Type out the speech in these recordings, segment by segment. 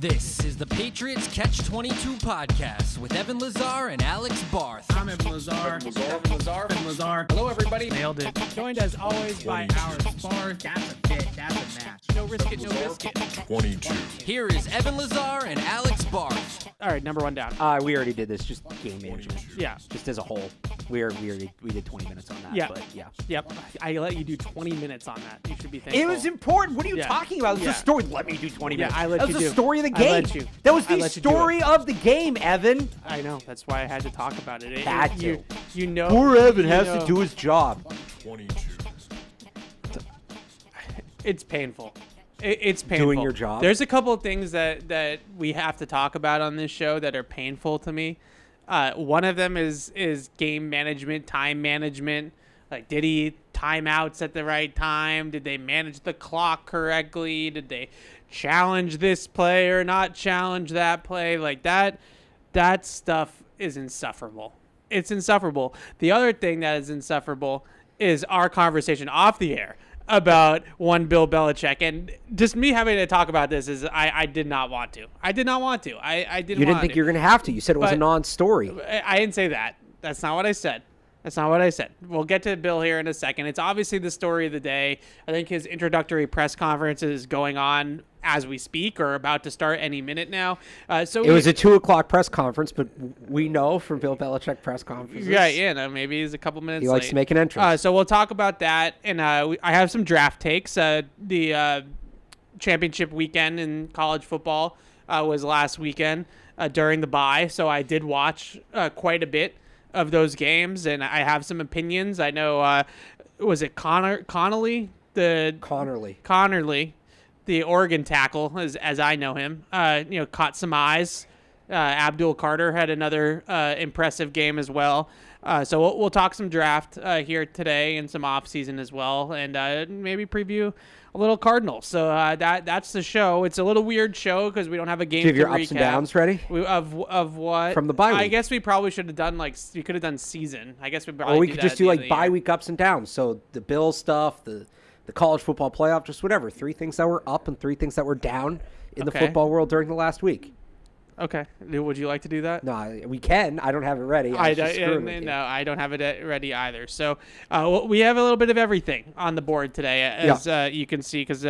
This is the Patriots Catch-22 podcast with Evan Lazar and Alex Barth. I'm Evan Lazar. Evan Lazar. Hello, everybody. Nailed it. Joined as always by our spar. That's a fit. That's a match. No risk it, no biscuit. 22. Here is Evan Lazar and Alex Barth. All right, number one down. We already did this, just game management. Yeah. Just as a whole. We did 20 minutes on that. Yeah. But yeah. Yep. I let you do 20 minutes on that. You should be thankful. It was important. What are you Yeah. talking about? It's Yeah. a story. Let me do 20 Yeah, minutes. I let that you was do. the story of the I game. let you. That was I the let you do story it. of the game, Evan. I know. That's why I had to talk about it. You know. Poor Evan you has know, to do his job. 22. It's painful. It's painful. Doing your job? There's a couple of things that we have to talk about on this show that are painful to me. One of them is game management, time management. Like, did he timeouts at the right time? Did they manage the clock correctly? Did they challenge this play or not challenge that play? Like, that stuff is insufferable. It's insufferable. The other thing that is insufferable is our conversation off the air about one Bill Belichick, and just me having to talk about this is I did not want to. I didn't want to. You didn't think you were going to have to. You said it was a But- non-story. I didn't say that. That's not what I said. We'll get to Bill here in a second. It's obviously the story of the day. I think his introductory press conference is going on as we speak or about to start any minute now. It was a 2:00 press conference, but we know from Bill Belichick press conferences. no, maybe he's a couple minutes He late. likes to make an entrance. So we'll talk about that, and I have some draft takes. The championship weekend in college football was last weekend during the bye, so I did watch quite a bit of those games, and I have some opinions. I know, was it Connerly? Connerly, the Oregon tackle, as I know him, caught some eyes. Abdul Carter had another impressive game as well. So we'll talk some draft here today and some offseason as well, and maybe preview a little Cardinals. So that's the show. It's a little weird show because we don't have a game. Do you have to your ups and recap. downs ready? Of what? From the bye week. I guess we probably should have done we could have done season. I guess we probably. Or we do could that just at do the end like of the bye year. week ups and downs. So the Bills stuff, the college football playoff, just whatever. 3 things that were up and 3 things that were down in the Okay. football world during the last week. Okay. Would you like to do that? No, we can. I don't have it ready. I don't have it ready either. So we have a little bit of everything on the board today, as you can see, because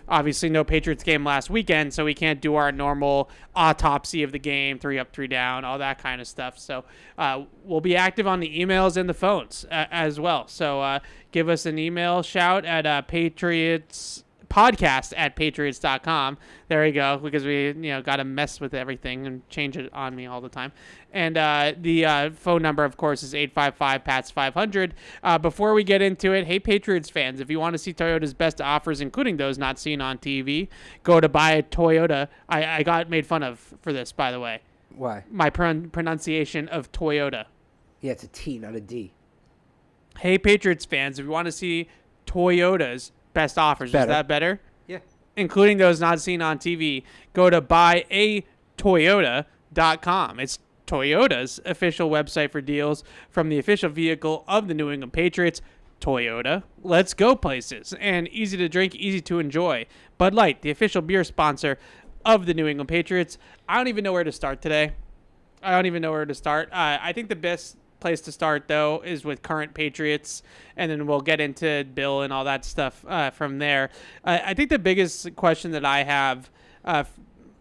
obviously no Patriots game last weekend, so we can't do our normal autopsy of the game, 3 up, 3 down, all that kind of stuff. So we'll be active on the emails and the phones as well. So give us an email shout at podcast@patriots.com. There you go, because we got to mess with everything and change it on me all the time. And the phone number, of course, is 855-PATS-500. Before we get into it, hey, Patriots fans, if you want to see Toyota's best offers, including those not seen on TV, go to Buy a Toyota. I got made fun of for this, by the way. Why? My pronunciation of Toyota. Yeah, it's a T, not a D. Hey, Patriots fans, if you want to see Toyota's best offers, Better. is that better? Yeah. Including those not seen on TV, go to buyatoyota.com. It's Toyota's official website for deals from the official vehicle of the New England Patriots. Toyota, let's go places. And easy to drink, easy to enjoy. Bud Light, the official beer sponsor of the New England Patriots. I don't even know where to start today. I think the best place to start, though, is with current Patriots, and then we'll get into Bill and all that stuff from there. I think the biggest question that I have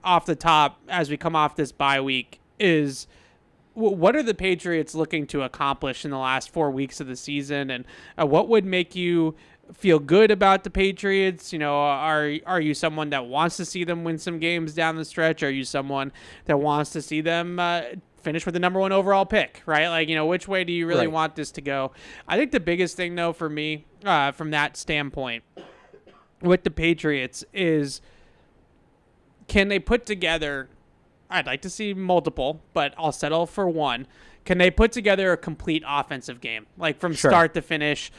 off the top as we come off this bye week is, what are the Patriots looking to accomplish in the last 4 weeks of the season, and what would make you feel good about the Patriots? Are you someone that wants to see them win some games down the stretch? Are you someone that wants to see them finish with the number 1 overall pick, right? Like, which way do you really want this to go? I think the biggest thing, though, for me, from that standpoint with the Patriots is, can they put together, I'd like to see multiple, but I'll settle for one. Can they put together a complete offensive game? Like from start to finish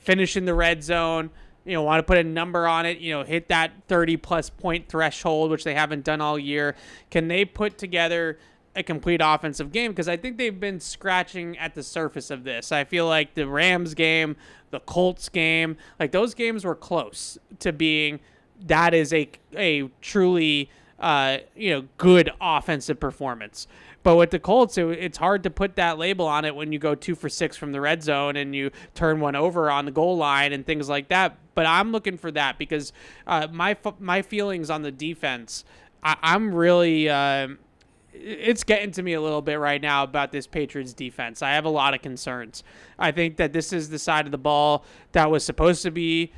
in the red zone, want to put a number on it, hit that 30-plus point threshold, which they haven't done all year. Can they put together a complete offensive game? Because I think they've been scratching at the surface of this. I feel like the Rams game, the Colts game, like those games were close to being that is a truly good offensive performance. But with the Colts, it's hard to put that label on it when you go 2 for 6 from the red zone and you turn one over on the goal line and things like that. But I'm looking for that because my feelings on the defense, I'm really it's getting to me a little bit right now about this Patriots defense. I have a lot of concerns. I think that this is the side of the ball that was supposed to be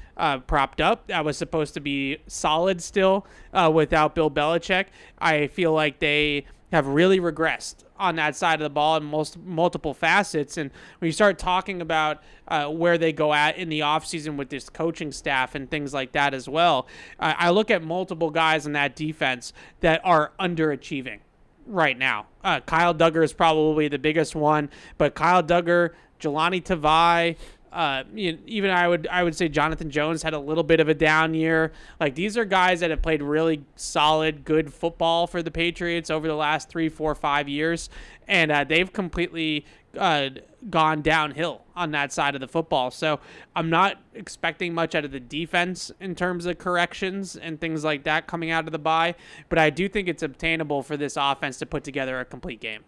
propped up, that was supposed to be solid still without Bill Belichick. I feel like they have really regressed on that side of the ball in multiple facets. And when you start talking about where they go at in the offseason with this coaching staff and things like that as well, I look at multiple guys in that defense that are underachieving right now. Kyle Duggar is probably the biggest one, but Kyle Duggar, Jelani Tavai, even I would say Jonathan Jones had a little bit of a down year. Like, these are guys that have played really solid, good football for the Patriots over the last 3, 4, 5 years, and they've completely gone downhill on that side of the football. So I'm not expecting much out of the defense in terms of corrections and things like that coming out of the bye, but I do think it's obtainable for this offense to put together a complete game.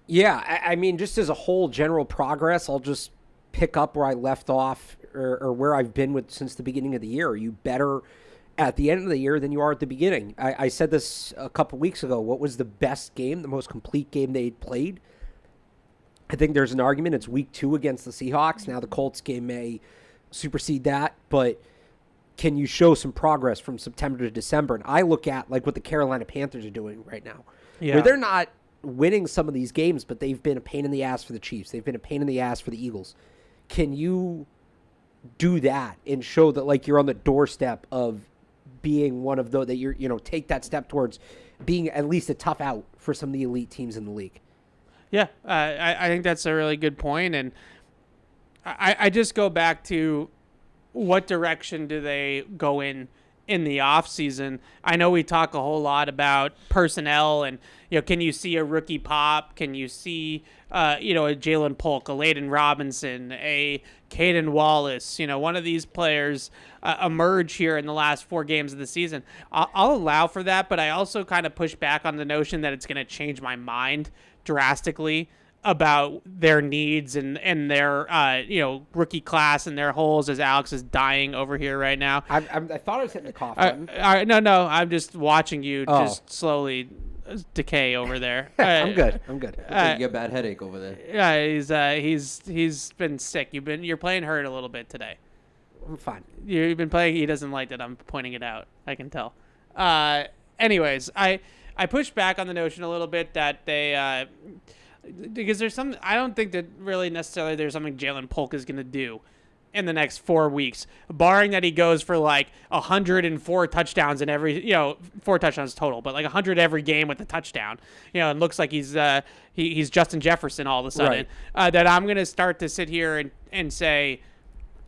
Yeah, I mean, just as a whole general progress, I'll just pick up where I left off or where I've been with since the beginning of the year. Are you better at the end of the year than you are at the beginning? I said this a couple weeks ago. What was the best game, the most complete game they'd played? I think there's an argument. It's week 2 against the Seahawks. Now the Colts game may supersede that, but can you show some progress from September to December? And I look at like what the Carolina Panthers are doing right now, where they're not winning some of these games, but they've been a pain in the ass for the Chiefs. They've been a pain in the ass for the Eagles. Can you do that and show that like you're on the doorstep of being one of those that you're, take that step towards being at least a tough out for some of the elite teams in the league? Yeah, I think that's a really good point. And I just go back to what direction do they go in the offseason. I know we talk a whole lot about personnel and, can you see a rookie pop? Can you see, a Jalen Polk, a Layden Robinson, a Caden Wallace, one of these players emerge here in the last 4 games of the season? I'll allow for that, but I also kind of push back on the notion that it's going to change my mind drastically about their needs and their rookie class and their holes, as Alex is dying over here right now. I thought I was hitting the cough button. No, I'm just watching you just slowly decay over there. I'm good. You got a bad headache over there. Yeah, he's been sick. You're playing hurt a little bit today. I'm fine. You've been playing. He doesn't like that I'm pointing it out. I can tell. Anyways, I push back on the notion a little bit that they because there's some. I don't think that really necessarily there's something Jalen Polk is going to do in the next 4 weeks, barring that he goes for like 104 touchdowns in every, 4 touchdowns total, but like 100 every game with a touchdown, and looks like he's Justin Jefferson all of a sudden, right. That I'm going to start to sit here and say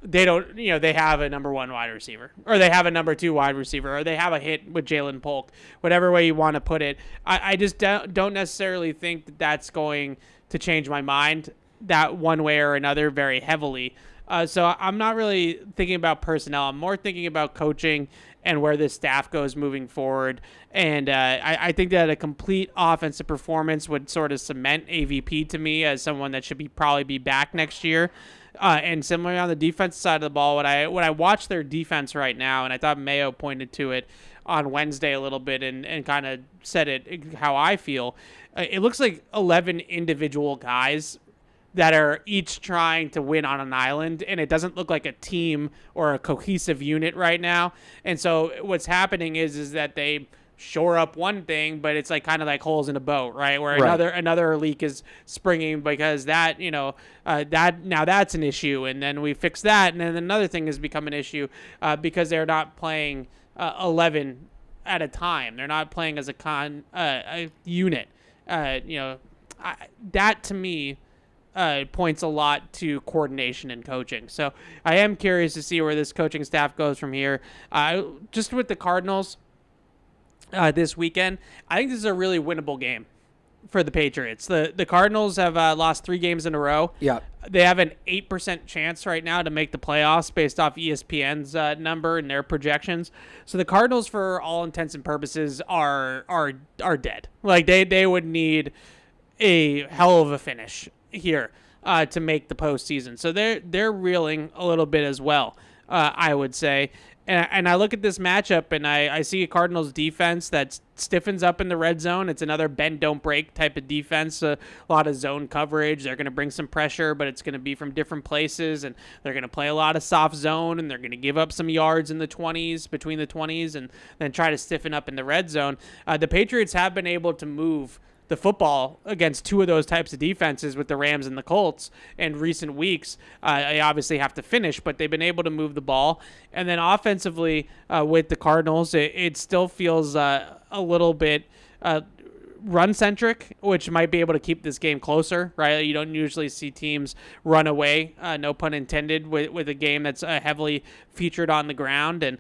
they don't, they have a number 1 wide receiver, or they have a number 2 wide receiver, or they have a hit with Jalen Polk, whatever way you want to put it. I just don't necessarily think that that's going to change my mind that one way or another very heavily. So I'm not really thinking about personnel. I'm more thinking about coaching and where this staff goes moving forward. And I think that a complete offensive performance would sort of cement AVP to me as someone that should probably be back next year. And similarly on the defensive side of the ball, when I watch their defense right now, and I thought Mayo pointed to it on Wednesday a little bit and kind of said it how I feel, it looks like 11 individual guys that are each trying to win on an island, and it doesn't look like a team or a cohesive unit right now. And so what's happening is that they shore up one thing, but it's like kind of like holes in a boat, right? Where another leak is springing because that, that now that's an issue, and then we fix that, and then another thing has become an issue because they're not playing 11 at a time. They're not playing as a unit. That to me points a lot to coordination and coaching. So I am curious to see where this coaching staff goes from here. Just with the Cardinals this weekend, I think this is a really winnable game for the Patriots. The Cardinals have lost 3 games in a row. Yeah. They have an 8% chance right now to make the playoffs based off ESPN's number and their projections. So the Cardinals, for all intents and purposes, are dead. Like they would need a hell of a finish here to make the postseason. So they're reeling a little bit as well, I would say. And I look at this matchup, and I see a Cardinals defense that stiffens up in the red zone. It's another bend, don't break type of defense. A lot of zone coverage. They're going to bring some pressure, but it's going to be from different places, and they're going to play a lot of soft zone, and they're going to give up some yards in the 20s, between the 20s, and then try to stiffen up in the red zone. The Patriots have been able to move the football against two of those types of defenses with the Rams and the Colts in recent weeks. They obviously have to finish, but they've been able to move the ball. And then offensively with the Cardinals, it still feels a little bit run-centric, which might be able to keep this game closer, right? You don't usually see teams run away, no pun intended, with a game that's heavily featured on the ground. And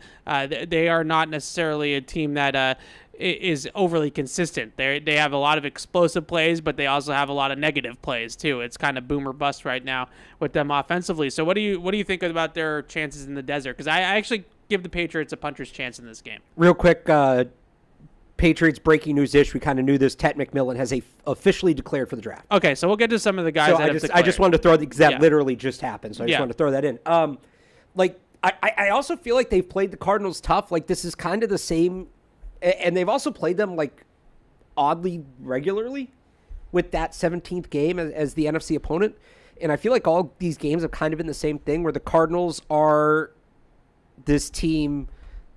they are not necessarily a team that is overly consistent. They have a lot of explosive plays, but they also have a lot of negative plays too. It's kind of boom or bust right now with them offensively. So what do you think about their chances in the desert? Because I actually give the Patriots a puncher's chance in this game. Real quick, Patriots breaking news-ish. We kind of knew this. Ted McMillan has officially declared for the draft. Okay, so we'll get to some of the guys that have declared. I just wanted to throw that literally just happened, so I just wanted to throw that in. I also feel like they've played the Cardinals tough. Like, this is kind of the same, and they've also played them, like, oddly regularly with that 17th game as the NFC opponent. And I feel like all these games have kind of been the same thing, where the Cardinals are this team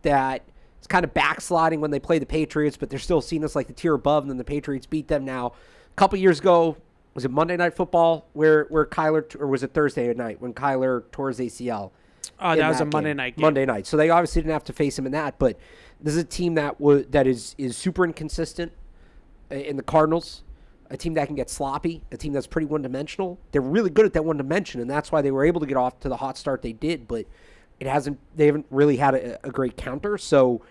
that is kind of backsliding when they play the Patriots, but they're still seen as like the tier above, and then the Patriots beat them now. A couple years ago, was it Monday Night Football where Kyler, or was it Thursday night when Kyler tore his ACL? Oh, that was a Monday night game. Monday night. So they obviously didn't have to face him in that, but this is a team that is super inconsistent in the Cardinals, a team that can get sloppy, a team that's pretty one-dimensional. They're really good at that one dimension, and that's why they were able to get off to the hot start they did, but they haven't really had a great counter. So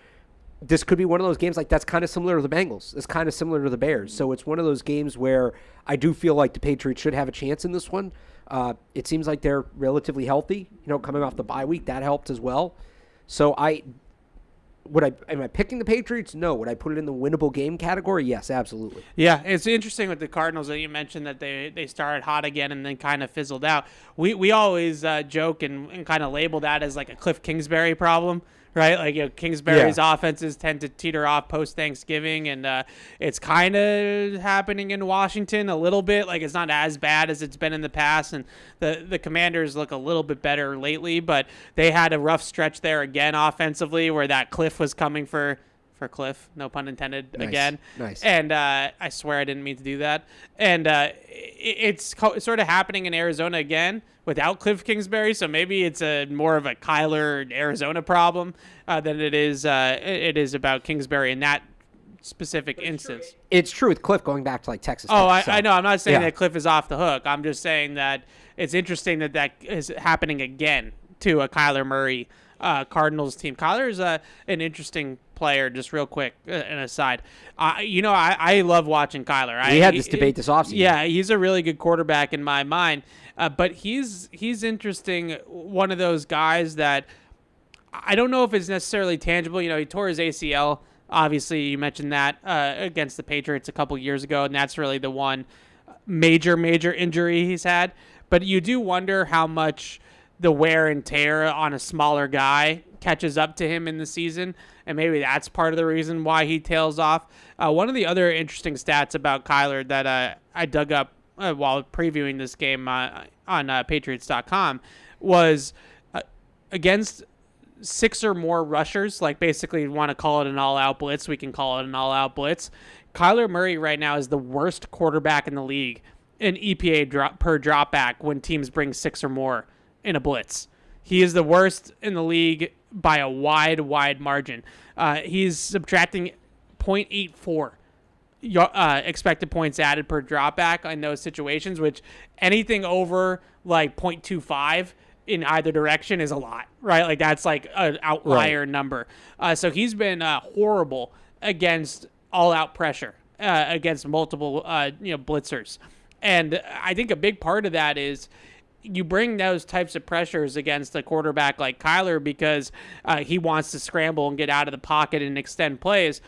this could be one of those games, like, that's kind of similar to the Bengals. It's kind of similar to the Bears. So it's one of those games where I do feel like the Patriots should have a chance in this one. It seems like they're relatively healthy, coming off the bye week. That helped as well. So am I picking the Patriots? No. Would I put it in the winnable game category? Yes, absolutely. Yeah, it's interesting with the Cardinals that you mentioned that they started hot again and then kind of fizzled out. We always joke and kind of label that as like a Cliff Kingsbury problem, right? Like, Kingsbury's offenses tend to teeter off post-Thanksgiving, and it's kind of happening in Washington a little bit. Like, it's not as bad as it's been in the past, and the Commanders look a little bit better lately, but they had a rough stretch there again offensively where that Cliff was coming for Cliff, no pun intended, again. Nice. And I swear I didn't mean to do that. And it's sort of happening in Arizona again without Cliff Kingsbury, so maybe it's more of a Kyler Arizona problem than it is about Kingsbury in that specific instance. It's true with Cliff going back to, like, Texas. I know. I'm not saying that Cliff is off the hook. I'm just saying that it's interesting that is happening again to a Kyler Murray Cardinals team. Kyler is an interesting player, just real quick, an aside. I love watching Kyler. We had this debate this offseason. Yeah, he's a really good quarterback in my mind, but he's interesting. One of those guys that I don't know if it's necessarily tangible. He tore his ACL. Obviously, you mentioned that against the Patriots a couple years ago, and that's really the one major injury he's had. But you do wonder how much the wear and tear on a smaller guy catches up to him in the season, and maybe that's part of the reason why he tails off. One of the other interesting stats about Kyler that I dug up while previewing this game on Patriots.com was against 6 or more rushers, like basically you want to call it an all-out blitz, we can call it an all-out blitz. Kyler Murray right now is the worst quarterback in the league in EPA per dropback when teams bring 6 or more in a blitz. He is the worst in the league by a wide margin. He's subtracting 0.84 expected points added per dropback in those situations, which anything over like 0.25 in either direction is a lot, right? Like, that's like an outlier number. So he's been horrible against all-out pressure, against multiple blitzers. And I think a big part of that is you bring those types of pressures against a quarterback like Kyler because he wants to scramble and get out of the pocket and extend plays.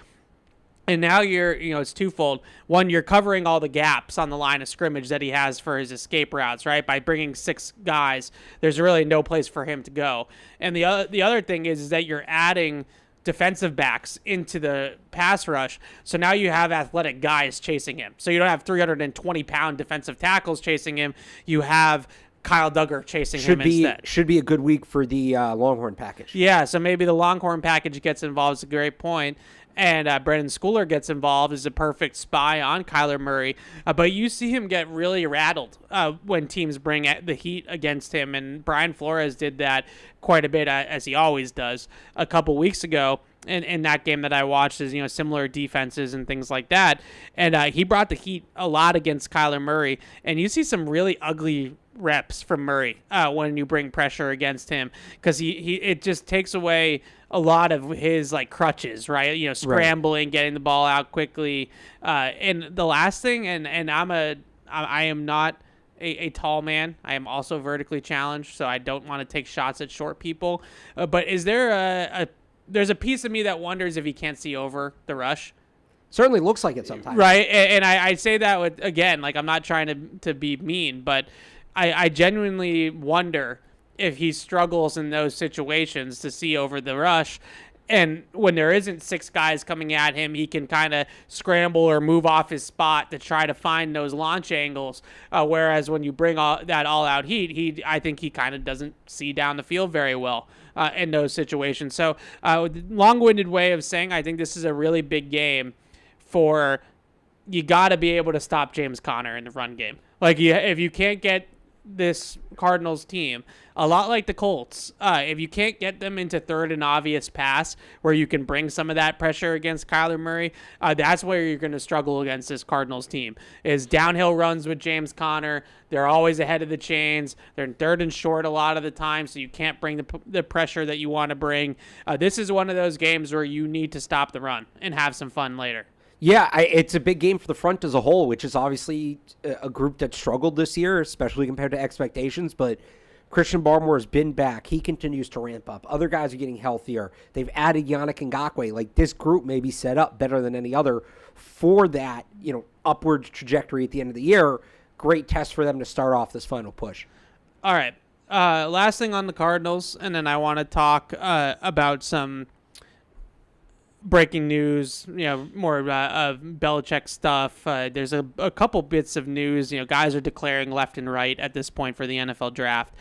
And now it's twofold. One, you're covering all the gaps on the line of scrimmage that he has for his escape routes, right? By bringing 6 guys, there's really no place for him to go. And the other thing is that you're adding defensive backs into the pass rush. So now you have athletic guys chasing him. So you don't have 320-pound defensive tackles chasing him. You have Kyle Duggar chasing him instead. Should be a good week for the Longhorn package. Yeah, so maybe the Longhorn package gets involved. It's a great point. And Brendan Schooler gets involved as a perfect spy on Kyler Murray. But you see him get really rattled when teams bring the heat against him. And Brian Flores did that quite a bit, as he always does, a couple weeks ago in that game that I watched, is similar defenses and things like that. And he brought the heat a lot against Kyler Murray. And you see some really ugly reps from Murray when you bring pressure against him, because it just takes away a lot of his crutches, right? Scrambling, getting the ball out quickly. And the last thing, and I am not a tall man. I am also vertically challenged, so I don't want to take shots at short people. But is there there's a piece of me that wonders if he can't see over the rush? Certainly looks like it sometimes. Right, and I say that with, again, I'm not trying to be mean, but I genuinely wonder if he struggles in those situations to see over the rush. And when there isn't 6 guys coming at him, he can kind of scramble or move off his spot to try to find those launch angles. Whereas when you bring that all-out heat, I think he kind of doesn't see down the field very well in those situations. So long-winded way of saying I think this is a really big game for, you got to be able to stop James Conner in the run game. If you can't get this Cardinals team, a lot like the Colts, if you can't get them into third and obvious pass where you can bring some of that pressure against Kyler Murray, that's where you're going to struggle against this Cardinals team, is downhill runs with James Conner. They're always ahead of the chains. They're third and short a lot of the time, so you can't bring the pressure that you want to bring. This is one of those games where you need to stop the run and have some fun later. Yeah, it's a big game for the front as a whole, which is obviously a group that struggled this year, especially compared to expectations. But Christian Barmore has been back. He continues to ramp up. Other guys are getting healthier. They've added Yannick Ngakoue. This group may be set up better than any other for that, upward trajectory at the end of the year. Great test for them to start off this final push. All right. Last thing on the Cardinals, and then I want to talk about some breaking news, more of Belichick stuff. There's a couple bits of news. Guys are declaring left and right at this point for the NFL draft.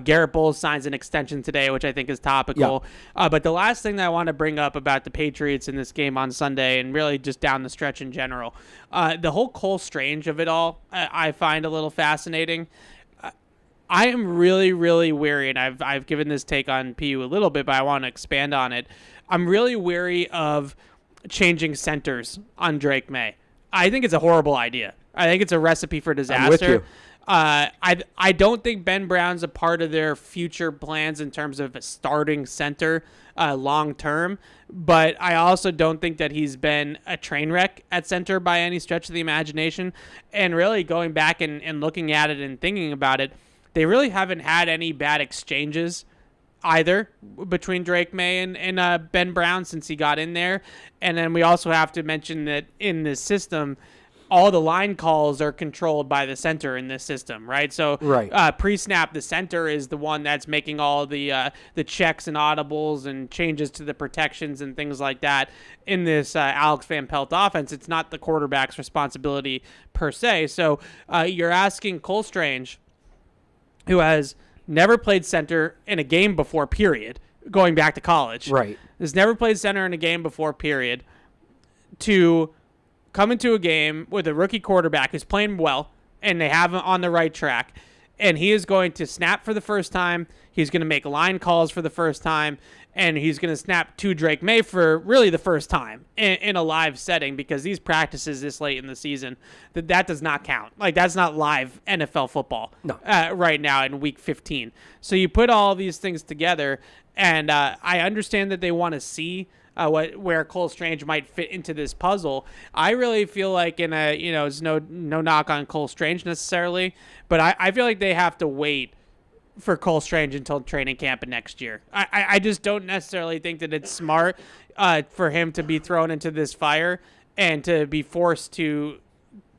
Garrett Bowles signs an extension today, which I think is topical. Yeah. But the last thing that I want to bring up about the Patriots in this game on Sunday, and really just down the stretch in general, the whole Cole Strange of it all, I find a little fascinating. I am really, really weary, and I've given this take on PU a little bit, but I want to expand on it. I'm really weary of changing centers on Drake May. I think it's a horrible idea. I think it's a recipe for disaster. I'm with you. I don't think Ben Brown's a part of their future plans in terms of a starting center long term, but I also don't think that he's been a train wreck at center by any stretch of the imagination. And really going back and looking at it and thinking about it, they really haven't had any bad exchanges either between Drake May and Ben Brown since he got in there. And then we also have to mention that in this system, all the line calls are controlled by the center in this system, right? So pre-snap, the center is the one that's making all the checks and audibles and changes to the protections and things like that. In this Alex Van Pelt offense, it's not the quarterback's responsibility per se. So you're asking Cole Strange, who has never played center in a game before, period, going back to college. Right. Has never played center in a game before, period, to come into a game with a rookie quarterback who's playing well, and they have him on the right track, and he is going to snap for the first time. He's going to make line calls for the first time, and he's going to snap to Drake May for really the first time in a live setting, because these practices this late in the season, that does not count. That's not live NFL football right now in week 15. So you put all these things together, and I understand that they want to see where Cole Strange might fit into this puzzle. I really feel like it's no knock on Cole Strange necessarily, but I feel like they have to wait for Cole Strange until training camp next year. I just don't necessarily think that it's smart for him to be thrown into this fire and to be forced to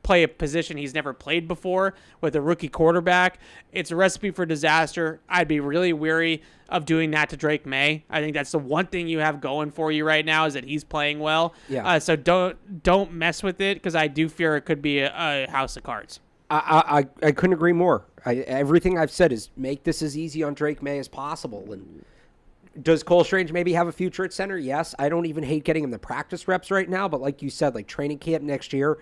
play a position he's never played before with a rookie quarterback. It's a recipe for disaster. I'd be really weary of doing that to Drake May. I think that's the one thing you have going for you right now is that he's playing well. Yeah. So don't mess with it because I do fear it could be a house of cards. I couldn't agree more. Everything I've said is make this as easy on Drake May as possible. And does Cole Strange maybe have a future at center? Yes. I don't even hate getting him the practice reps right now, but like you said, like training camp next year,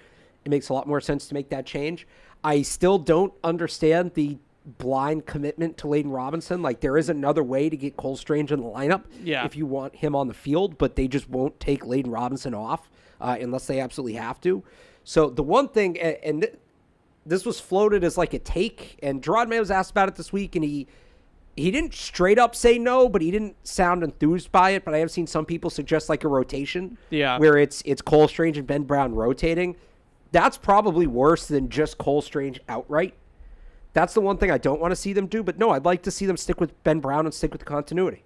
it makes a lot more sense to make that change. I still don't understand the blind commitment to Layden Robinson. Like there is another way to get Cole Strange in the lineup if you want him on the field, but they just won't take Layden Robinson off unless they absolutely have to. So the one thing, and this was floated as like a take, and Gerard May was asked about it this week, and he didn't straight up say no, but he didn't sound enthused by it. But I have seen some people suggest like a rotation where it's Cole Strange and Ben Brown rotating. That's probably worse than just Cole Strange outright. That's the one thing I don't want to see them do. But no, I'd like to see them stick with Ben Brown and stick with the continuity.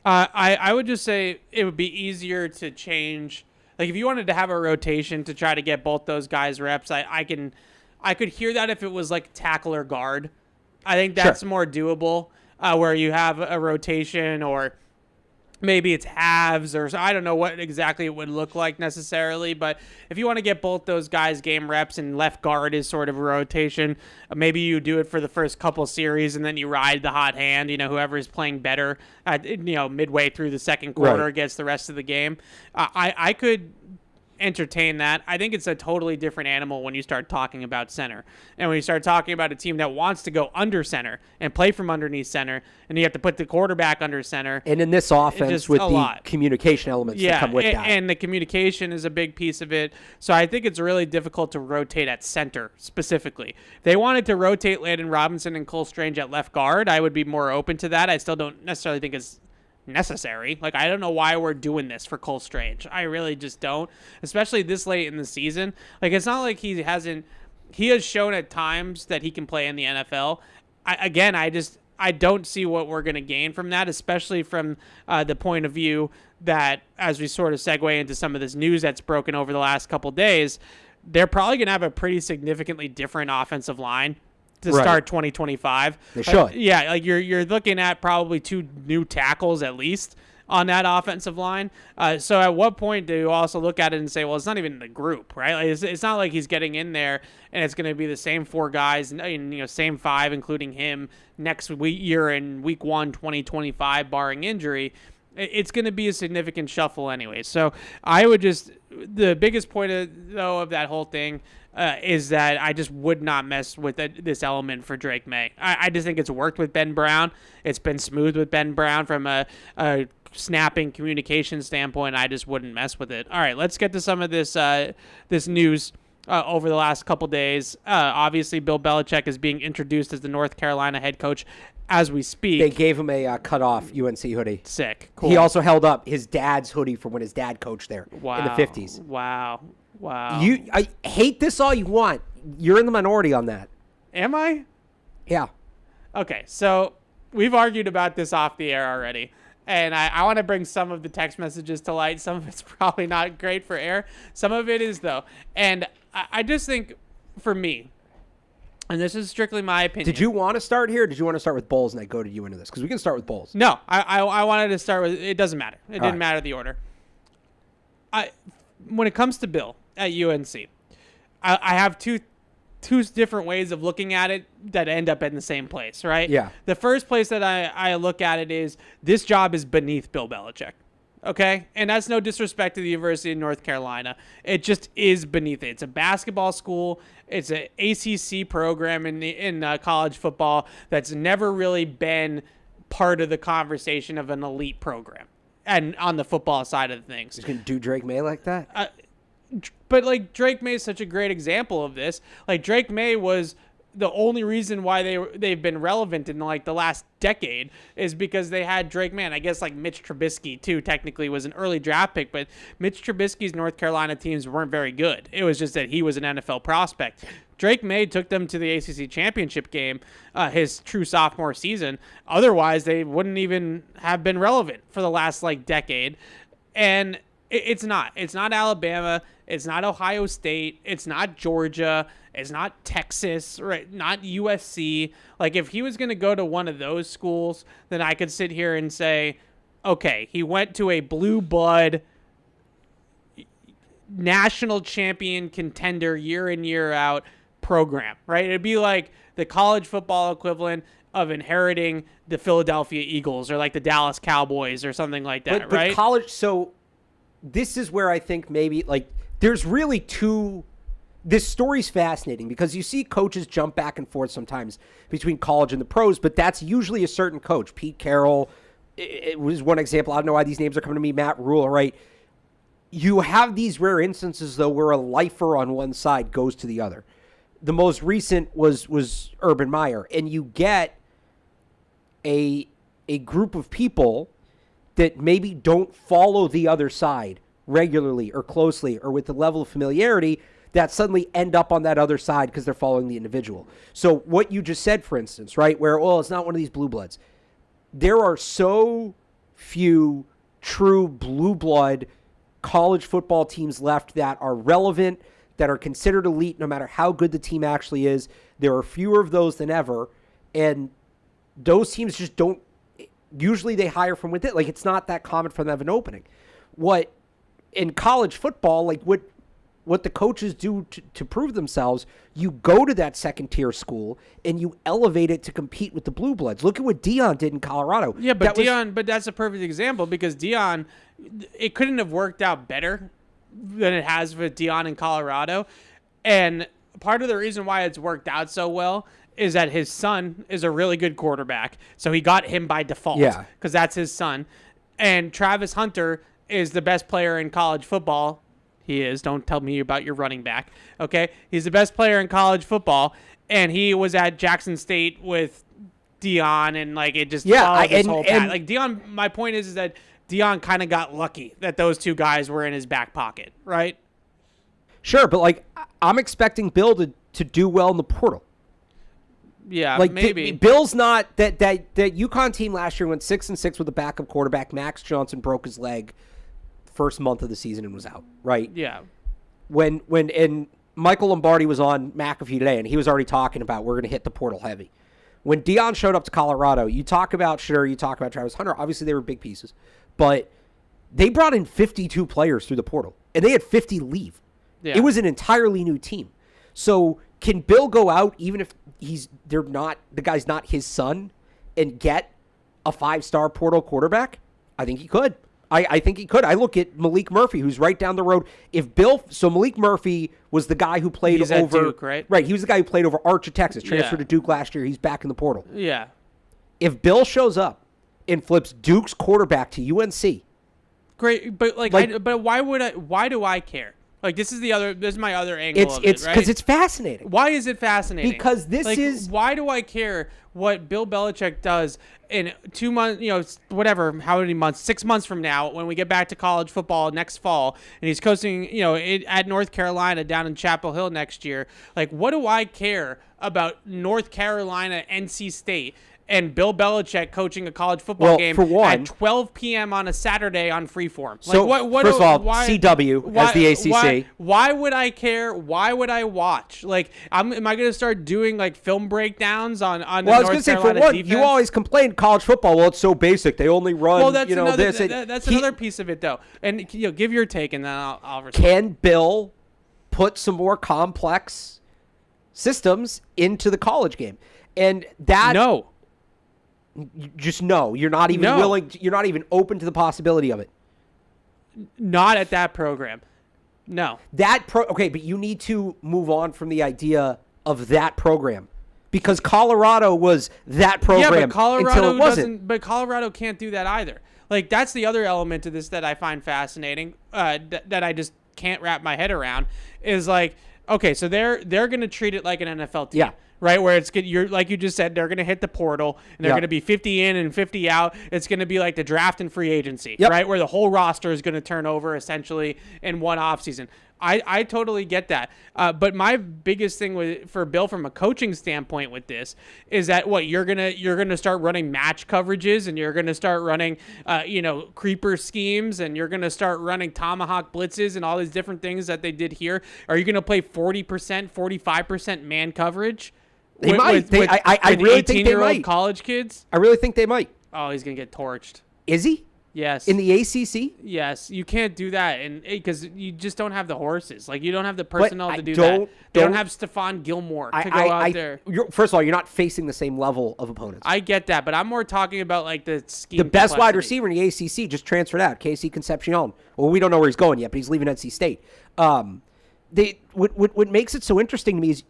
I would just say it would be easier to change. Like if you wanted to have a rotation to try to get both those guys reps, I could hear that if it was like tackle or guard. I think that's more doable where you have a rotation or maybe it's halves or I don't know what exactly it would look like necessarily. But if you want to get both those guys game reps and left guard is sort of a rotation, maybe you do it for the first couple series and then you ride the hot hand, whoever is playing better midway through the second quarter gets the rest of the game. I could entertain that. I think it's a totally different animal when you start talking about center. And when you start talking about a team that wants to go under center and play from underneath center, and you have to put the quarterback under center. And in this offense with the communication elements that come with that. And the communication is a big piece of it. So I think it's really difficult to rotate at center specifically. If they wanted to rotate Layden Robinson and Cole Strange at left guard, I would be more open to that. I still don't necessarily think it's necessary. Like, I don't know why we're doing this for Cole Strange. I really just don't, especially this late in the season. Like, it's not like he has shown at times that he can play in the NFL. I don't see what we're going to gain from that, especially from the point of view that as we sort of segue into some of this news that's broken over the last couple days, they're probably going to have a pretty significantly different offensive line to start 2025. They should. Like you're looking at probably 2 new tackles at least on that offensive line. So at what point do you also look at it and say, well, it's not even the group, right? Like it's not like he's getting in there and it's going to be the same 4 guys, and same 5, including him next year in week 1, 2025, barring injury. It's going to be a significant shuffle anyway. So the biggest point of that whole thing is that I just would not mess with this element for Drake May. I just think it's worked with Ben Brown. It's been smooth with Ben Brown from a snapping communication standpoint. I just wouldn't mess with it. All right, let's get to some of this news over the last couple days. Obviously, Bill Belichick is being introduced as the North Carolina head coach as we speak. They gave him a cut-off UNC hoodie. Sick. Cool. He also held up his dad's hoodie from when his dad coached there in the 50s. Wow. I hate this all you want. You're in the minority on that. Am I? Yeah. Okay, so we've argued about this off the air already, and I want to bring some of the text messages to light. Some of it's probably not great for air. Some of it is, though. And I just think, for me, and this is strictly my opinion. Did you want to start here, or did you want to start with Bulls and I go to you into this? Because we can start with Bulls. No, I wanted to start with, it doesn't matter. It didn't matter the order. When it comes to Bill at UNC, I have two different ways of looking at it that end up in the same place, right? Yeah. The first place that I look at it is this job is beneath Bill Belichick. Okay? And that's no disrespect to the University of North Carolina. It just is beneath it. It's a basketball school. It's an ACC program in college football that's never really been part of the conversation of an elite program. And on the football side of things. He's going to do Drake May like that? But, like, Drake May is such a great example of this. Like, Drake May was the only reason why they've been relevant in like the last decade is because they had Drake May. I guess like Mitch Trubisky too technically was an early draft pick, but Mitch Trubisky's North Carolina teams weren't very good. It was just that he was an NFL prospect. Drake May took them to the ACC championship game, his true sophomore season. Otherwise, they wouldn't even have been relevant for the last like decade. And it's not Alabama. It's not Ohio State. It's not Georgia. It's not Texas, right? Not USC. Like, if he was going to go to one of those schools, then I could sit here and say, okay, he went to a blue blood national champion contender year in, year out program, right? It'd be like the college football equivalent of inheriting the Philadelphia Eagles or like the Dallas Cowboys or something like that, right? But college, so this is where I think maybe, like, there's really two. This story's fascinating because you see coaches jump back and forth sometimes between college and the pros, but that's usually a certain coach. Pete Carroll, it was one example. I don't know why these names are coming to me. Matt Rule, right? You have these rare instances, though, where a lifer on one side goes to the other. The most recent was Urban Meyer, and you get a group of people that maybe don't follow the other side regularly or closely or with the level of familiarity that suddenly end up on that other side because they're following the individual. So what you just said, for instance, right, where, well, it's not one of these blue bloods. There are so few true blue blood college football teams left that are relevant, that are considered elite no matter how good the team actually is. There are fewer of those than ever, and those teams just don't, usually they hire from within. Like, it's not that common for them to have an opening. What, in college football, like what the coaches do to prove themselves, you go to that second-tier school and you elevate it to compete with the blue bloods. Look at what Deion did in Colorado. Yeah, but but that's a perfect example because Deion, it couldn't have worked out better than it has with Deion in Colorado. And part of the reason why it's worked out so well is that his son is a really good quarterback. So he got him by default because that's his son. And Travis Hunter is the best player in college football. He is. Don't tell me about your running back. Okay? He's the best player in college football, and he was at Jackson State with Deion, and like it just followed this whole path. Like Deion, my point is that Deion kind of got lucky that those two guys were in his back pocket, right? Sure, but like I'm expecting Bill to do well in the portal. Yeah, like maybe. Bill's not that UConn team last year went 6-6 with a backup quarterback. Max Johnson broke his leg first month of the season and was out, right? Yeah. When Michael Lombardi was on McAfee today, and he was already talking about we're going to hit the portal heavy. When Deion showed up to Colorado, you talk about Travis Hunter. Obviously, they were big pieces, but they brought in 52 players through the portal, and they had 50 leave. Yeah. It was an entirely new team. So can Bill go out even if the guy's not his son and get a 5-star portal quarterback? I think he could. I think he could. I look at Malik Murphy, who's right down the road. So Malik Murphy was the guy who played over at Duke, right? Right. He was the guy who played over Arch of Texas, transferred to Duke last year. He's back in the portal. Yeah. If Bill shows up and flips Duke's quarterback to UNC, great. But but why do I care? Like, this is my other angle of it, right? Because it's fascinating. Why is it fascinating? Because why do I care what Bill Belichick does in 2 months, whatever, how many months, 6 months from now, when we get back to college football next fall, and he's coaching, at North Carolina down in Chapel Hill next year. Like, what do I care about North Carolina, NC State, and Bill Belichick coaching a college football game at 12 p.m. on a Saturday on Freeform? So, first of all, CW as the ACC. Why would I care? Why would I watch? Like, am I going to start doing, like, film breakdowns on the North Carolina defense? Well, I was going to say, for one, you always complain college football, well, it's so basic. They only run, that's another piece of it, though. And, give your take, and then I'll respond. Can Bill put some more complex systems into the college game? And that... No. Just no. You're not even willing. You're not even open to the possibility of it. Not at that program. No. Okay, but you need to move on from the idea of that program because Colorado was that program until it wasn't. But Colorado can't do that either. Like, that's the other element to this that I find fascinating. That I just can't wrap my head around is like, okay, so they're going to treat it like an NFL team. Yeah. right? Where you're like you just said, they're going to hit the portal and they're going to be 50 in and 50 out. It's going to be like the draft and free agency, right? Where the whole roster is going to turn over essentially in one offseason. I totally get that. But my biggest thing for Bill from a coaching standpoint with this is that you're gonna start running match coverages and you're gonna start running creeper schemes and you're gonna start running tomahawk blitzes and all these different things that they did here. Are you gonna play 40%, 45% man coverage? They might. I really think they might. College kids. I really think they might. Oh, he's gonna get torched. Is he? Yes. In the ACC? Yes. You can't do that because you just don't have the horses. Like, you don't have the personnel to do that. They don't have Stephon Gilmore to go out there. First of all, you're not facing the same level of opponents. I get that, but I'm more talking about, like, the scheme. The best wide receiver in the ACC just transferred out, Casey Concepcion. Well, we don't know where he's going yet, but he's leaving NC State. What makes it so interesting to me is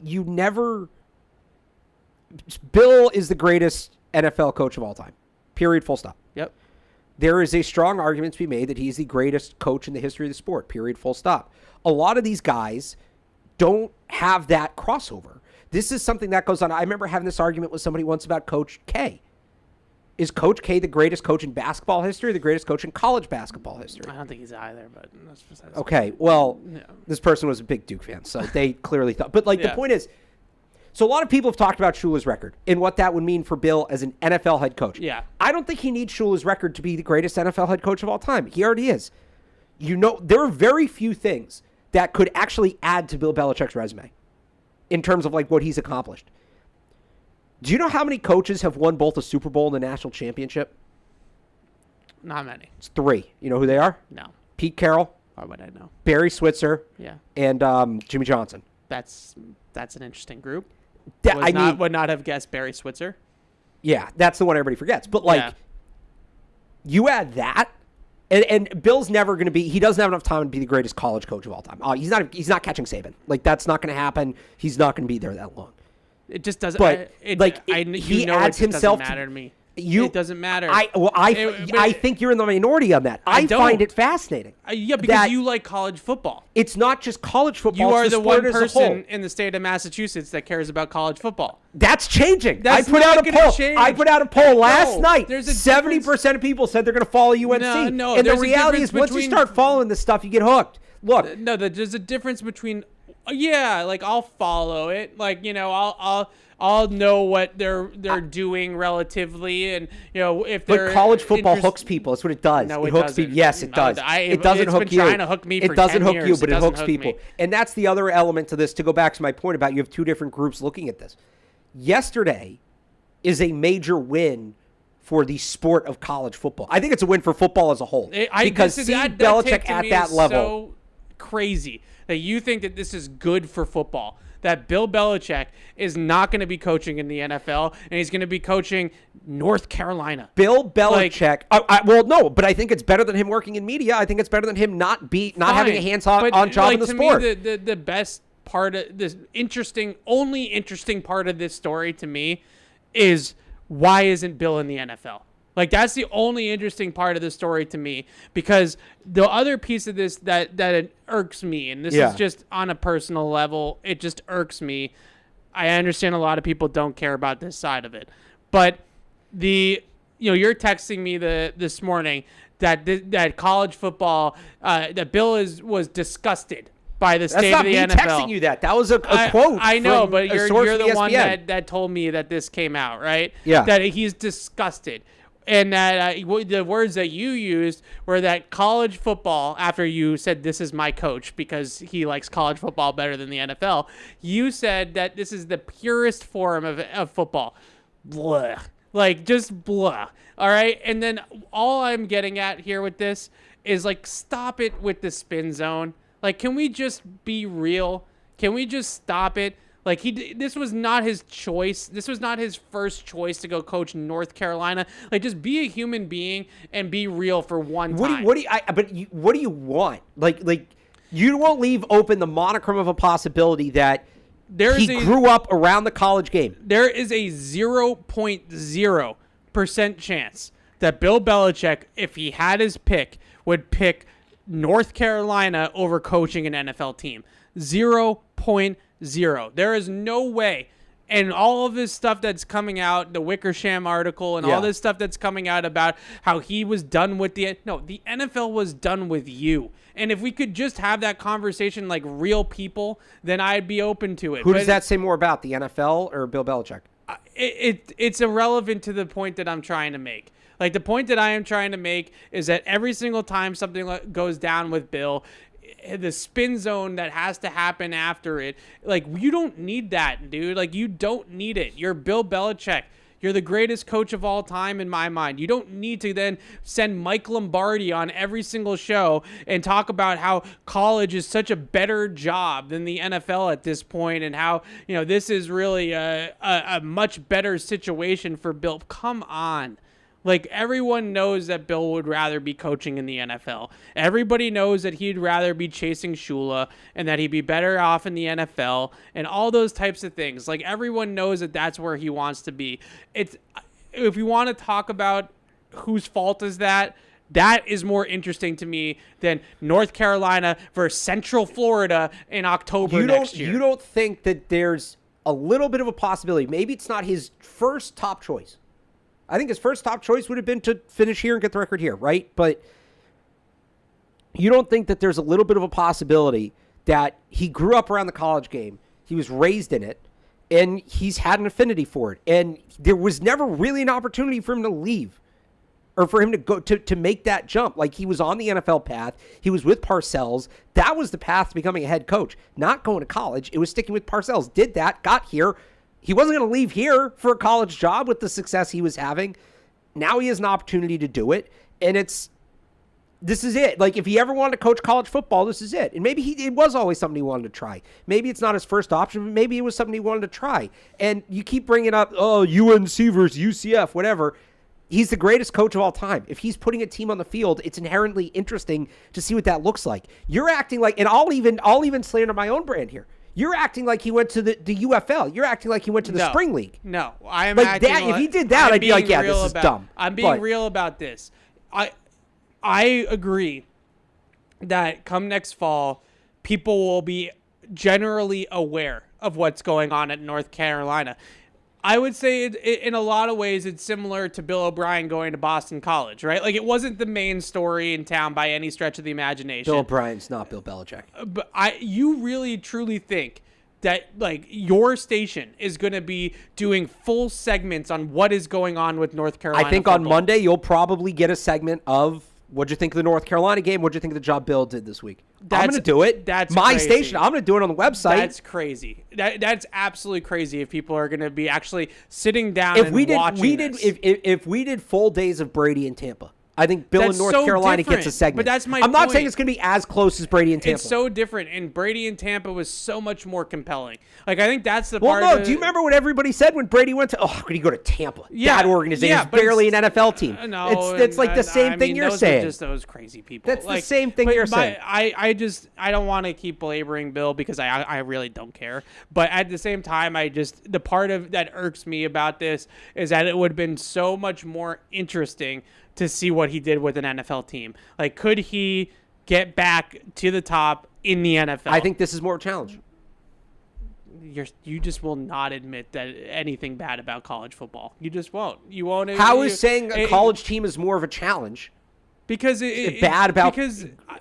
Bill is the greatest NFL coach of all time. Period, full stop. Yep. There is a strong argument to be made that he's the greatest coach in the history of the sport, period, full stop. A lot of these guys don't have that crossover. This is something that goes on. I remember having this argument with somebody once about Coach K. Is Coach K the greatest coach in basketball history or the greatest coach in college basketball history? I don't think he's either, but that's besides. Okay, well, This person was a big Duke fan, so they clearly thought. But, the point is, so a lot of people have talked about Shula's record and what that would mean for Bill as an NFL head coach. Yeah. I don't think he needs Shula's record to be the greatest NFL head coach of all time. He already is. There are very few things that could actually add to Bill Belichick's resume in terms of what he's accomplished. Do you know how many coaches have won both a Super Bowl and a national championship? Not many. It's 3. You know who they are? No. Pete Carroll. Why would I know? Barry Switzer. Yeah. And Jimmy Johnson. That's an interesting group. Would not have guessed Barry Switzer. Yeah, that's the one everybody forgets. But you add that, and Bill's never going to be. He doesn't have enough time to be the greatest college coach of all time. He's not catching Saban. That's not going to happen. He's not going to be there that long. It just doesn't. But he adds himself. Doesn't matter to me. It doesn't matter. I think you're in the minority on that. I find it fascinating. Because you like college football. It's not just college football. You are the one person in the state of Massachusetts that cares about college football. That's changing. I put out a poll last night. 70% of people said they're going to follow UNC. No. And the reality is, once you start following this stuff, you get hooked. Look. No, there's a difference between. I'll follow it. I'll know what they're doing relatively, and if they're. But college football hooks people. That's what it does. No, it hooks people. Yes, it does. It doesn't hook you. Trying to hook me. It doesn't hook you, but it hooks people. Me. And that's the other element to this. To go back to my point about you have two different groups looking at this. Yesterday is a major win for the sport of college football. I think it's a win for football as a whole because seeing Belichick at that level. So crazy that you think that this is good for football. That Bill Belichick is not going to be coaching in the NFL, and he's going to be coaching North Carolina. Bill Belichick. No, but I think it's better than him working in media. I think it's better than him not having a hands-on job in the sport. To me, the best part of this only interesting part of this story to me is why isn't Bill in the NFL? That's the only interesting part of the story to me, because the other piece of this that it irks me, and this is just on a personal level, it just irks me. I understand a lot of people don't care about this side of it, but you're texting me this morning that college football that Bill was disgusted by the state of the NFL. That's not me texting you that. That was a quote. I know, but you're the one ESPN. that told me that this came out, right? Yeah. That he's disgusted. And that the words that you used were that college football, after you said this is my coach because he likes college football better than the NFL, you said that this is the purest form of football. Blah. Just blah. All right? And then all I'm getting at here with this is, stop it with the spin zone. Can we just be real? Can we just stop it? This was not his choice. This was not his first choice to go coach North Carolina. Just be a human being and be real for one time. What do you want? You won't leave open the monochrome of a possibility that he grew up around the college game. There is a 0.0% chance that Bill Belichick, if he had his pick, would pick North Carolina over coaching an NFL team. 0.0. There is no way And all of this stuff that's coming out, the Wickersham article and all this stuff that's coming out about how he was done with the NFL was done with you. And if we could just have that conversation like real people, then I'd be open to it. Who does that say more about, the NFL or Bill Belichick? It's irrelevant to the point that I'm trying to make. Like, the point that I am trying to make is that every single time something goes down with Bill, the spin zone that has to happen after it, like, you don't need that, dude. Like, you don't need it. You're Bill Belichick. You're the greatest coach of all time in my mind. You don't need to then send Mike Lombardi on every single show and talk about how college is such a better job than the NFL at this point and how, this is really a much better situation for Bill. Come on. Like, everyone knows that Bill would rather be coaching in the NFL. Everybody knows that he'd rather be chasing Shula and that he'd be better off in the NFL and all those types of things. Like, everyone knows that that's where he wants to be. If we want to talk about whose fault is that is more interesting to me than North Carolina versus Central Florida in October next year. You don't think that there's a little bit of a possibility? Maybe it's not his first top choice. I think his first top choice would have been to finish here and get the record here, right? But you don't think that there's a little bit of a possibility that he grew up around the college game, he was raised in it, and he's had an affinity for it, and there was never really an opportunity for him to leave or for him to go to make that jump. Like, he was on the NFL path. He was with Parcells. That was the path to becoming a head coach, not going to college. It was sticking with Parcells. Did that, got here. He wasn't going to leave here for a college job with the success he was having. Now he has an opportunity to do it, and this is it. Like, if he ever wanted to coach college football, this is it. And maybe it was always something he wanted to try. Maybe it's not his first option, but maybe it was something he wanted to try. And you keep bringing up, UNC versus UCF, whatever. He's the greatest coach of all time. If he's putting a team on the field, it's inherently interesting to see what that looks like. You're acting like, and I'll even slander my own brand here. You're acting like he went to the UFL. You're acting like he went to the Spring League. No, I am like acting that. If he did that, I'd be like, yeah, this is dumb. I'm being real about this. I agree that come next fall, people will be generally aware of what's going on at North Carolina. I would say in a lot of ways it's similar to Bill O'Brien going to Boston College, right? Like, it wasn't the main story in town by any stretch of the imagination. Bill O'Brien's not Bill Belichick. But you really truly think that, like, your station is going to be doing full segments on what is going on with North Carolina I think football? On Monday you'll probably get a segment of what'd you think of the North Carolina game? What'd you think of the job Bill did this week? I'm going to do it. That's my crazy. station. I'm going to do it on the website. That's crazy. That's absolutely crazy if people are going to be actually sitting down and watching this. If we did full days of Brady in Tampa, I think Bill in North Carolina gets a segment. But that's my I'm not point. saying it's going to be as close as Brady in Tampa. It's so different, and Brady in Tampa was so much more compelling. Like, I think that's the part. Well, no, do you remember what everybody said when Brady went to? Oh, could he go to Tampa? Yeah, that organization is barely an NFL team. No, it's like the same thing you're saying. Those are just those crazy people. That's the same thing you're saying. I don't want to keep belaboring Bill because I really don't care. But at the same time, the part of that irks me about this is that it would have been so much more interesting to see what he did with an NFL team. Like, could he get back to the top in the NFL? I think this is more of a challenge. You just will not admit that anything bad about college football. You just won't. You won't. How is saying a college team is more of a challenge? Because a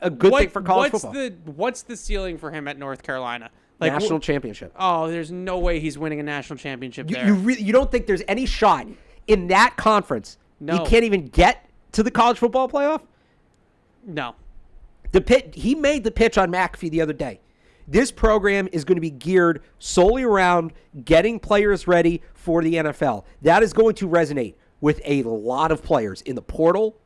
good thing for college football. What's the ceiling for him at North Carolina? Like, national championship. Oh, there's no way he's winning a national championship there. You don't think there's any shot in that conference? No. He can't even get to the college football playoff? No. He made the pitch on McAfee the other day. This program is going to be geared solely around getting players ready for the NFL. That is going to resonate with a lot of players in the portal,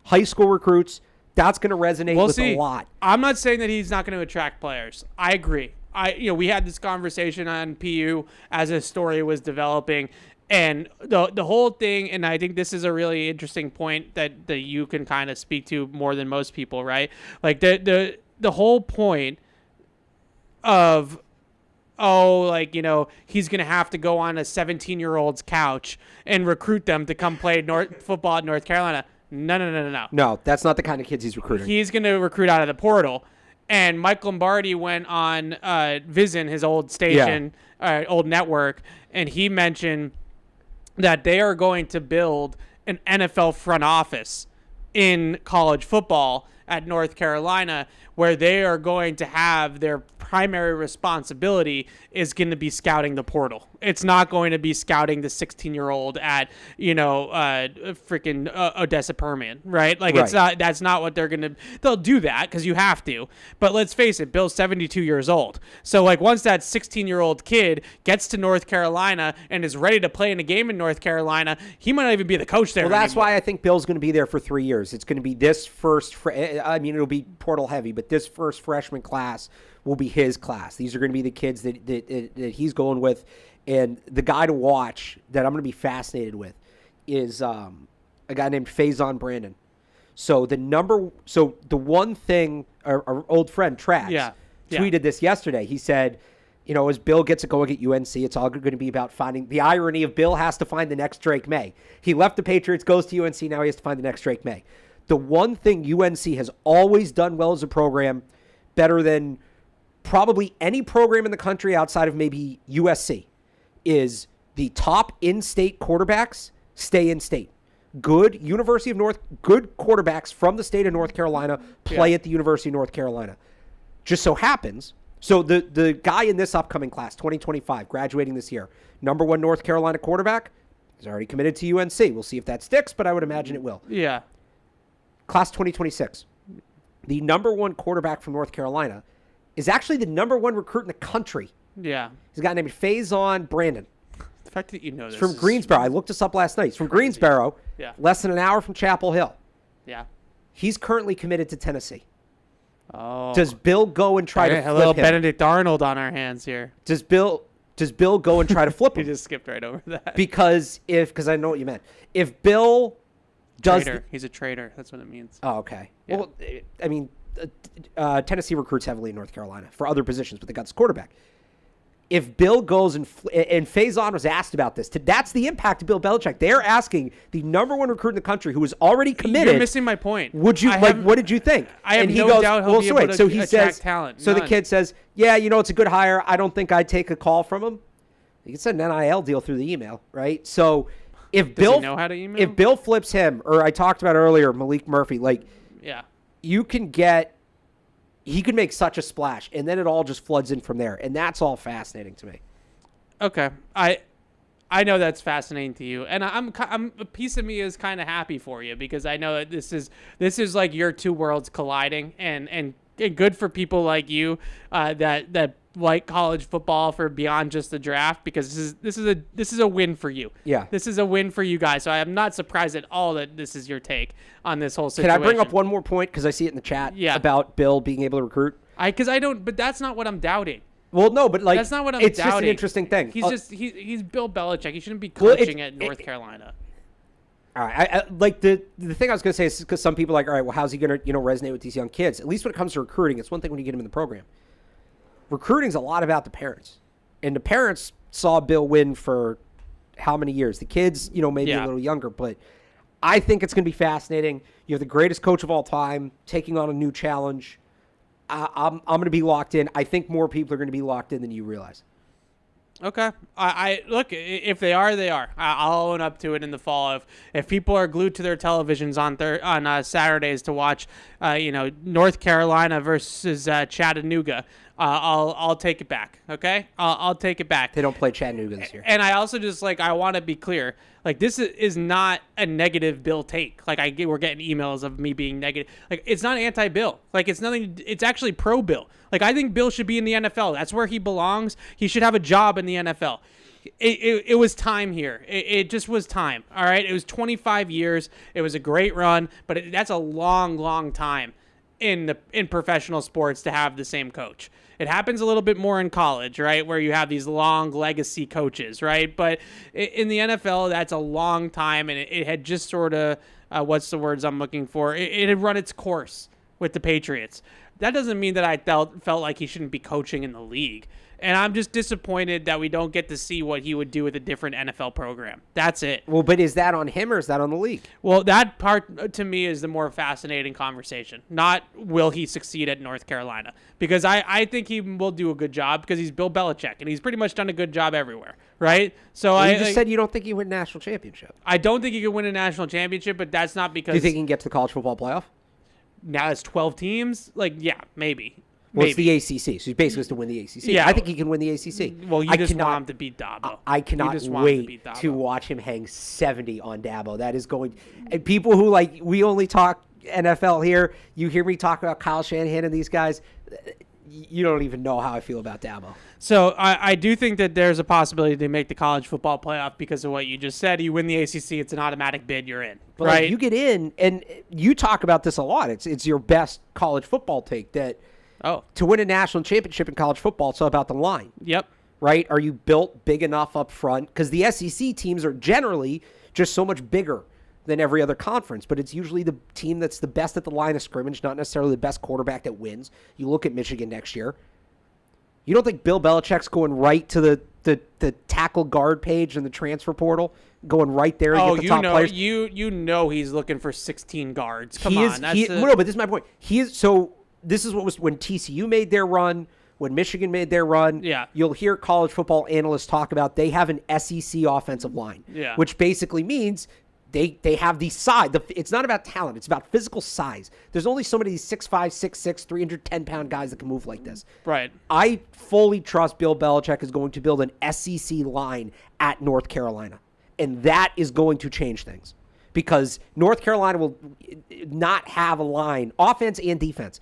high school recruits. That's going to resonate a lot. I'm not saying that he's not going to attract players. I agree. We had this conversation on PU as a story was developing. And the whole thing, and I think this is a really interesting point that you can kind of speak to more than most people, right? Like, the whole point of, he's going to have to go on a 17-year-old's couch and recruit them to come play football at North Carolina. No. No, that's not the kind of kids he's recruiting. He's going to recruit out of the portal. And Mike Lombardi went on Vision, his old station, old network, and he mentioned that they are going to build an NFL front office in college football at North Carolina, where they are going to have their primary responsibility is going to be scouting the portal. It's not going to be scouting the 16-year-old at, freaking Odessa Permian, right? Like, Right. it's not, that's not what they're going to, they'll do that because you have to. But let's face it, Bill's 72 years old. So, like, once that 16-year-old kid gets to North Carolina and is ready to play in a game in North Carolina, he might not even be the coach there Well, that's anymore. why I think Bill's going to be there for 3 years. It's going to be this first, it'll be portal heavy, but this first freshman class will be his class. These are going to be the kids that he's going with. And the guy to watch that I'm going to be fascinated with is a guy named Faison Brandon. So the one thing, our old friend Trax tweeted this yesterday. He said, as Bill gets it going at UNC, it's all going to be about finding the irony of Bill has to find the next Drake May. He left the Patriots, goes to UNC, now he has to find the next Drake May. The one thing UNC has always done well as a program, better than probably any program in the country outside of maybe USC, is the top in-state quarterbacks stay in state. Good quarterbacks from the state of North Carolina play at the University of North Carolina. Just so happens, so the guy in this upcoming class, 2025, graduating this year, number 1 North Carolina quarterback, is already committed to UNC. We'll see if that sticks, but I would imagine it will. Yeah. Class 2026, the number 1 quarterback from North Carolina is actually the number 1 recruit in the country. Yeah. He's a guy named Faison Brandon. The fact that you know this. He's from Greensboro. I looked this up last night. He's from Greensboro. Yeah. Less than an hour from Chapel Hill. Yeah. He's currently committed to Tennessee. Oh. Does Bill go and try to flip Hello, him? Benedict Arnold on our hands here. Does Bill go and try to flip He him? just skipped right over that. Because I know what you meant. If Bill does, Traitor. He's a traitor. That's what it means. oh, okay. Yeah. Well, I mean, Tennessee recruits heavily in North Carolina for other positions, but they got this quarterback. If Bill goes and Faison was asked about this, that's the impact of Bill Belichick. They're asking the number 1 recruit in the country who is already committed. You're missing my point. Would you what did you think? I have and he no goes, doubt he'll well, be so able wait, to so he attract says, talent. So the None. kid says, yeah, it's a good hire. I don't think I'd take a call from him. You can send an NIL deal through the email, right? So if Does Bill he know how to email? if Bill flips him, or I talked about earlier, Malik Murphy, like Yeah. he could make such a splash, and then it all just floods in from there, and that's all fascinating to me. Okay. I know that's fascinating to you, and I'm a piece of me is kind of happy for you because I know that this is like your two worlds colliding, and good for people like you that like college football for beyond just the draft, because this is a win for you. Yeah. This is a win for you guys. So I am not surprised at all that this is your take on this whole situation. Can I bring up one more point, because I see it in the chat about Bill being able to recruit? But that's not what I'm doubting. Well, no, but like That's not what I'm it's doubting. just an interesting thing. He's Bill Belichick. He shouldn't be coaching at North Carolina. All right, I like the thing I was going to say is because some people are like, all right, well, how's he going to resonate with these young kids? At least when it comes to recruiting, it's one thing when you get them in the program. Recruiting's a lot about the parents, and the parents saw Bill win for how many years? The kids, maybe a little younger, but I think it's going to be fascinating. You have the greatest coach of all time taking on a new challenge. I'm going to be locked in. I think more people are going to be locked in than you realize. Okay. I look, if they are, they are. I'll own up to it in the fall. If people are glued to their televisions on Saturdays to watch, North Carolina versus Chattanooga, I'll take it back. Okay, I'll take it back. They don't play Chattanooga this year. And I also just I want to be clear. This is not a negative Bill take. We're getting emails of me being negative. It's not anti-Bill. It's nothing. It's actually pro-Bill. I think Bill should be in the NFL. That's where he belongs. He should have a job in the NFL. It was time here. It just was time. All right. It was 25 years. It was a great run, but that's a long, long time in professional sports to have the same coach. It happens a little bit more in college, right, where you have these long legacy coaches, right? But in the NFL, that's a long time, and it had just sort of, what's the words I'm looking for? It had run its course with the Patriots. That doesn't mean that I felt like he shouldn't be coaching in the league. And I'm just disappointed that we don't get to see what he would do with a different NFL program. That's it. Well, but is that on him or is that on the league? Well, that part to me is the more fascinating conversation. Not will he succeed at North Carolina. Because I think he will do a good job because he's Bill Belichick, and he's pretty much done a good job everywhere, right? So well, you just said you don't think he win a national championship. I don't think he could win a national championship, but that's not because... Do you think he can get to the college football playoff? Now it's 12 teams? Like, yeah, maybe. Well, it's the ACC, so he's basically supposed to win the ACC. Yeah. I think he can win the ACC. Well, you just want him to beat Dabo. I cannot wait to watch him hang 70 on Dabo. That is going... And people who, like, we only talk NFL here, you hear me talk about Kyle Shanahan and these guys, you don't even know how I feel about Dabo. So I do think that there's a possibility to make the college football playoff because of what you just said. You win the ACC, it's an automatic bid. You're in, but right? Like, you get in, and you talk about this a lot. It's your best college football take that to win a national championship in college football, it's all about the line. Yep. Right? Are you built big enough up front? Because the SEC teams are generally just so much bigger than every other conference, but it's usually the team that's the best at the line of scrimmage, not necessarily the best quarterback that wins. You look at Michigan next year. You don't think Bill Belichick's going right to the tackle guard page in the transfer portal, going right there to get the top players? You know he's looking for 16 guards. Come on. No, but this is my point. This is what was when TCU made their run, when Michigan made their run. Yeah. You'll hear college football analysts talk about they have an SEC offensive line, which basically means they have the size. It's not about talent. It's about physical size. There's only so many 6'5", 6'6", 310-pound guys that can move like this. Right. I fully trust Bill Belichick is going to build an SEC line at North Carolina, and that is going to change things because North Carolina will not have a line, offense and defense.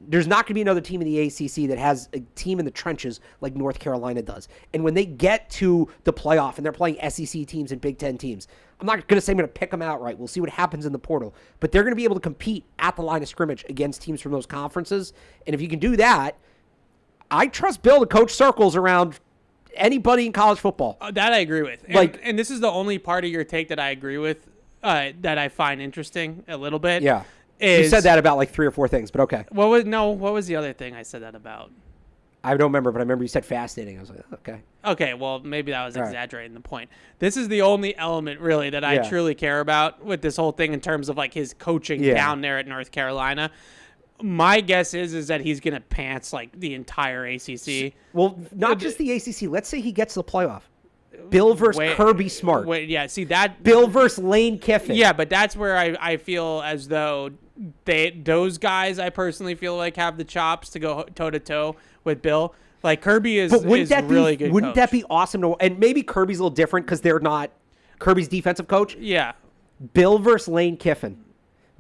There's not going to be another team in the ACC that has a team in the trenches like North Carolina does. And when they get to the playoff and they're playing SEC teams and Big Ten teams, I'm not going to say I'm going to pick them outright. We'll see what happens in the portal. But they're going to be able to compete at the line of scrimmage against teams from those conferences. And if you can do that, I trust Bill to coach circles around anybody in college football. That I agree with. And this is the only part of your take that I agree with that I find interesting a little bit. Yeah. You said that about like 3 or 4 things, but okay. What was the other thing I said that about? I don't remember, but I remember you said fascinating. I was like, okay. Okay, well, maybe that was exaggerating the point. This is the only element, really, that I truly care about with this whole thing in terms of, like, his coaching down there at North Carolina. My guess is that he's going to pants, like, the entire ACC. Well, not just the ACC. Let's say he gets to the playoff. Bill versus Kirby Smart. See that Bill versus Lane Kiffin. Yeah, but that's where I feel as though those guys I personally feel like have the chops to go toe to toe with Bill. Like Kirby is really good. Wouldn't that be awesome to? And maybe Kirby's a little different because they're not Kirby's defensive coach. Yeah. Bill versus Lane Kiffin.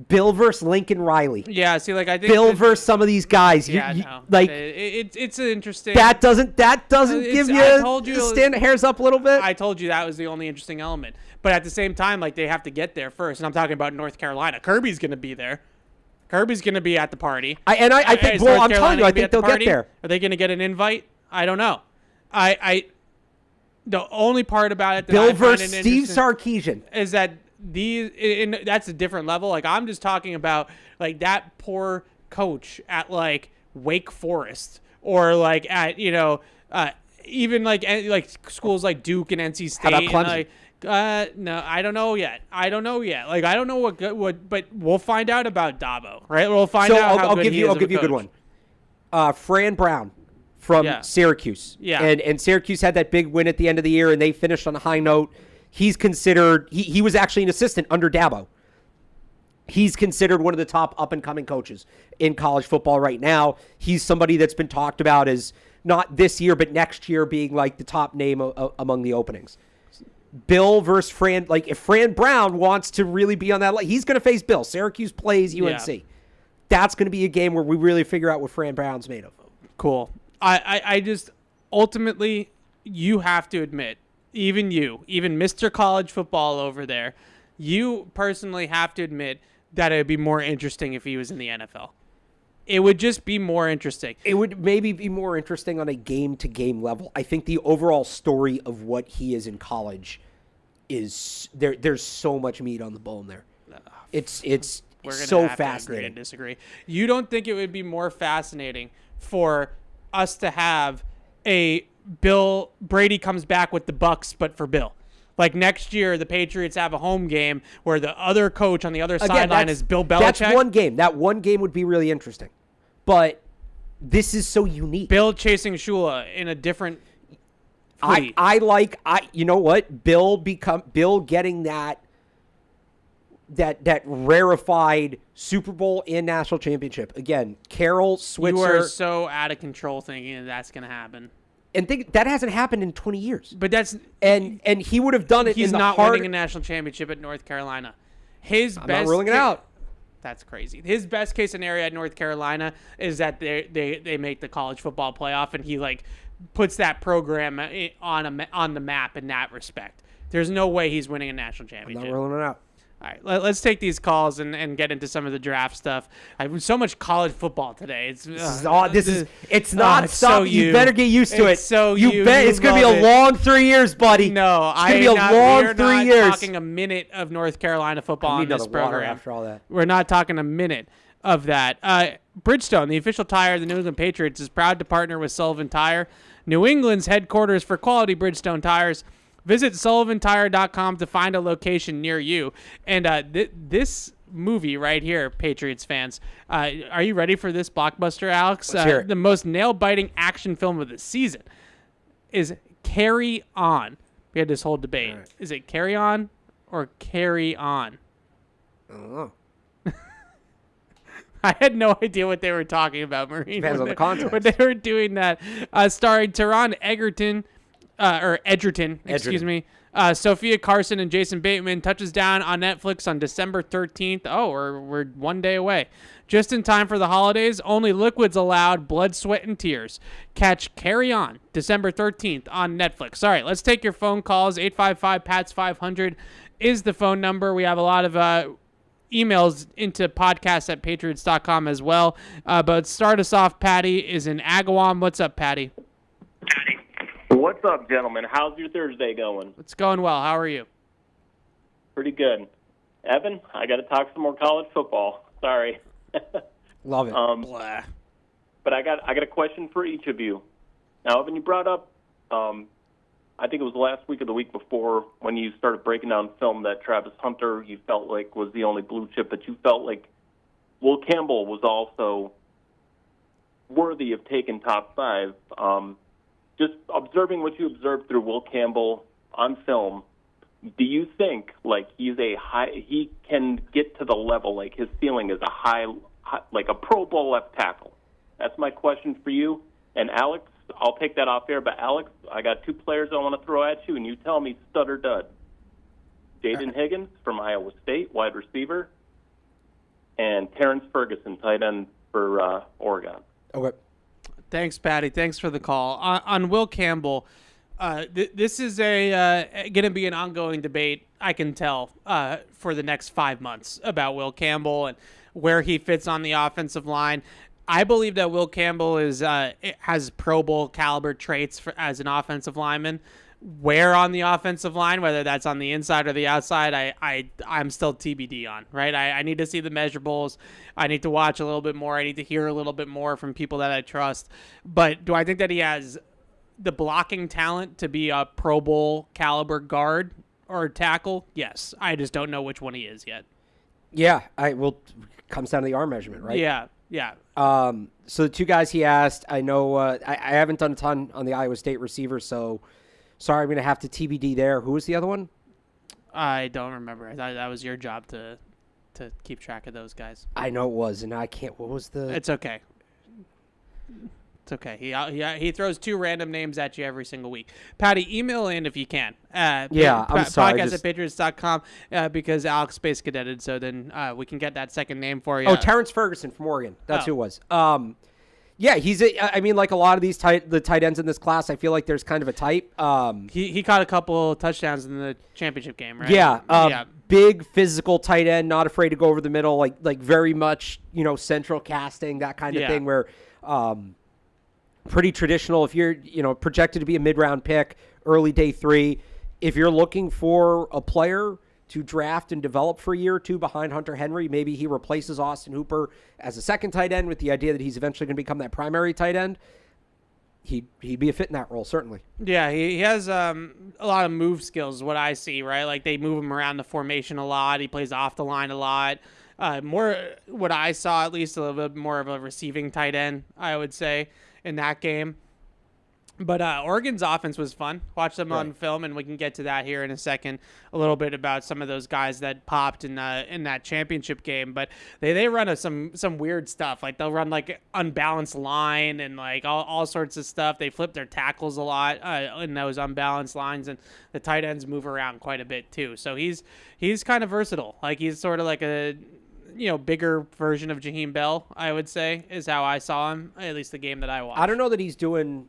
Bill versus Lincoln Riley. Yeah, see, like I think Bill versus some of these guys. Yeah, no. Like it's interesting. That doesn't give you stand hairs up a little bit. I told you that was the only interesting element. But at the same time, like they have to get there first, and I'm talking about North Carolina. Kirby's going to be there. Kirby's going to be at the party. I think. Well, I'm telling you, I think they'll get there. Are they going to get an invite? I don't know. The only part about it that Bill I find versus Steve Sarkisian is that that's a different level. Like I'm just talking about like that poor coach at like Wake Forest or like at even like schools like Duke and NC State. How about Clemson? No, I don't know yet. Like I don't know what, but we'll find out about Dabo, right? We'll find out. I'll give you a good one. Fran Brown from Syracuse. Yeah. And Syracuse had that big win at the end of the year, and they finished on a high note. He's considered he was actually an assistant under Dabo. He's considered one of the top up-and-coming coaches in college football right now. He's somebody that's been talked about as not this year, but next year being like the top name among the openings. Bill versus Fran. Like if Fran Brown wants to really be on that, he's going to face Bill. Syracuse plays UNC. Yeah. That's going to be a game where we really figure out what Fran Brown's made of. Cool. I just ultimately you have to admit. Even Mr. College Football over there, you personally have to admit that it would be more interesting if he was in the NFL. It would just be more interesting. It would maybe be more interesting on a game-to-game level. I think the overall story of what he is in college is there's so much meat on the bone there. It's We're gonna so have fascinating. To agree and disagree. You don't think it would be more fascinating for us to have a Bill Brady comes back with the Bucks, but for Bill. Like next year, the Patriots have a home game where the other coach on the other sideline is Bill Belichick. That's one game. That one game would be really interesting. But this is so unique. Bill chasing Shula in a different fleet. You know what? Bill getting that rarefied Super Bowl and national championship. Again, Carroll, Switzer. You are so out of control thinking that's going to happen. And that hasn't happened in 20 years. But that's and he would have done it. He's in the not heart. winning a national championship at North Carolina. I'm not ruling it out. That's crazy. His best case scenario at North Carolina is that they make the college football playoff, and he like puts that program on the map in that respect. There's no way he's winning a national championship. I'm not ruling it out. All right, let's take these calls and get into some of the draft stuff. I have so much college football today. It's not so you better get used to it. So it's going to be a long 3 years, buddy. No, it's going to be a long 3 years. We're not talking a minute of North Carolina football on this program. After all that. We're not talking a minute of that. Bridgestone, the official tire of the New England Patriots, is proud to partner with Sullivan Tire, New England's headquarters for quality Bridgestone tires. Visit sullivantire.com to find a location near you. And this movie right here, Patriots fans, are you ready for this blockbuster, Alex? Let's hear it. The most nail-biting action film of the season is Carry On. We had this whole debate. Right. Is it Carry On or Carry On? I don't know. I had no idea what they were talking about, Marine. Depends on the context. When they were doing that. Starring Taron Egerton. Excuse me. Sophia Carson and Jason Bateman touches down on Netflix on December 13th. Oh, we're 1 day away. Just in time for the holidays, only liquids allowed, blood, sweat, and tears. Catch Carry On, December 13th on Netflix. All right, let's take your phone calls. 855-PATS-500 is the phone number. We have a lot of emails into podcasts@patriots.com as well. But start us off, Patty is in Agawam. What's up, Patty? What's up, gentlemen? How's your Thursday going? It's going well. How are you? Pretty good. Evan, I got to talk some more college football. Sorry. Love it. Blah. But I got a question for each of you. Now, Evan, you brought up, I think it was last week or the week before, when you started breaking down film that Travis Hunter you felt like was the only blue chip, but you felt like Will Campbell was also worthy of taking top 5. Just observing what you observed through Will Campbell on film, do you think like he can get to the level, like his ceiling is a high, like a Pro Bowl left tackle? That's my question for you. And Alex, I'll take that off air, but Alex, I got 2 players I want to throw at you, and you tell me stud or dud. Jaden Higgins from Iowa State, wide receiver, and Terrence Ferguson, tight end for Oregon. Okay. Thanks, Patty. Thanks for the call. On Will Campbell, this is going to be an ongoing debate, I can tell, for the next 5 months about Will Campbell and where he fits on the offensive line. I believe that Will Campbell has Pro Bowl caliber traits as an offensive lineman. Where on the offensive line, whether that's on the inside or the outside, I'm still TBD on, right? I need to see the measurables. I need to watch a little bit more. I need to hear a little bit more from people that I trust. But do I think that he has the blocking talent to be a Pro Bowl caliber guard or tackle? Yes. I just don't know which one he is yet. Yeah, comes down to the arm measurement, right? Yeah. So the 2 guys he asked, I know I haven't done a ton on the Iowa State receiver, so sorry, I'm going to have to TBD there. Who was the other one? I don't remember. I thought that was your job to keep track of those guys. I know it was, and I can't. What was the? It's okay. It's okay. He throws 2 random names at you every single week. Patty, email in if you can. I'm sorry. Podcast@patriots.com because Alex space cadetted, so then we can get that second name for you. Oh, Terrence Ferguson from Oregon. That's who it was. Yeah, like a lot of these the tight ends in this class, I feel like there's kind of a type. He caught a couple touchdowns in the championship game, right? Yeah. Big physical tight end, not afraid to go over the middle, like very much, central casting, that kind of thing where pretty traditional. If you're, projected to be a mid-round pick, early day 3, if you're looking for a player to draft and develop for a year or 2 behind Hunter Henry, maybe he replaces Austin Hooper as a second tight end with the idea that he's eventually going to become that primary tight end. he'd be a fit in that role, certainly. Yeah, he has a lot of move skills, is what I see, right? Like they move him around the formation a lot. He plays off the line a lot. More what I saw, at least a little bit more of a receiving tight end, I would say, in that game. But Oregon's offense was fun. Watch them on film, and we can get to that here in a second. A little bit about some of those guys that popped in that championship game. But they run some weird stuff. Like they'll run like unbalanced line and like all sorts of stuff. They flip their tackles a lot in those unbalanced lines, and the tight ends move around quite a bit too. So he's kind of versatile. Like he's sort of like a bigger version of Jaheim Bell, I would say, is how I saw him. At least the game that I watched. I don't know that he's doing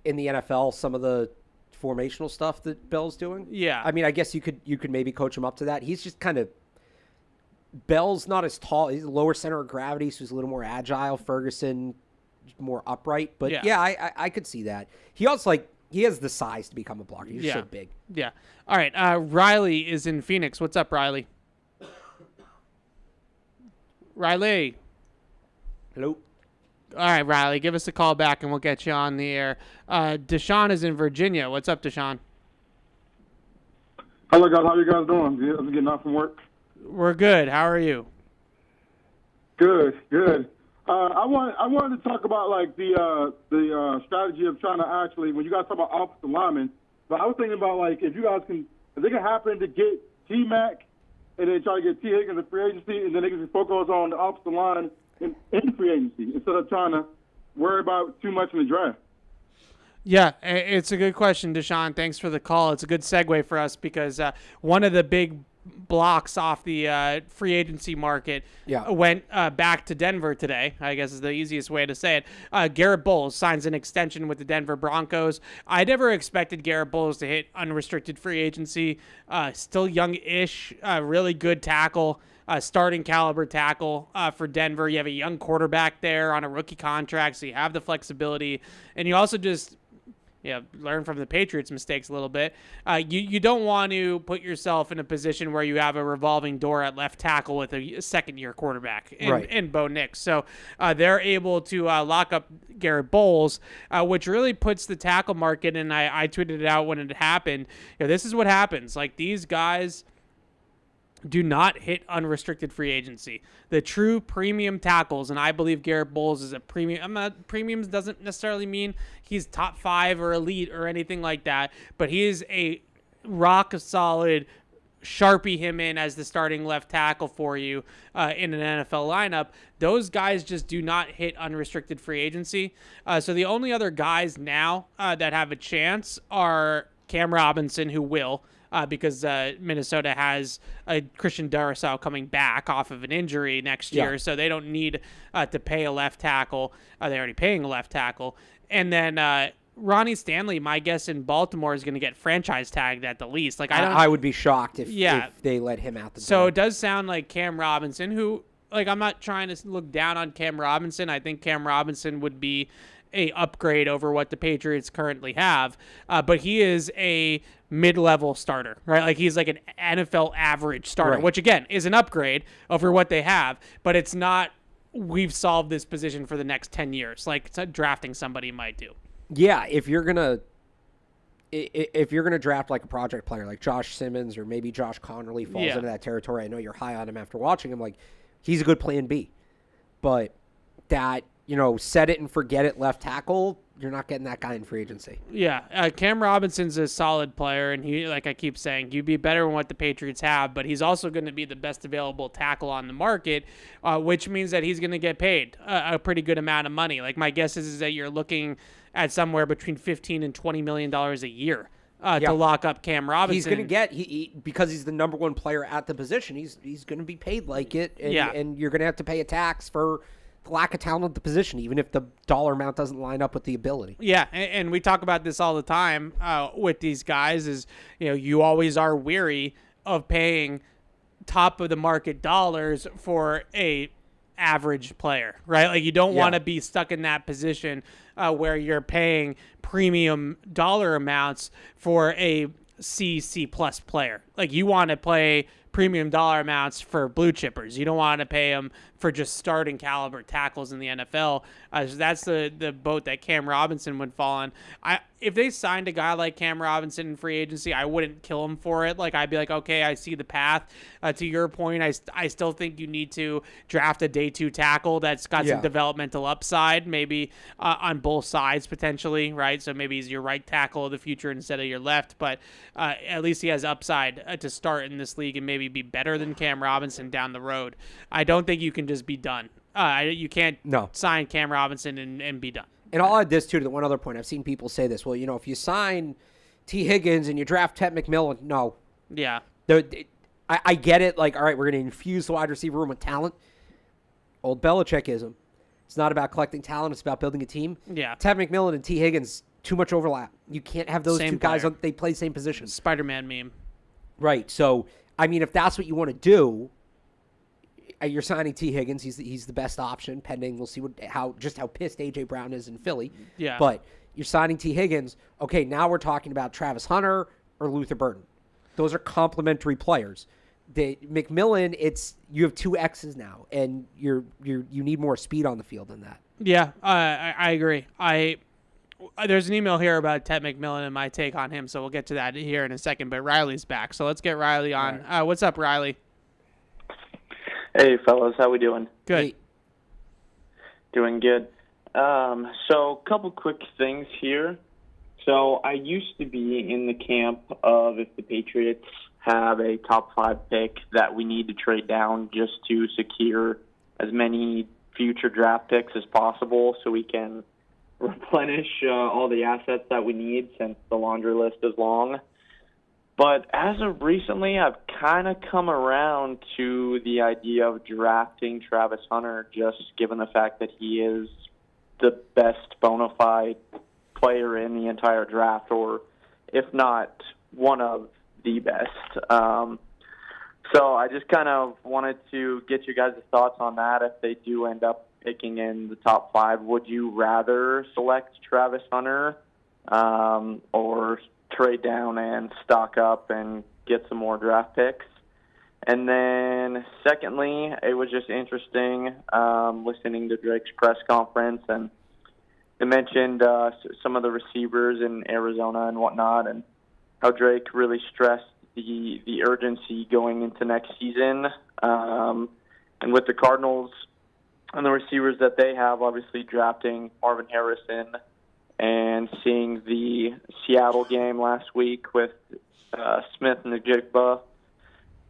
in the NFL some of the formational stuff that Bell's doing. Yeah. I mean, I guess you could maybe coach him up to that. He's just kind of Bell's not as tall. He's a lower center of gravity, so he's a little more agile. Ferguson more upright. But yeah, I could see that. He also he has the size to become a blocker. He's just so big. Yeah. All right. Riley is in Phoenix. What's up, Riley? Riley. Hello. All right, Riley, give us a call back and we'll get you on the air. Deshaun is in Virginia. What's up, Deshaun? Hello, guys. How you guys doing? I'm getting out from work. We're good. How are you? Good. I wanted to talk about like the strategy of trying to actually, when you guys talk about offensive linemen, but I was thinking about like if they can happen to get T-Mac and then try to get T. Higgins in free agency, and then they can just focus on the offensive line in free agency instead of trying to worry about too much in the draft. Yeah, it's a good question, Deshaun. Thanks for the call. It's a good segue for us because one of the big blocks off the free agency market went back to Denver today, I guess is the easiest way to say it. Garrett Bowles signs an extension with the Denver Broncos. I never expected Garrett Bowles to hit unrestricted free agency. Still young-ish, really good tackle. Starting caliber tackle for Denver. You have a young quarterback there on a rookie contract, so you have the flexibility. And you also just learn from the Patriots' mistakes a little bit. You don't want to put yourself in a position where you have a revolving door at left tackle with a second-year quarterback in Bo Nix. So they're able to lock up Garrett Bowles, which really puts the tackle market, and I tweeted it out when it happened. This is what happens. Like, these guys do not hit unrestricted free agency. The true premium tackles, and I believe Garrett Bowles is a premium. Premium doesn't necessarily mean he's top 5 or elite or anything like that, but he is a rock solid, Sharpie him in as the starting left tackle for you in an NFL lineup. Those guys just do not hit unrestricted free agency. So the only other guys now that have a chance are Cam Robinson, who will, because Minnesota has Christian Darrisaw coming back off of an injury next year, so they don't need to pay a left tackle. They're already paying a left tackle. And then Ronnie Stanley, my guess in Baltimore, is going to get franchise tagged at the least. Like I would be shocked if they let him out the door. So it does sound like Cam Robinson, who, like, I'm not trying to look down on Cam Robinson. I think Cam Robinson would be a upgrade over what the Patriots currently have, but he is a mid-level starter, right? Like, he's like an NFL average starter, which again is an upgrade over what they have, but it's not we've solved this position for the next 10 years like drafting somebody might do. Yeah, if you're gonna draft like a project player like Josh Simmons or maybe Josh Connerly falls into that territory. I know you're high on him after watching him. Like, he's a good plan B, but that, set it and forget it left tackle, you're not getting that guy in free agency. Yeah, Cam Robinson's a solid player, and he, like I keep saying, you'd be better than what the Patriots have, but he's also going to be the best available tackle on the market, which means that he's going to get paid a pretty good amount of money. Like, my guess is that you're looking at somewhere between $15 and $20 million a year to lock up Cam Robinson. He's going to get because he's the number one player at the position. He's going to be paid like it, and you're going to have to pay a tax for the lack of talent at the position, even if the dollar amount doesn't line up with the ability. Yeah, and we talk about this all the time with these guys. Is you always are weary of paying top of the market dollars for a average player, right? Like, you don't want to be stuck in that position where you're paying premium dollar amounts for a C+ player. Like, you want to play premium dollar amounts for blue chippers. You don't want to pay them for just starting caliber tackles in the NFL. So that's the boat that Cam Robinson would fall on. If they signed a guy like Cam Robinson in free agency, I wouldn't kill him for it. Like, I'd be like, okay, I see the path. To your point, I still think you need to draft a day 2 tackle that's got some developmental upside, maybe on both sides potentially, right? So maybe he's your right tackle of the future instead of your left, but at least he has upside to start in this league and maybe be better than Cam Robinson down the road. I don't think you can just be done. You can't sign Cam Robinson and be done. And I'll add this, too, to the one other point. I've seen people say this. Well, if you sign T. Higgins and you draft Ted McMillan, no. Yeah. I get it. Like, all right, we're going to infuse the wide receiver room with talent. Old Belichickism. It's not about collecting talent. It's about building a team. Yeah. Ted McMillan and T. Higgins, too much overlap. You can't have those Same two guys. player. They play the same position. Spider-Man meme. Right. So, I mean, if that's what you want to do, you're signing T. Higgins. He's the best option, pending. We'll see how pissed A.J. Brown is in Philly. Yeah. But you're signing T. Higgins. Okay, now we're talking about Travis Hunter or Luther Burden. Those are complementary players. McMillan, you have 2 X's now, and you need more speed on the field than that. Yeah, I agree. There's an email here about Ted McMillan and my take on him, so we'll get to that here in a second. But Riley's back, so let's get Riley on. Right. What's up, Riley? Hey, fellas, how we doing? Good. Hey. Doing good. So a couple quick things here. So I used to be in the camp of if the Patriots have a top 5 pick that we need to trade down just to secure as many future draft picks as possible so we can replenish all the assets that we need since the laundry list is long. But as of recently, I've kind of come around to the idea of drafting Travis Hunter, just given the fact that he is the best bona fide player in the entire draft, or if not one of the best. So I just kind of wanted to get your guys' thoughts on that. If they do end up picking in the top 5, would you rather select Travis Hunter or trade down and stock up and get some more draft picks? And then secondly, it was just interesting listening to Drake's press conference, and they mentioned some of the receivers in Arizona and whatnot, and how Drake really stressed the urgency going into next season. And with the Cardinals and the receivers that they have, obviously drafting Marvin Harrison and seeing the Seattle game last week with Smith and Njigba,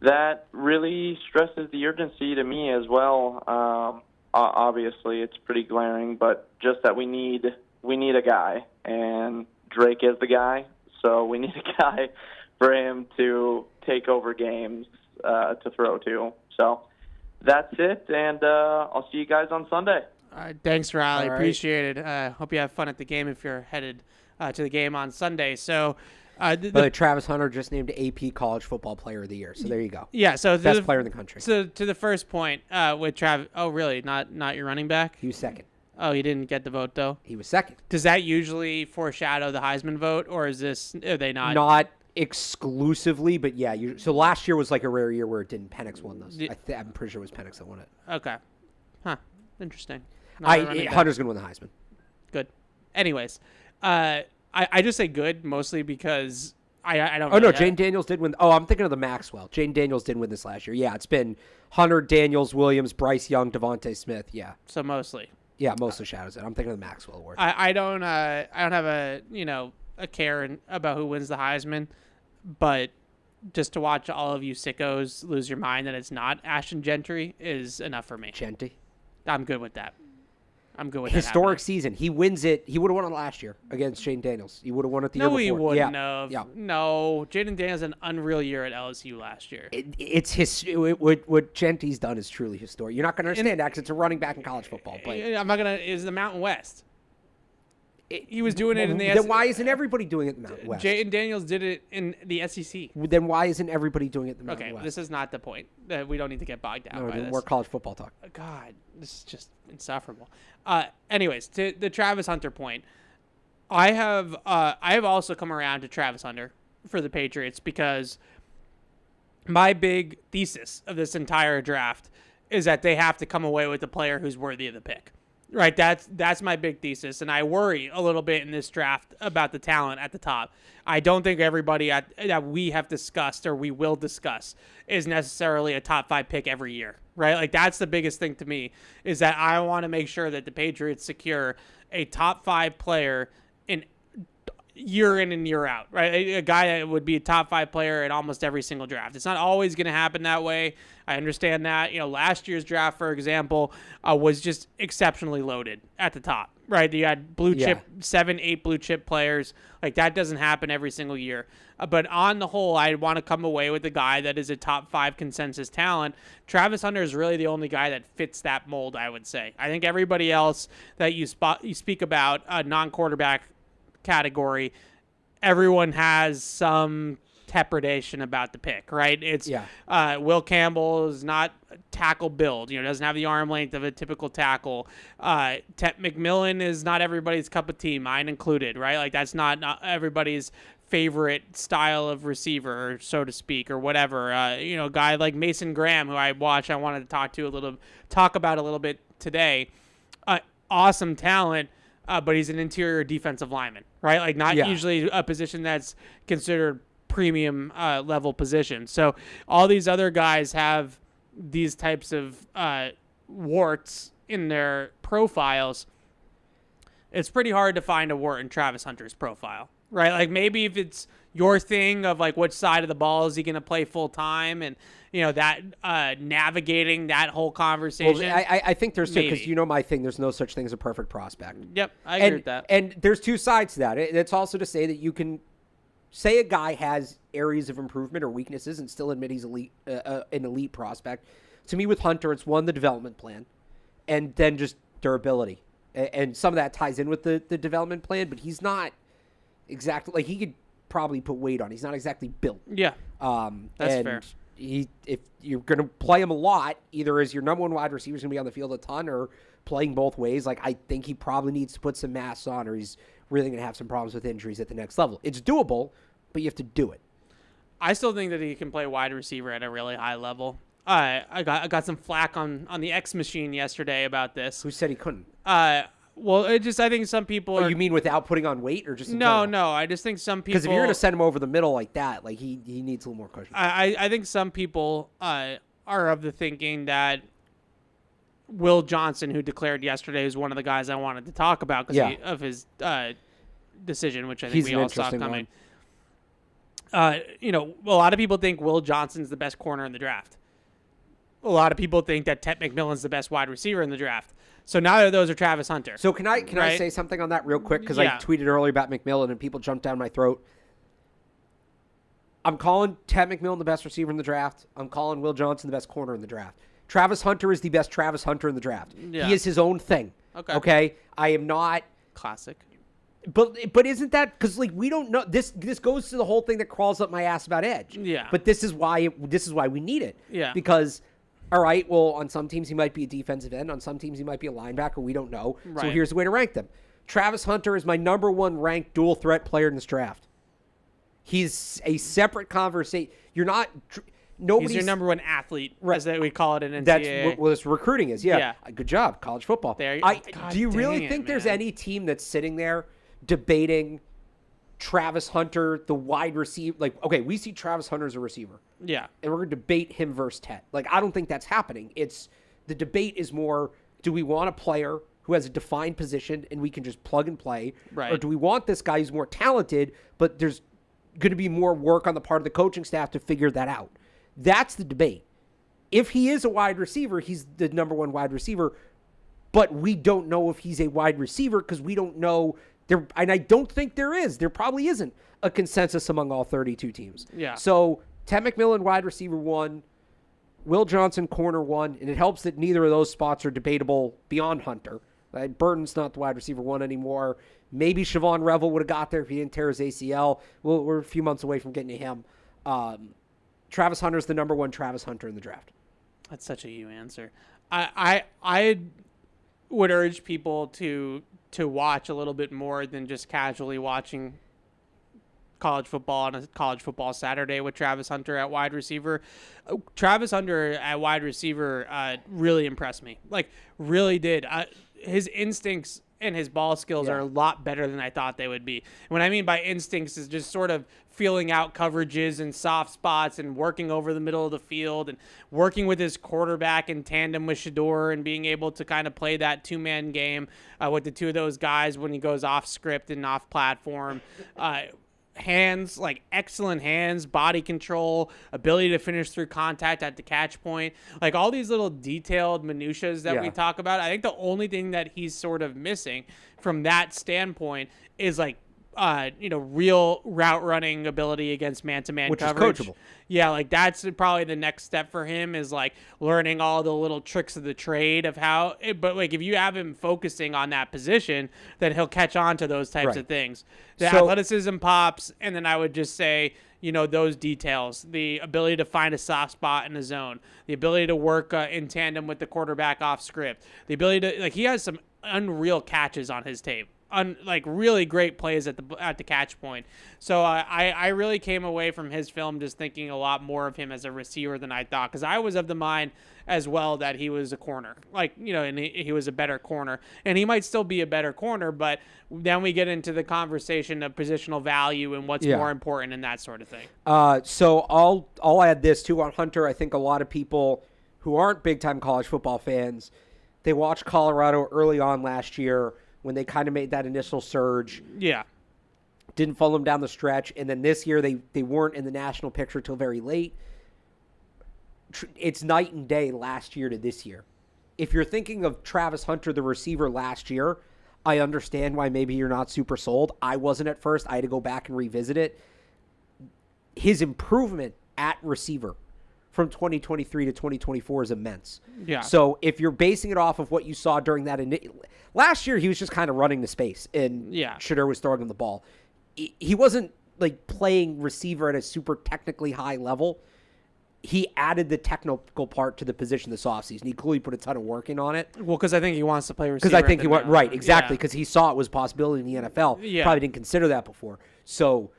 that really stresses the urgency to me as well. Obviously, it's pretty glaring, but just that we need a guy, and Drake is the guy, so we need a guy for him to take over games to throw to. So that's it, and I'll see you guys on Sunday. All right, thanks, Riley. All right. Appreciate it. Hope you have fun at the game if you're headed to the game on Sunday. So, But Travis Hunter just named AP College Football Player of the Year, so there you go. Yeah, so Best player in the country. So to the first point with Travis. Oh, really? Not your running back? He was second. Oh, he didn't get the vote though. He was second. Does that usually foreshadow the Heisman vote, or are they not? Not exclusively, but yeah. So last year was like a rare year where it didn't. Penix won those. I'm pretty sure it was Penix that won it. Okay. Huh. Interesting. Hunter's going to win the Heisman. Good. Anyways, I just say good mostly because I don't. Oh, no, Jane Daniels did win. Oh, I'm thinking of the Maxwell. Jane Daniels did win this last year. Yeah, it's been Hunter, Daniels, Williams, Bryce Young, Devontae Smith. Yeah. So mostly. Yeah, mostly shadows it. I'm thinking of the Maxwell Award. I don't have a care about who wins the Heisman, but just to watch all of you sickos lose your mind that it's not Ashton Gentry is enough for me. Genty. I'm good with that. Historic season. He wins it. He would have won it last year against Shane Daniels. He would have won it the year before. No, he wouldn't have. Yeah. No, Jaden Daniels had an unreal year at LSU last year. What Genty's done is truly historic. You're not going to understand that because it's a running back in college football. But I'm not gonna. Is the Mountain West? He was doing it in the Then why isn't everybody doing it in the Mountain West? Jaden Daniels did it in the SEC. Then why isn't everybody doing it in the Mountain Okay, West? this is not the point. We don't need to get bogged down by this. More college football talk. God, this is just insufferable. Anyways, to the Travis Hunter point, I have also come around to Travis Hunter for the Patriots because my big thesis of this entire draft is that they have to come away with a player who's worthy of the pick. Right, that's my big thesis, and I worry a little bit in this draft about the talent at the top. I don't think everybody that we have discussed or we will discuss is necessarily a top 5 pick every year, right? Like, that's the biggest thing to me, is that I want to make sure that the Patriots secure a top 5 player in year in and year out, right? A guy that would be a top 5 player in almost every single draft. It's not always going to happen that way. I understand that. Last year's draft, for example, was just exceptionally loaded at the top, right? You had blue chip, 7-8 blue chip players. Like, that doesn't happen every single year. But on the whole, I want to come away with a guy that is a top 5 consensus talent. Travis Hunter is really the only guy that fits that mold, I would say. I think everybody else that you speak about, non-quarterback category, everyone has some trepidation about the pick, right? It's Will Campbell is not tackle build, doesn't have the arm length of a typical tackle. McMillan is not everybody's cup of tea, mine included, right? Like, that's not everybody's favorite style of receiver, so to speak, or whatever. A guy like Mason Graham, who I wanted to talk about a little bit today. Awesome talent. But he's an interior defensive lineman, right? Like, not usually a position that's considered premium level position. So all these other guys have these types of warts in their profiles. It's pretty hard to find a wart in Travis Hunter's profile, right? Like, maybe if it's your thing of, like, which side of the ball is he going to play full time, and that navigating that whole conversation. Well, I think there's two, because my thing, there's no such thing as a perfect prospect. Yep, I agree with that. And there's two sides to that. It's also to say that you can say a guy has areas of improvement or weaknesses and still admit he's an elite prospect. To me, with Hunter, it's one, the development plan, and then just durability. And some of that ties in with the development plan, but he's not exactly, like, he could probably put weight on. He's not exactly built. Yeah, that's fair. If you're going to play him a lot, either as your number one wide receiver is going to be on the field a ton, or playing both ways, like, I think he probably needs to put some mass on, or he's really going to have some problems with injuries at the next level. It's doable, but you have to do it. I still think that he can play wide receiver at a really high level. I got some flack on the X machine yesterday about this. Who said he couldn't? Well, I think some people. You mean without putting on weight, or just no? I just think some people. Because if you're going to send him over the middle like that, like, he needs a little more cushion. I think some people are of the thinking that Will Johnson, who declared yesterday, is one of the guys I wanted to talk about because of his decision, which I think we all saw coming. A lot of people think Will Johnson's the best corner in the draft. A lot of people think that Ted McMillan's the best wide receiver in the draft. So neither of those are Travis Hunter. So can I say something on that real quick? Because I tweeted earlier about McMillan and people jumped down my throat. I'm calling Ted McMillan the best receiver in the draft. I'm calling Will Johnson the best corner in the draft. Travis Hunter is the best Travis Hunter in the draft. Yeah. He is his own thing. Okay? I am not... Classic. But isn't that... Because, like, we don't know... This goes to the whole thing that crawls up my ass about edge. Yeah. But this is why we need it. Yeah. Because... All right, well, on some teams he might be a defensive end. On some teams he might be a linebacker. We don't know. Right. So here's the way to rank them. Travis Hunter is my number 1 ranked dual threat player in this draft. He's a separate conversation. You're not... He's your number 1 athlete, as we call it in NCAA. That's what this recruiting is, yeah. Good job, college football. Do you really think there's any team that's sitting there debating Travis Hunter, the wide receiver? Like, okay, we see Travis Hunter as a receiver. Yeah. And we're going to debate him versus Ted. Like, I don't think that's happening. The debate is more, do we want a player who has a defined position and we can just plug and play? Right. Or do we want this guy who's more talented, but there's going to be more work on the part of the coaching staff to figure that out? That's the debate. If he is a wide receiver, he's the number 1 wide receiver, but we don't know if he's a wide receiver because we don't know there, and I don't think there is. There probably isn't a consensus among all 32 teams. Yeah. So Ted McMillan, wide receiver 1, Will Johnson, corner 1, and it helps that neither of those spots are debatable beyond Hunter. Burton's not the wide receiver 1 anymore. Maybe Siobhan Revel would have got there if he didn't tear his ACL. We're a few months away from getting to him. Travis Hunter's the number 1 Travis Hunter in the draft. That's such a you answer. I would urge people to watch a little bit more than just casually watching college football on a college football Saturday with Travis Hunter at wide receiver. Travis Hunter at wide receiver really impressed me. Like, really did. His instincts and his ball skills are a lot better than I thought they would be. What I mean by instincts is just sort of feeling out coverages and soft spots and working over the middle of the field and working with his quarterback in tandem with Shador and being able to kind of play that two-man game with the two of those guys when he goes off script and off platform. Hands, like excellent hands, body control, ability to finish through contact at the catch point, like all these little detailed minutiae that we talk about. I think the only thing that he's sort of missing from that standpoint is like real route running ability against man-to-man coverage. Which is coachable. Yeah, like that's probably the next step for him is like learning all the little tricks of the trade of how. But like if you have him focusing on that position, then he'll catch on to those types of things. The athleticism pops, and then I would just say, those details, the ability to find a soft spot in the zone, the ability to work in tandem with the quarterback off script, the ability to he has some unreal catches on his tape. Like really great plays at the catch point. So I really came away from his film just thinking a lot more of him as a receiver than I thought, because I was of the mind as well that he was a corner, and he was a better corner, and he might still be a better corner, but then we get into the conversation of positional value and what's more important and that sort of thing. So I'll add this too on Hunter. I think a lot of people who aren't big time college football fans, they watched Colorado early on last year when they kind of made that initial surge. Yeah. Didn't follow them down the stretch. And then this year, they weren't in the national picture till very late. It's night and day last year to this year. If you're thinking of Travis Hunter, the receiver last year, I understand why maybe you're not super sold. I wasn't at first. I had to go back and revisit it. His improvement at receiver from 2023 to 2024 is immense. Yeah. So if you're basing it off of what you saw during that last year, he was just kind of running the space, and Shador was throwing him the ball. He wasn't like playing receiver at a super technically high level. He added the technical part to the position this offseason. He clearly put a ton of work in on it. Well, because I think he wants to play receiver. Because I think he went right, exactly. Because he saw it was a possibility in the NFL. Yeah. Probably didn't consider that before. So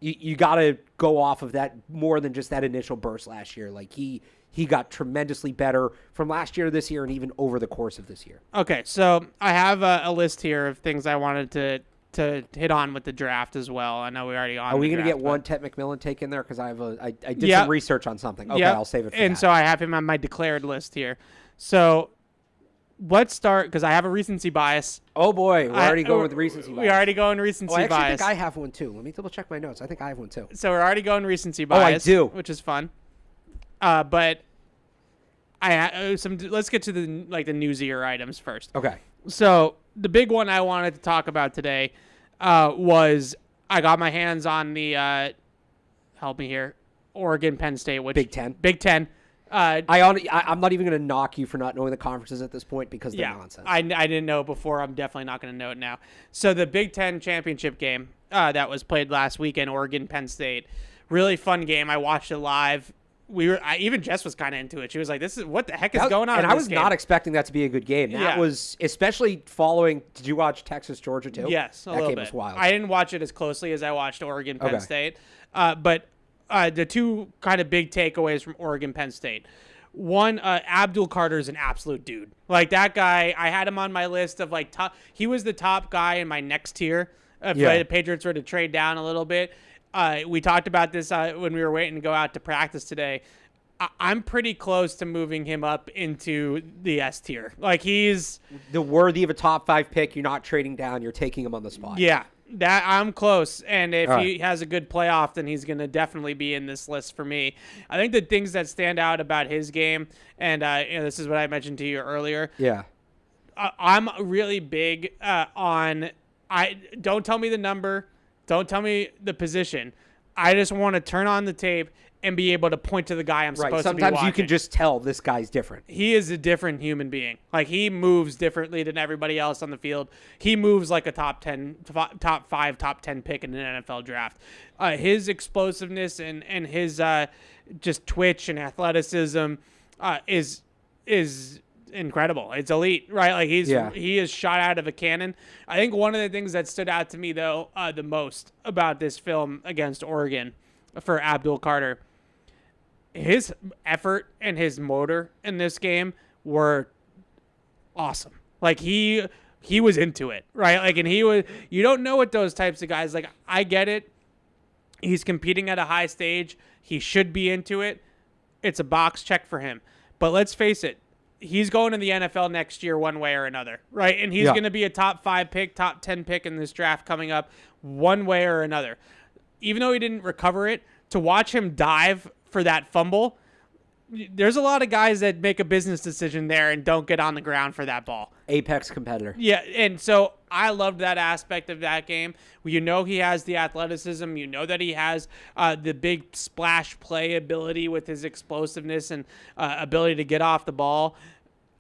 you got to go off of that more than just that initial burst last year. Like he got tremendously better from last year to this year and even over the course of this year. Okay, so I have a list here of things I wanted to hit on with the draft as well. I know we already on. Are we going to get one Ted McMillan take in there? Because I did some research on something. Okay, I'll save it for that. So I have him on my declared list here. So let's start, because I have a recency bias. Oh boy, we're already going with recency bias. We're already going recency bias. I actually think I have one too. Let me double check my notes. I think I have one too. So we're already going recency bias. Oh, I do. Which is fun. But let's get to the newsier items first. Okay. So the big one I wanted to talk about today was I got my hands on the help me here, Oregon Penn State, which Big Ten. Big Ten. I'm not even going to knock you for not knowing the conferences at this point because they're nonsense. I didn't know before. I'm definitely not going to know it now. So the Big Ten championship game that was played last weekend, Oregon Penn State, really fun game. I watched it live. Even Jess was kind of into it. She was like, "This is what the heck is going on?" And in I this was game? not expecting that to be a good game. That was especially following. Did you watch Texas Georgia too? Yes, a little bit. That game was wild. I didn't watch it as closely as I watched Oregon Penn State, but the two kind of big takeaways from Oregon Penn State. One, Abdul Carter's an absolute dude. Like that guy, I had him on my list of like top. He was the top guy in my next tier. If the Patriots were to trade down a little bit. We talked about this when we were waiting to go out to practice today. I'm pretty close to moving him up into the S tier. Like he's the worthy of a top 5 pick. You're not trading down. You're taking him on the spot. Yeah, that I'm close. And if he has a good playoff, then he's going to definitely be in this list for me. I think the things that stand out about his game, and this is what I mentioned to you earlier. Yeah, I'm really big on. Don't tell me the number. Don't tell me the position. I just want to turn on the tape and be able to point to the guy I'm supposed to be watching. Sometimes you can just tell this guy's different. He is a different human being. Like he moves differently than everybody else on the field. He moves like a top 10, top 5, top 10 pick in an NFL draft. His explosiveness and his just twitch and athleticism is incredible. It's elite, right? Like he is shot out of a cannon. I think one of the things that stood out to me though the most about this film against Oregon for Abdul Carter, his effort and his motor in this game were awesome. Like he was into it, right? Like, and you don't know what those types of guys, like, I get it. He's competing at a high stage. He should be into it. It's a box check for him. But let's face it, he's going to the NFL next year one way or another, right? And he's going to be a top 5 pick, top 10 pick in this draft coming up one way or another. Even though he didn't recover it, to watch him dive for that fumble, there's a lot of guys that make a business decision there and don't get on the ground for that ball. Apex competitor. Yeah, and so I loved that aspect of that game. You know he has the athleticism. You know that he has the big splash play ability with his explosiveness and ability to get off the ball.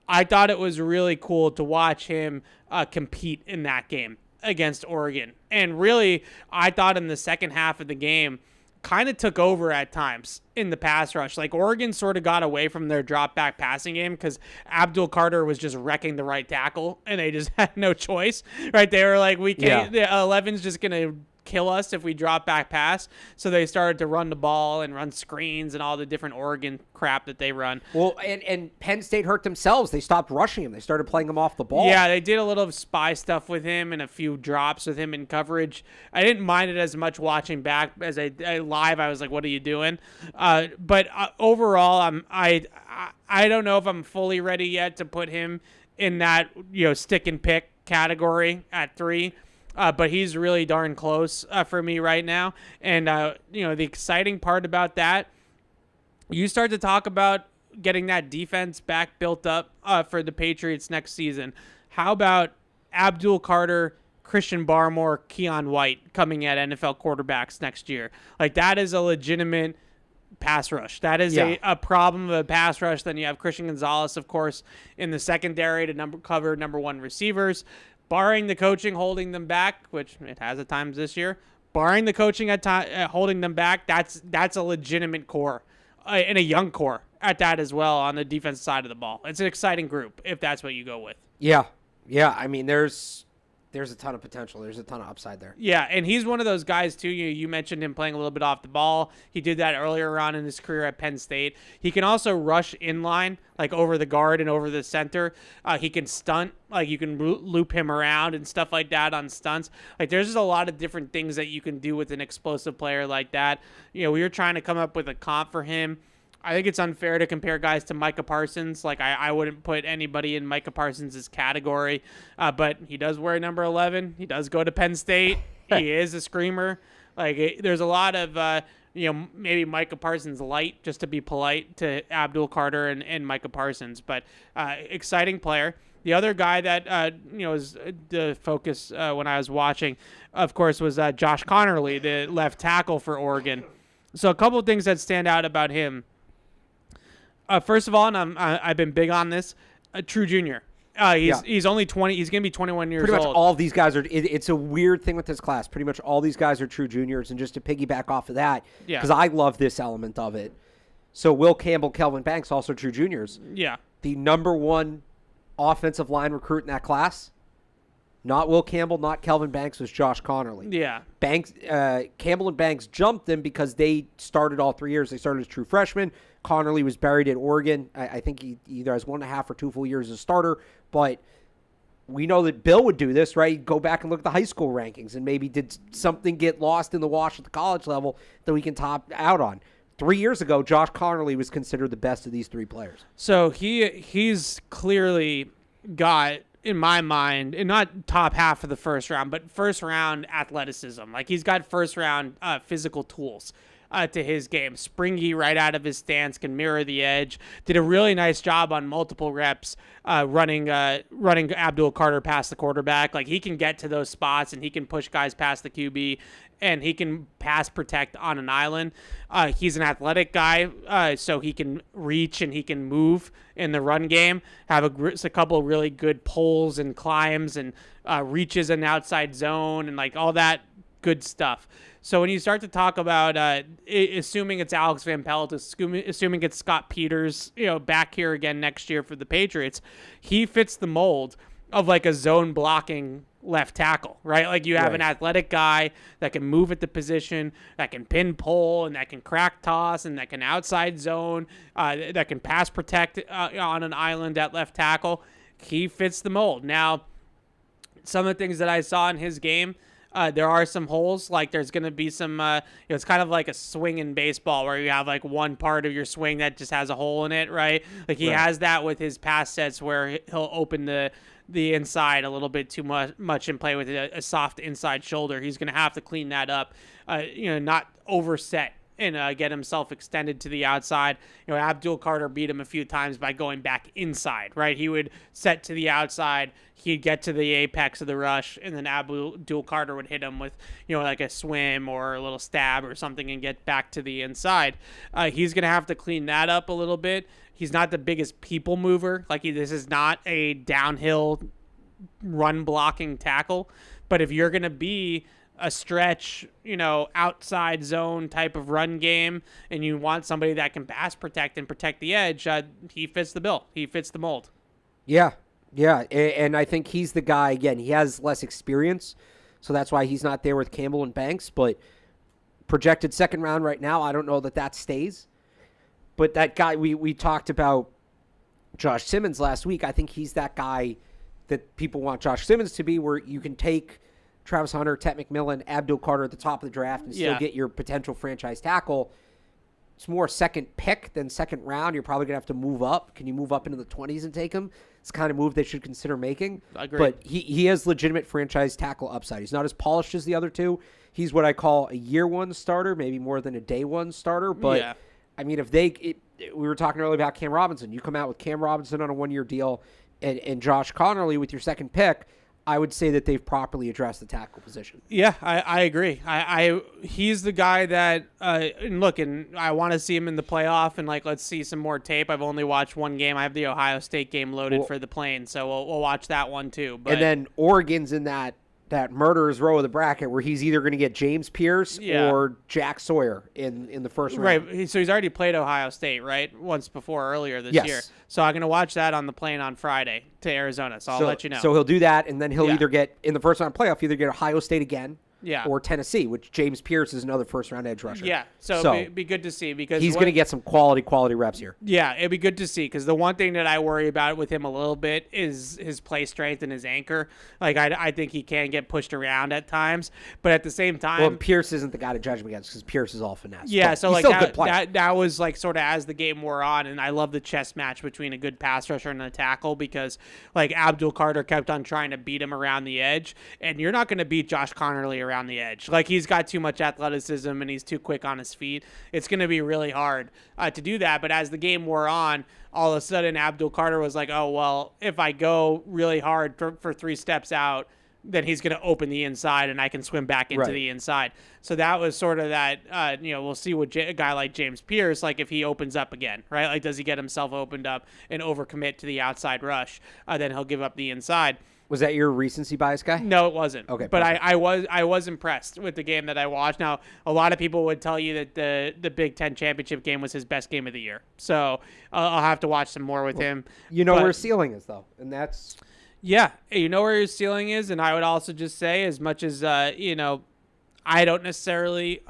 I thought it was really cool to watch him compete in that game against Oregon. And really, I thought in the second half of the game, kind of took over at times in the pass rush. Like Oregon sort of got away from their drop back passing game because Abdul Carter was just wrecking the right tackle and they just had no choice, right? They were like, we can't, the 11's just going to kill us if we drop back pass. So they started to run the ball and run screens and all the different Oregon crap that they run. Well, and Penn State hurt themselves. They stopped rushing him. They started playing him off the ball. Yeah, they did a little spy stuff with him and a few drops with him in coverage. I didn't mind it as much watching back as I live. I was like, what are you doing? But overall, I don't know if I'm fully ready yet to put him in that, stick and pick category at 3. But he's really darn close for me right now. And, the exciting part about that, you start to talk about getting that defense back built up for the Patriots next season. How about Abdul Carter, Christian Barmore, Keon White coming at NFL quarterbacks next year? Like, that is a legitimate pass rush. That is a problem of a pass rush. Then you have Christian Gonzalez, of course, in the secondary to cover number 1 receivers. Barring the coaching holding them back, which it has at times this year, barring the coaching holding them back, that's a legitimate core and a young core at that as well on the defensive side of the ball. It's an exciting group if that's what you go with. Yeah. I mean, there's a ton of potential. There's a ton of upside there. Yeah, and he's one of those guys, too. You mentioned him playing a little bit off the ball. He did that earlier on in his career at Penn State. He can also rush inline, like over the guard and over the center. He can stunt. Like, you can loop him around and stuff like that on stunts. Like, there's just a lot of different things that you can do with an explosive player like that. We were trying to come up with a comp for him. I think it's unfair to compare guys to Micah Parsons. Like, I wouldn't put anybody in Micah Parsons' category, but he does wear number 11. He does go to Penn State. He is a screamer. Like, there's a lot of, maybe Micah Parsons light, just to be polite to Abdul Carter and Micah Parsons. But exciting player. The other guy that, was the focus when I was watching, of course, was Josh Connerly, the left tackle for Oregon. So a couple of things that stand out about him. First of all, and I've been big on this, a true junior. He's only 20. He's going to be 21 years old. Pretty much all of these guys are. It's a weird thing with this class. Pretty much all these guys are true juniors. And just to piggyback off of that, because I love this element of it. So Will Campbell, Kelvin Banks, also true juniors. Yeah. The number 1 offensive line recruit in that class, not Will Campbell, not Kelvin Banks, was Josh Connerly. Yeah. Campbell and Banks jumped them because they started all 3 years. They started as true freshmen. Connerly was buried at Oregon. I think he either has 1.5 or 2 full years as a starter. But we know that Bill would do this, right? He'd go back and look at the high school rankings and maybe did something get lost in the wash at the college level that we can top out on. 3 years ago, Josh Connerly was considered the best of these 3 players. So he's clearly got, in my mind, and not top half of the first round, but first round athleticism. Like, he's got first round physical tools to his game. Springy right out of his stance, can mirror the edge. Did a really nice job on multiple reps running Abdul Carter past the quarterback. Like, he can get to those spots and he can push guys past the QB and he can pass protect on an island. He's an athletic guy, so he can reach and he can move in the run game. Have a couple really good pulls and climbs and reaches in the outside zone and like all that good stuff. So when you start to talk about assuming it's Alex Van Pelt, assuming it's Scott Peters, back here again next year for the Patriots, he fits the mold of like a zone blocking left tackle, right? Like you have an athletic guy that can move at the position, that can pin pull, and that can crack toss, and that can outside zone, that can pass protect on an island at left tackle. He fits the mold. Now, some of the things that I saw in his game, there are some holes. Like there's going to be some, it's kind of like a swing in baseball where you have like one part of your swing that just has a hole in it, right? Like he has that with his pass sets where he'll open the inside a little bit too much and play with a soft inside shoulder. He's going to have to clean that up, not overset and get himself extended to the outside. Abdul Carter beat him a few times by going back inside, right? He would set to the outside, he'd get to the apex of the rush, and then Abdul Carter would hit him with, like a swim or a little stab or something and get back to the inside. He's going to have to clean that up a little bit. He's not the biggest people mover. This is not a downhill run blocking tackle. But if you're going to be a stretch, outside zone type of run game, and you want somebody that can pass protect and protect the edge, he fits the bill. He fits the mold. Yeah. And I think he's the guy, again, he has less experience, so that's why he's not there with Campbell and Banks, but projected second round right now, I don't know that stays. But that guy, we talked about Josh Simmons last week. I think he's that guy that people want Josh Simmons to be, where you can take Travis Hunter, Tet McMillan, Abdul Carter at the top of the draft and still get your potential franchise tackle. It's more second pick than second round. You're probably going to have to move up. Can you move up into the 20s and take him? It's the kind of move they should consider making. I agree. But he has legitimate franchise tackle upside. He's not as polished as the other two. He's what I call a year one starter, maybe more than a day one starter. But, I mean, we were talking earlier about Cam Robinson. You come out with Cam Robinson on a one-year deal and Josh Connerly with your second pick, I would say that they've properly addressed the tackle position. Yeah, I agree. He's the guy that and I want to see him in the playoff and let's see some more tape. I've only watched one game. I have the Ohio State game loaded for the plane, so we'll watch that one too. But, and then Oregon's in that murderer's row of the bracket where he's either going to get James Pierce or Jack Sawyer in the first round. Right. So he's already played Ohio State, right? Once before earlier this year. So I'm going to watch that on the plane on Friday to Arizona. So I'll let you know. So he'll do that, and then he'll either get, in the first round playoff, either get Ohio State again or Tennessee, which James Pierce is another first-round edge rusher. Yeah, so it'd be good to see. Because he's going to get some quality reps here. Yeah, it'd be good to see, because the one thing that I worry about with him a little bit is his play strength and his anchor. I think he can get pushed around at times, but at the same time... Well, Pierce isn't the guy to judge him against, because Pierce is all finesse. Yeah, but so he's still a good player. That was sort of as the game wore on, and I love the chess match between a good pass rusher and a tackle, because Abdul Carter kept on trying to beat him around the edge, and you're not going to beat Josh Connerly around the edge. He's got too much athleticism and he's too quick on his feet. It's going to be really hard to do that. But as the game wore on, all of a sudden Abdul Carter was like, oh, well, if I go really hard for 3 steps out, then he's going to open the inside and I can swim back into the inside. So that was sort of that, we'll see what a guy like James Pierce, if he opens up again, right? Does he get himself opened up and overcommit to the outside rush? Then he'll give up the inside. Was that your recency bias guy? No, it wasn't. Okay, but I was impressed with the game that I watched. Now, a lot of people would tell you that the Big Ten championship game was his best game of the year. So I'll have to watch some more with him. Where his ceiling is, though, and that's... Yeah, you know where his ceiling is, and I would also just say, as much as, I don't necessarily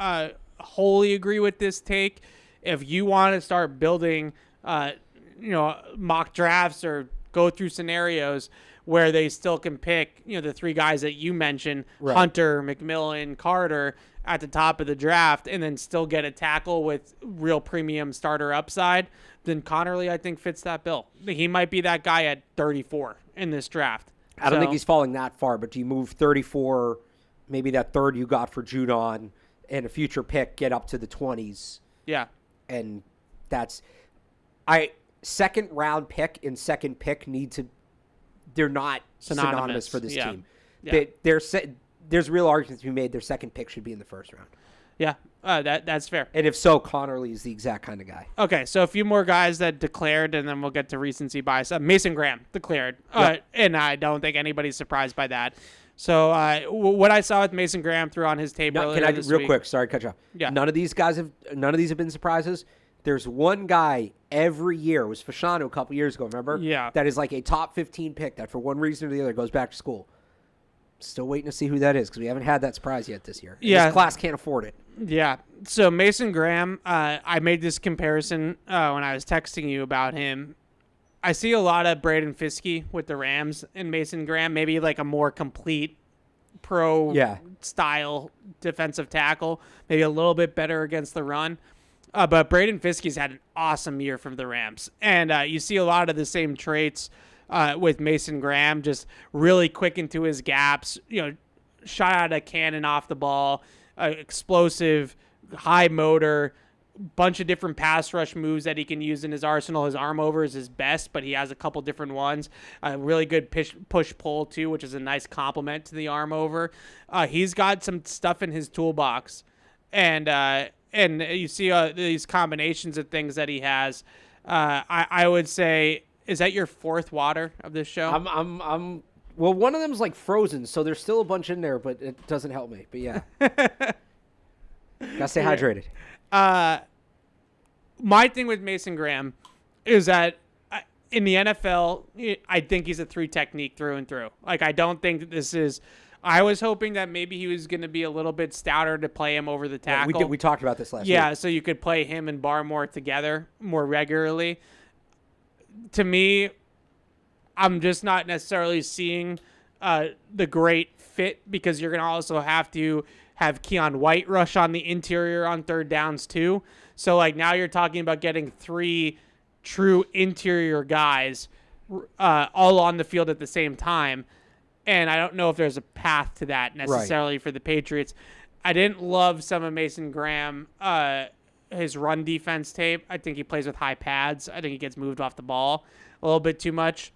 wholly agree with this take, if you want to start building, mock drafts or go through scenarios where they still can pick, the 3 guys that you mentioned, Hunter, McMillan, Carter, at the top of the draft, and then still get a tackle with real premium starter upside, then Connerly, I think, fits that bill. He might be that guy at 34 in this draft. I don't think he's falling that far, but do you move 34, maybe that third you got for Judon, and a future pick get up to the 20s? Yeah. And that's... second round pick and second pick they're not synonymous for this team. Yeah. There's real arguments to be made. Their second pick should be in the first round. Yeah, that's fair. And if so, Connerly is the exact kind of guy. Okay, so a few more guys that declared, and then we'll get to recency bias. Mason Graham declared, and I don't think anybody's surprised by that. So what I saw with Mason Graham threw on his tape No, earlier can I this real week. quick? Sorry, to cut you off. Yeah. None of these have been surprises. There's one guy every year. It was Fashanu a couple years ago. Remember? Yeah. That is like a top 15 pick that for one reason or the other goes back to school. Still waiting to see who that is because we haven't had that surprise yet this year. Yeah. This class can't afford it. Yeah. So Mason Graham, I made this comparison when I was texting you about him. I see a lot of Braden Fiske with the Rams and Mason Graham, maybe like a more complete pro style defensive tackle, maybe a little bit better against the run. But Braden Fiske's had an awesome year from the Rams. And you see a lot of the same traits with Mason Graham, just really quick into his gaps, shot out a cannon off the ball, explosive, high motor, bunch of different pass rush moves that he can use in his arsenal. His arm over is his best, but he has a couple different ones. Really good push-pull, too, which is a nice compliment to the arm over. He's got some stuff in his toolbox. And you see these combinations of things that he has. I would say, is that your fourth water of this show? Well, one of them's like frozen, so there's still a bunch in there, but it doesn't help me. But yeah. Gotta stay hydrated. My thing with Mason Graham is that in the NFL, I think he's a 3 technique through and through. Like, I don't think that this is. I was hoping that maybe he was going to be a little bit stouter to play him over the tackle. Yeah, we talked about this last week. Yeah, so you could play him and Barmore together more regularly. To me, I'm just not necessarily seeing the great fit because you're going to also have to have Keon White rush on the interior on third downs too. So like now you're talking about getting 3 true interior guys all on the field at the same time. And I don't know if there's a path to that necessarily for the Patriots. I didn't love some of Mason Graham, his run defense tape. I think he plays with high pads. I think he gets moved off the ball a little bit too much.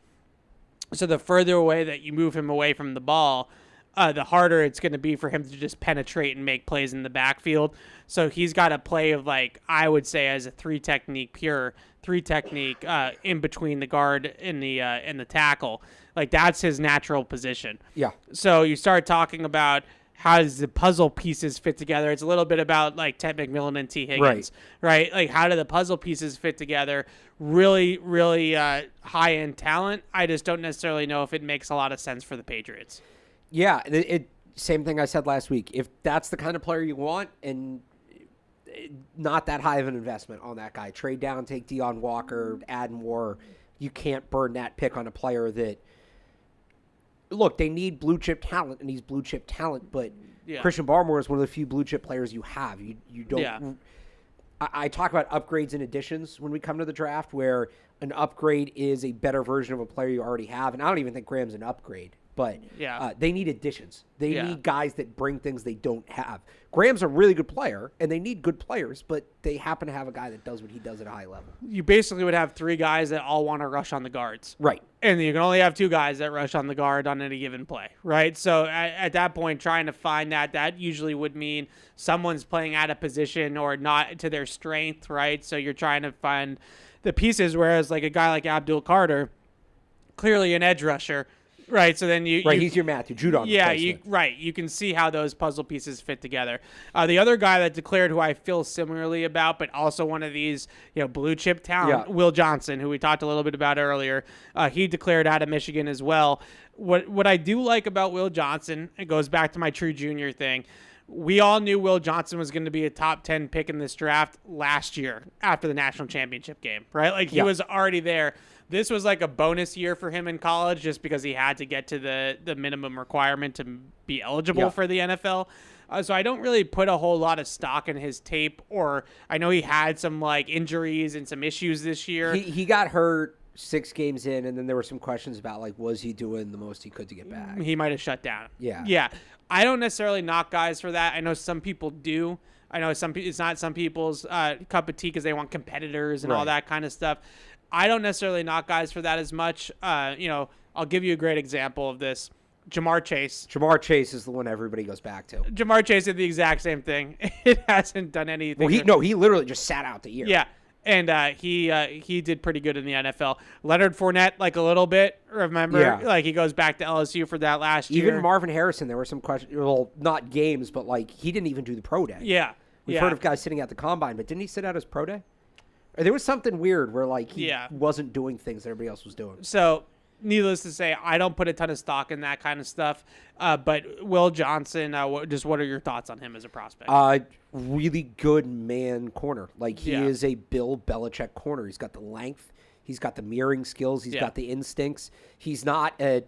So the further away that you move him away from the ball, the harder it's going to be for him to just penetrate and make plays in the backfield. So he's got a play of, like, I would say as a 3 technique in between the guard and the tackle. Like, that's his natural position. Yeah. So you start talking about how does the puzzle pieces fit together. It's a little bit about like Ted McMillan and T. Higgins, right? Like, how do the puzzle pieces fit together? Really, really high-end talent. I just don't necessarily know if it makes a lot of sense for the Patriots. Yeah, same thing I said last week. If that's the kind of player you want and not that high of an investment on that guy, trade down, take Deion Walker, add more. You can't burn that pick on a player that, look, they need blue-chip talent, and he's blue-chip talent, but Christian Barmore is one of the few blue-chip players you have. You don't. Yeah. I talk about upgrades and additions when we come to the draft, where an upgrade is a better version of a player you already have, and I don't even think Graham's an upgrade. But they need additions. They need guys that bring things they don't have. Graham's a really good player, and they need good players, but they happen to have a guy that does what he does at a high level. You basically would have 3 guys that all want to rush on the guards. Right. And you can only have 2 guys that rush on the guard on any given play, right? So at that point, trying to find that usually would mean someone's playing out of position or not to their strength, right? So you're trying to find the pieces, whereas like a guy like Abdul Carter, clearly an edge rusher, right, so then he's your Matthew Judon. Yeah, you can see how those puzzle pieces fit together. The other guy that declared, who I feel similarly about, but also one of these blue chip talent, Will Johnson, who we talked a little bit about earlier. He declared out of Michigan as well. What I do like about Will Johnson, it goes back to my true junior thing. We all knew Will Johnson was going to be a top 10 pick in this draft last year after the national championship game, right? Like he was already there. This was like a bonus year for him in college just because he had to get to the minimum requirement to be eligible for the NFL. So I don't really put a whole lot of stock in his tape, or I know he had some like injuries and some issues this year. He got hurt 6 games in, and then there were some questions about like, was he doing the most he could to get back? He might have shut down. Yeah. I don't necessarily knock guys for that. I know some people do. I know it's not some people's cup of tea because they want competitors and all that kind of stuff. I don't necessarily knock guys for that as much. I'll give you a great example of this. Jamar Chase. Jamar Chase is the one everybody goes back to. Jamar Chase did the exact same thing. It hasn't done anything. Well, he literally just sat out the year. Yeah. And he did pretty good in the NFL. Leonard Fournette, like a little bit, remember? Yeah. Like he goes back to LSU for that last year. Even Marvin Harrison, there were some questions. Well, not games, but like he didn't even do the pro day. Yeah. We've heard of guys sitting at the combine, but didn't he sit out his pro day? Or there was something weird where like he wasn't doing things that everybody else was doing. So, needless to say, I don't put a ton of stock in that kind of stuff. But Will Johnson, what are your thoughts on him as a prospect? Really good man corner. Like he is a Bill Belichick corner. He's got the length. He's got the mirroring skills. He's got the instincts. He's not an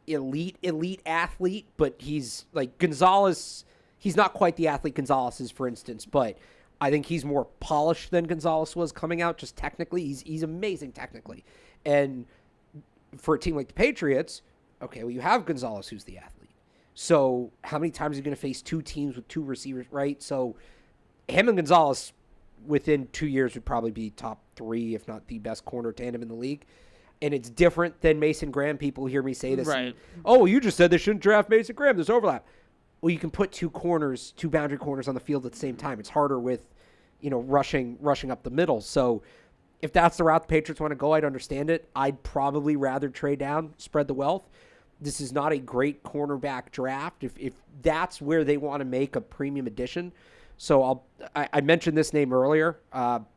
elite athlete, but he's like Gonzalez. He's not quite the athlete Gonzalez is, for instance, but I think he's more polished than Gonzalez was coming out just technically. He's amazing technically. And for a team like the Patriots, okay, well, you have Gonzalez who's the athlete. So how many times are you going to face two teams with two receivers, right? So him and Gonzalez within 2 years would probably be top 3, if not the best corner tandem in the league. And it's different than Mason Graham. People hear me say this. Right. And, oh, you just said they shouldn't draft Mason Graham. There's overlap. Well, you can put two boundary corners on the field at the same time. It's harder with, rushing up the middle. So if that's the route the Patriots want to go, I'd understand it. I'd probably rather trade down, spread the wealth. This is not a great cornerback draft if that's where they want to make a premium addition. So I mentioned this name earlier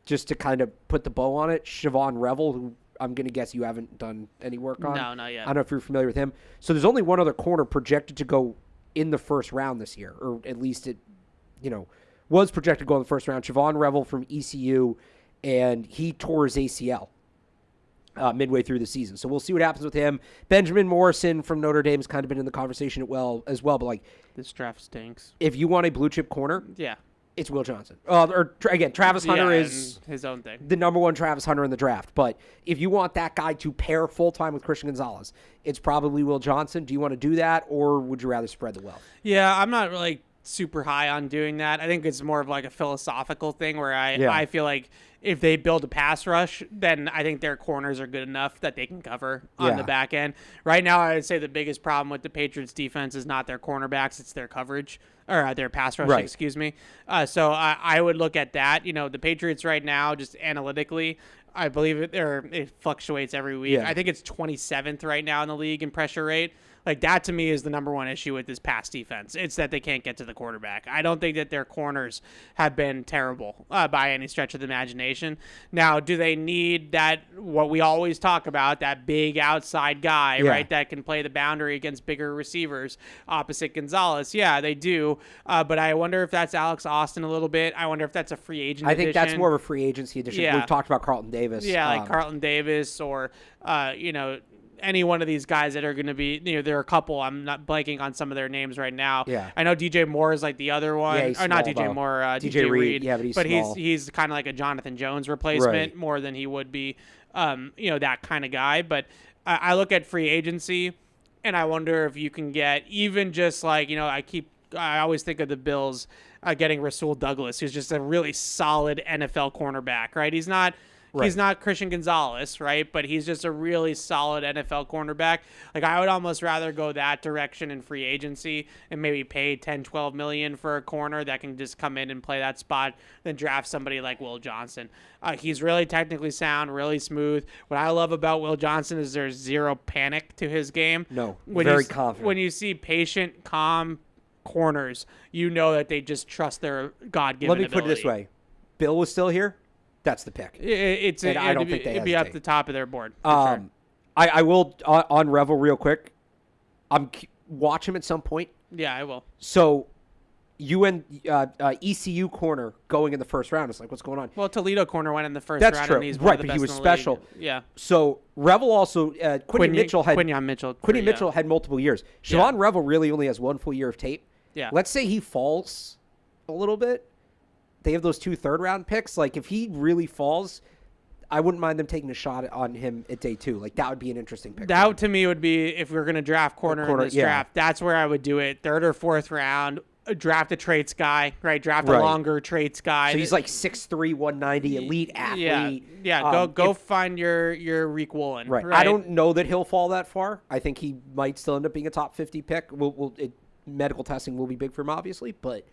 just to kind of put the bow on it. Siobhan Revel, who I'm going to guess you haven't done any work on. No, not yet. I don't know if you're familiar with him. So there's only one other corner projected to go in the first round this year, or at least it, was projected to go in the first round. Siobhan Revel from ECU, and he tore his ACL midway through the season. So we'll see what happens with him. Benjamin Morrison from Notre Dame has kind of been in the conversation as well. But like, this draft stinks. if you want a blue chip corner, Yeah. it's Will Johnson. Again, Travis Hunter is his own thing. the number one Travis Hunter in the draft. But if you want that guy to pair full-time with Christian Gonzalez, it's probably Will Johnson. Do you want to do that, or would you rather spread the wealth? Yeah, I'm not really super high on doing that. I think it's more of like a philosophical thing where I feel like if they build a pass rush, then I think their corners are good enough that they can cover on the back end. Right now, I would say the biggest problem with the Patriots defense is not their cornerbacks, it's their coverage, or their pass rush, excuse me. So I would look at that. The Patriots right now, just analytically, I believe it fluctuates every week. Yeah. I think it's 27th right now in the league in pressure rate. Like, that to me is the number one issue with this pass defense. It's that they can't get to the quarterback. I don't think that their corners have been terrible by any stretch of the imagination. Now, do they need that, what we always talk about, that big outside guy, right, that can play the boundary against bigger receivers opposite Gonzalez? Yeah, they do. But I wonder if that's Alex Austin a little bit. I wonder if that's a free agent I think addition. that's more of a free agency addition. Yeah. We've talked about Carlton Davis. Yeah, like Carlton Davis or, any one of these guys that are going to be, there are a couple. I'm not blanking on some of their names right now. Yeah. I know DJ Moore is like the other one. Yeah, he's or not small, DJ though. Moore, DJ Reed. Yeah, but he's small. he's kind of like a Jonathan Jones replacement more than he would be, that kind of guy. But I look at free agency, and I wonder if you can get even just like, I always think of the Bills getting Rasul Douglas, who's just a really solid NFL cornerback, right? He's not Christian Gonzalez, right? But he's just a really solid NFL cornerback. Like, I would almost rather go that direction in free agency and maybe pay 10, 12 million for a corner that can just come in and play that spot than draft somebody like Will Johnson. He's really technically sound, really smooth. What I love about Will Johnson is there's zero panic to his game. No, very confident. When you see patient, calm corners, you know that they just trust their God-given ability. Let me put it this way. Bill was still here. That's the pick. I don't think it'd be up the top of their board. Sure. I will on Revel real quick. Watch him at some point. Yeah, I will. So, ECU corner going in the first round. It's like, what's going on? Well, Toledo corner went in the first That's round. true. And he's one of the But best he was in the special. league. Yeah. So Revel also Quinyon Mitchell had multiple years. Siobhan Revel really only has one full year of tape. Yeah. Let's say he falls a little bit. They have those 2 third-round picks. Like, if he really falls, I wouldn't mind them taking a shot on him at day 2. Like, that would be an interesting pick. That, to me, would be, if we're going to draft corner in this draft, that's where I would do it. 3rd or 4th round, draft a traits guy, right? Draft a longer traits guy. So he's like 6'3", 190, elite athlete. Yeah, go find your Reek Woolen. Right. I don't know that he'll fall that far. I think he might still end up being a top 50 pick. Medical testing will be big for him, obviously, but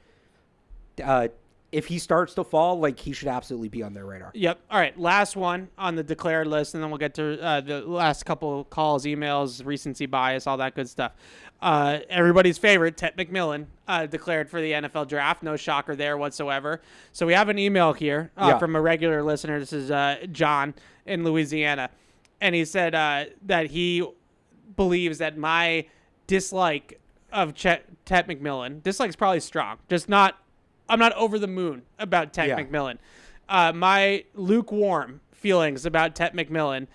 if he starts to fall, like, he should absolutely be on their radar. Yep. All right. Last one on the declared list, and then we'll get to the last couple calls, emails, recency bias, all that good stuff. Everybody's favorite, Ted McMillan, declared for the NFL draft. No shocker there whatsoever. So we have an email here from a regular listener. This is John in Louisiana. And he said that he believes that my dislike of Ted McMillan, dislike's probably strong, I'm not over the moon about Ted McMillan. My lukewarm feelings about Ted McMillan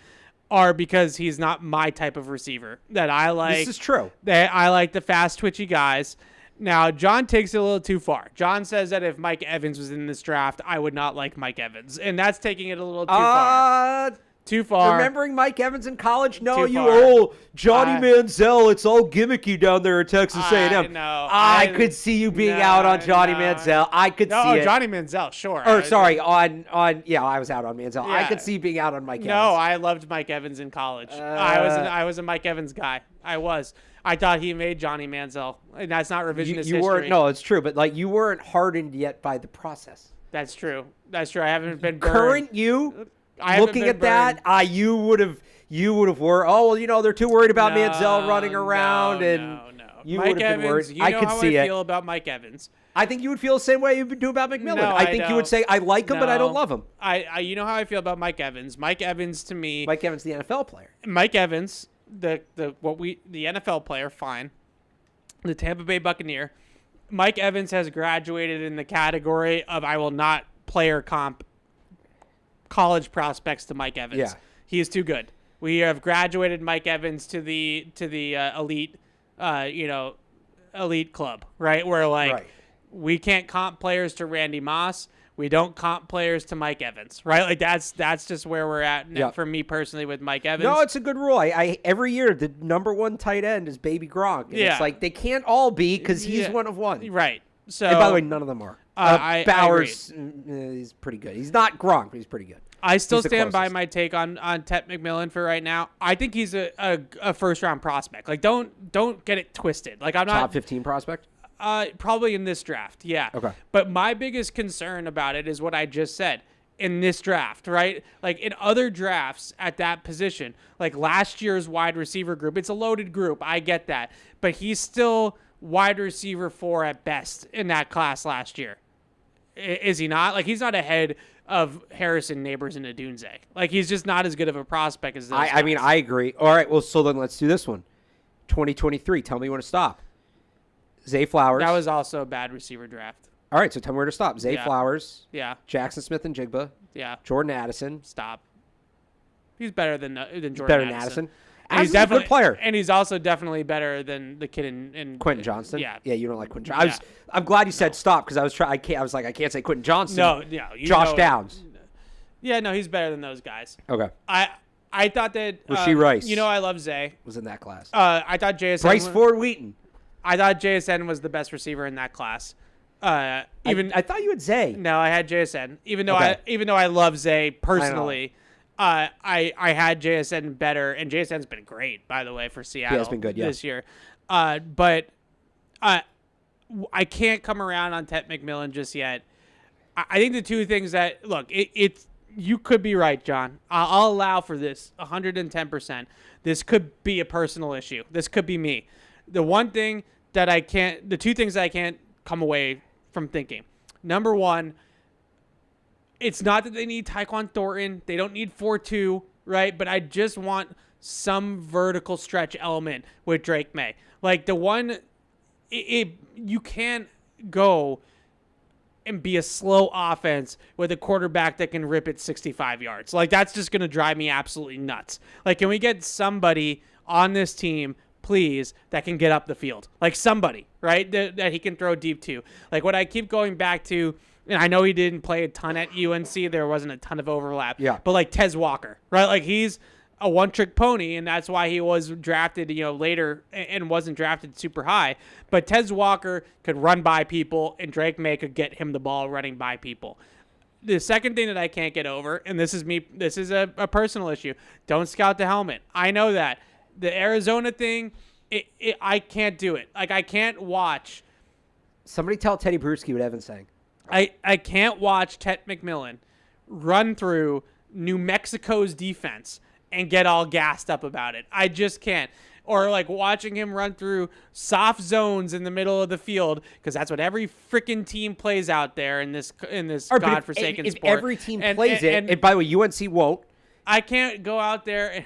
are because he's not my type of receiver that I like. This is true. That I like the fast, twitchy guys. Now, John takes it a little too far. John says that if Mike Evans was in this draft, I would not like Mike Evans. And that's taking it a little too far. Too far. Remembering Mike Evans in college? No, Too you far. old Johnny Manziel. It's all gimmicky down there at Texas A&M. No, I could see you being out on Johnny Manziel. I could see it. Johnny Manziel, sure. Or sorry, on I was out on Manziel. I could see you being out on Mike Evans. No, I loved Mike Evans in college. I was a Mike Evans guy. I was. I thought he made Johnny Manziel, and that's not revisionist history. Weren't. No, it's true, but like you weren't hardened yet by the process. That's true. That's true. I haven't been burned. Current you. Looking at that, you would have worried. Oh well, they're too worried about Manziel running around, and you would have been worried. I could how see I it. feel about Mike Evans. I think you would feel the same way you would do about McMillan. No, I think you would say I like him, but I don't love him. You know how I feel about Mike Evans. Mike Evans to me. Mike Evans, the NFL player. Mike Evans, the NFL player, fine. The Tampa Bay Buccaneer. Mike Evans has graduated in the category of I will not player comp college prospects to Mike Evans. Yeah. He is too good. We have graduated Mike Evans to the elite elite club, right? Where we can't comp players to Randy Moss. We don't comp players to Mike Evans, right? Like that's just where we're at for me personally with Mike Evans. No, it's a good rule. I every year the number one tight end is Baby Gronk. And it's like they can't all be because he's one of one. Right. So, and by the way, none of them are. Bowers, I he's pretty good. He's not Gronk, but he's pretty good. I still stand by my take on Ted McMillan for right now. I think he's a first round prospect. Like don't get it twisted. Like I'm not top 15 prospect. Probably in this draft, yeah. Okay. But my biggest concern about it is what I just said. In this draft, right? Like in other drafts at that position, like last year's wide receiver group, it's a loaded group. I get that. But he's still wide receiver 4 at best in that class last year. Is he not? Like he's not ahead of Harrison, Neighbors, and Adunze. Like he's just not as good of a prospect as those guys. I mean, I agree. All right, well, so then let's do this one. 2023. Tell me when to stop. Zay Flowers. That was also a bad receiver draft. All right, so tell me where to stop. Zay Flowers. Yeah. Jackson Smith and Jigba. Yeah. Jordan Addison. Stop. He's better than Jordan better than Addison. And he's definitely a good player. And he's also definitely better than the kid in Quentin Johnston. Yeah. Yeah, you don't like Quentin Johnston. I'm glad you said stop because I was I can't say Quentin Johnston. No. Josh Downs. Yeah, no, he's better than those guys. Okay. I thought that Rasheed Rice. I love Zay. Was in that class. I thought JSN Bryce Ford Wheaton. I thought JSN was the best receiver in that class. I thought you had Zay. No, I had JSN. Even though I love Zay personally, I had JSN better, and JSN's been great, by the way, for Seattle. Yeah, it's been good, this year. But I can't come around on Ted McMillan just yet. I think the two things that look, it's you could be right, John. I'll allow for this 110%. This could be a personal issue. This could be me. The two things that I can't come away from thinking. Number one, it's not that they need Tyquan Thornton. They don't need 4-2, right? But I just want some vertical stretch element with Drake May. Like you can't go and be a slow offense with a quarterback that can rip it 65 yards. Like that's just going to drive me absolutely nuts. Like, can we get somebody on this team, please, that can get up the field? Like somebody, right? That he can throw deep to. Like what I keep going back to, and I know he didn't play a ton at UNC. There wasn't a ton of overlap. Yeah. But like Tez Walker, right? Like he's a one-trick pony, and that's why he was drafted, later and wasn't drafted super high. But Tez Walker could run by people, and Drake May could get him the ball running by people. The second thing that I can't get over, and this is a personal issue, don't scout the helmet. I know that. The Arizona thing, I can't do it. Like, I can't watch. Somebody tell Teddy Bruschi what Evan's saying. I can't watch Tet McMillan run through New Mexico's defense and get all gassed up about it. I just can't. Or like watching him run through soft zones in the middle of the field, because that's what every freaking team plays out there in this godforsaken sport. If every team plays it, and by the way, UNC won't. I can't go out there and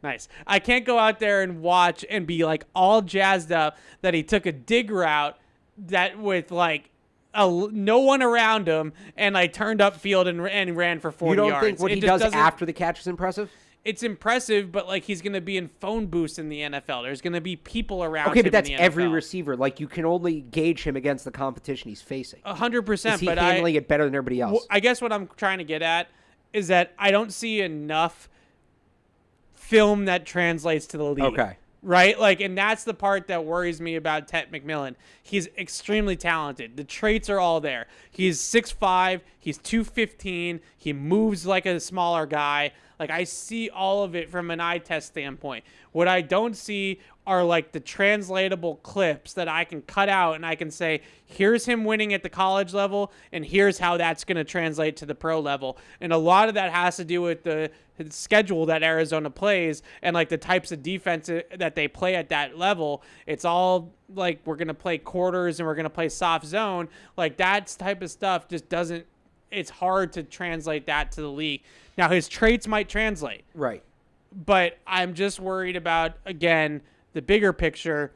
nice. I can't go out there and watch and be like all jazzed up that he took a dig route that with like no one around him and I turned up field and ran for 40 yards. You don't think what he does after the catch is impressive? It's impressive, but like he's going to be in phone booths in the NFL. There's going to be people around him. Okay, but that's in the every NFL. receiver. Like you can only gauge him against the competition he's facing. 100%. Is he handling it better than everybody else? I guess what I'm trying to get at is that I don't see enough film that translates to the league. Okay. Right? Like, and that's the part that worries me about Tet McMillan. He's extremely talented. The traits are all there. He's 6'5", he's 215, he moves like a smaller guy. Like, I see all of it from an eye test standpoint. What I don't see are, like, the translatable clips that I can cut out and I can say, here's him winning at the college level, and here's how that's going to translate to the pro level. And a lot of that has to do with the schedule that Arizona plays and, like, the types of defense that they play at that level. It's all, like, we're going to play quarters and we're going to play soft zone. Like, that type of stuff just doesn't – it's hard to translate that to the league. Now, his traits might translate. Right. But I'm just worried about, again, the bigger picture.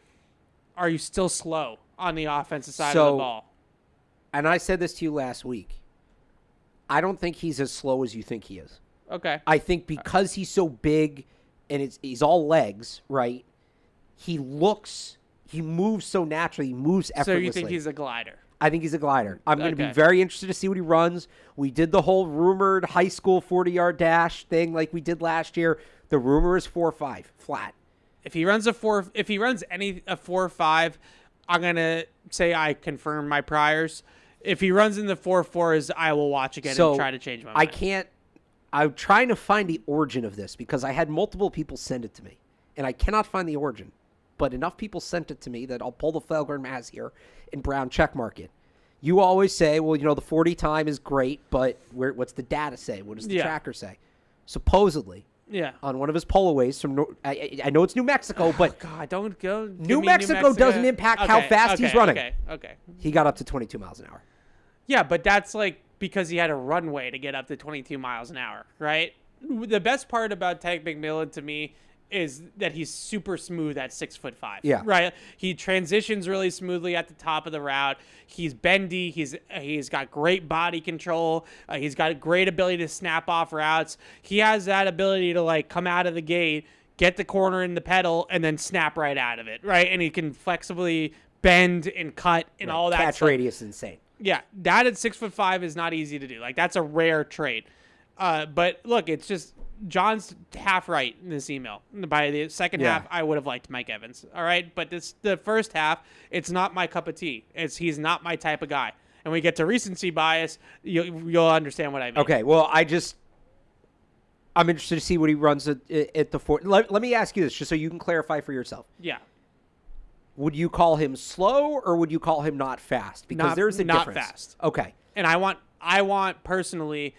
Are you still slow on the offensive side of the ball? And I said this to you last week. I don't think he's as slow as you think he is. Okay. I think because he's so big and he's all legs, right? He moves so naturally. He moves effortlessly. So you think he's a glider? I think he's a glider. I'm going to be very interested to see what he runs. We did the whole rumored high school 40-yard dash thing like we did last year. The rumor is 4.5 flat. If he runs a 4.5, I'm going to say I confirm my priors. If he runs in the 4.4s, I will watch again and try to change my mind. I'm trying to find the origin of this because I had multiple people send it to me, and I cannot find the origin. But enough people sent it to me that I'll pull the Felger Maz here and Brown checkmark it. You always say, well, the 40 time is great, but what's the data say? What does the tracker say? Supposedly, on one of his poloways from I know it's New Mexico, but God, don't go. New Mexico doesn't impact how fast he's running. Okay. He got up to 22 miles an hour. Yeah, but that's like because he had a runway to get up to 22 miles an hour, right? The best part about Tet McMillan to me is that he's super smooth at 6'5". Yeah. Right. He transitions really smoothly at the top of the route. He's bendy. He's got great body control. He's got a great ability to snap off routes. He has that ability to like come out of the gate, get the corner in the pedal, and then snap right out of it. Right. And he can flexibly bend and cut and all that. Catch radius is insane. Yeah. That at 6'5" is not easy to do. Like that's a rare trait. But look, it's just, John's half right in this email. By the second half, I would have liked Mike Evans. All right, but the first half, it's not my cup of tea. He's not my type of guy. And we get to recency bias, you'll understand what I mean. Okay, well, I'm interested to see what he runs at the 4. Let me ask you this, just so you can clarify for yourself. Yeah. Would you call him slow or would you call him not fast? Because there's a difference. Not fast. Okay. And I want personally.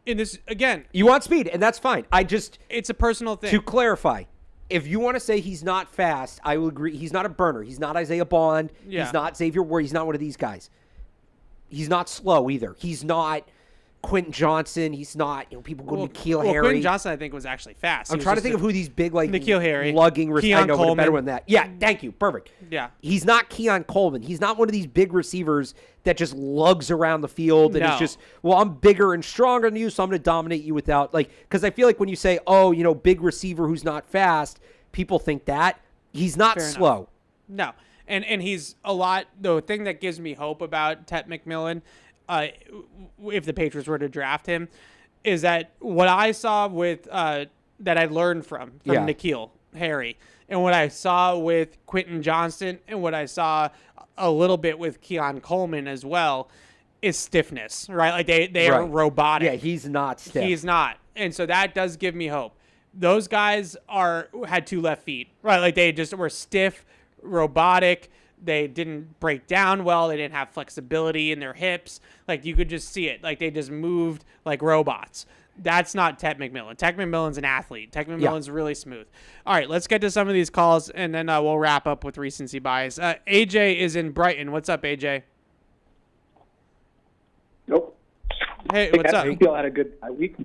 In this, again, you want speed, and that's fine. It's a personal thing. To clarify, if you want to say he's not fast, I will agree. He's not a burner. He's not Isaiah Bond. Yeah. He's not Xavier Ward. He's not one of these guys. He's not slow either. He's not Quentin Johnson. He's not, people go to N'Keal Harry. Quentin Johnson, I think, was actually fast. I'm trying to think of who these big, like, N'Keal Harry, lugging Keon I know, Coleman. but better than that. Yeah, thank you. Perfect. Yeah. He's not Keon Coleman. He's not one of these big receivers that just lugs around the field and is just, well, I'm bigger and stronger than you, so I'm going to dominate you without, like, because I feel like when you say, big receiver who's not fast, people think that. He's not slow. No. And he's a lot, the thing that gives me hope about Tet McMillan, if the Patriots were to draft him, is that what I saw with that I learned from N'Keal Harry, and what I saw with Quentin Johnston, and what I saw a little bit with Keon Coleman as well, is stiffness, right? Like they are robotic. Yeah, he's not stiff. He's not, and so that does give me hope. Those guys had 2 left feet, right? Like they just were stiff, robotic. They didn't break down well. They didn't have flexibility in their hips. Like, you could just see it. Like, they just moved like robots. That's not Ted McMillan. Ted McMillan's an athlete. Ted McMillan's really smooth. All right, let's get to some of these calls, and then we'll wrap up with recency bias. AJ is in Brighton. What's up, AJ? Nope. Hey, what's up? I feel I had a good week.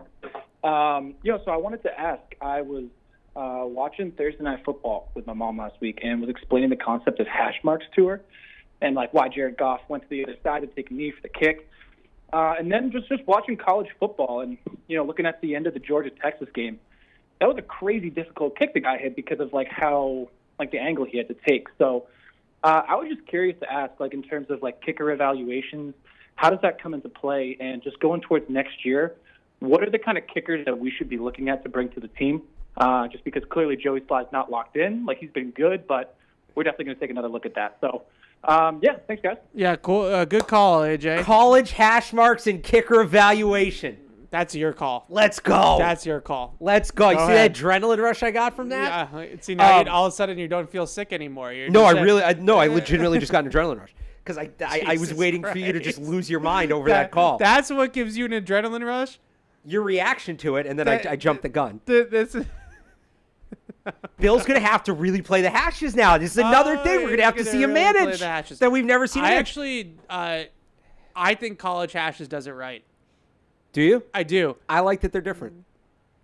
So I wanted to ask. I was watching Thursday Night Football with my mom last week and was explaining the concept of hash marks to her, and like why Jared Goff went to the other side to take a knee for the kick. And then just watching college football and, looking at the end of the Georgia-Texas game, that was a crazy difficult kick the guy hit because of, the angle he had to take. So I was just curious to ask, in terms of, kicker evaluations, how does that come into play? And just going towards next year, what are the kind of kickers that we should be looking at to bring to the team? Just because clearly Joey Sly's not locked in. He's been good, but we're definitely going to take another look at that. So, thanks, guys. Yeah, cool. Good call, AJ. College hash marks and kicker evaluation. That's your call. Let's go. That's your call. Let's go. You see ahead. that adrenaline rush I got from that? Yeah. See, now all of a sudden you don't feel sick anymore. I legitimately just got an adrenaline rush because I was waiting for you to just lose your mind over that call. That's what gives you an adrenaline rush? Your reaction to it, and then I jumped the gun. This is... Bill's going to have to really play the hashes now. This is another thing we're going to have to see him manage that we've never seen him manage. I think college hashes does it right. Do you? I do. I like that they're different.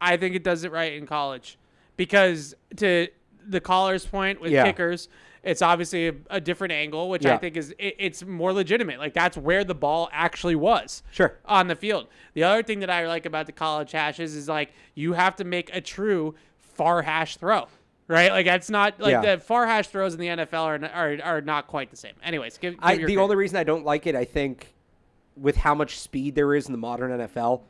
I think it does it right in college because to the caller's point with kickers, it's obviously a different angle, which I think it's more legitimate. That's where the ball actually was on the field. The other thing that I like about the college hashes is you have to make a true far hash throw, right? That's not the far hash throws in the NFL are not quite the same. Anyways, the only reason I don't like it, I think, with how much speed there is in the modern NFL,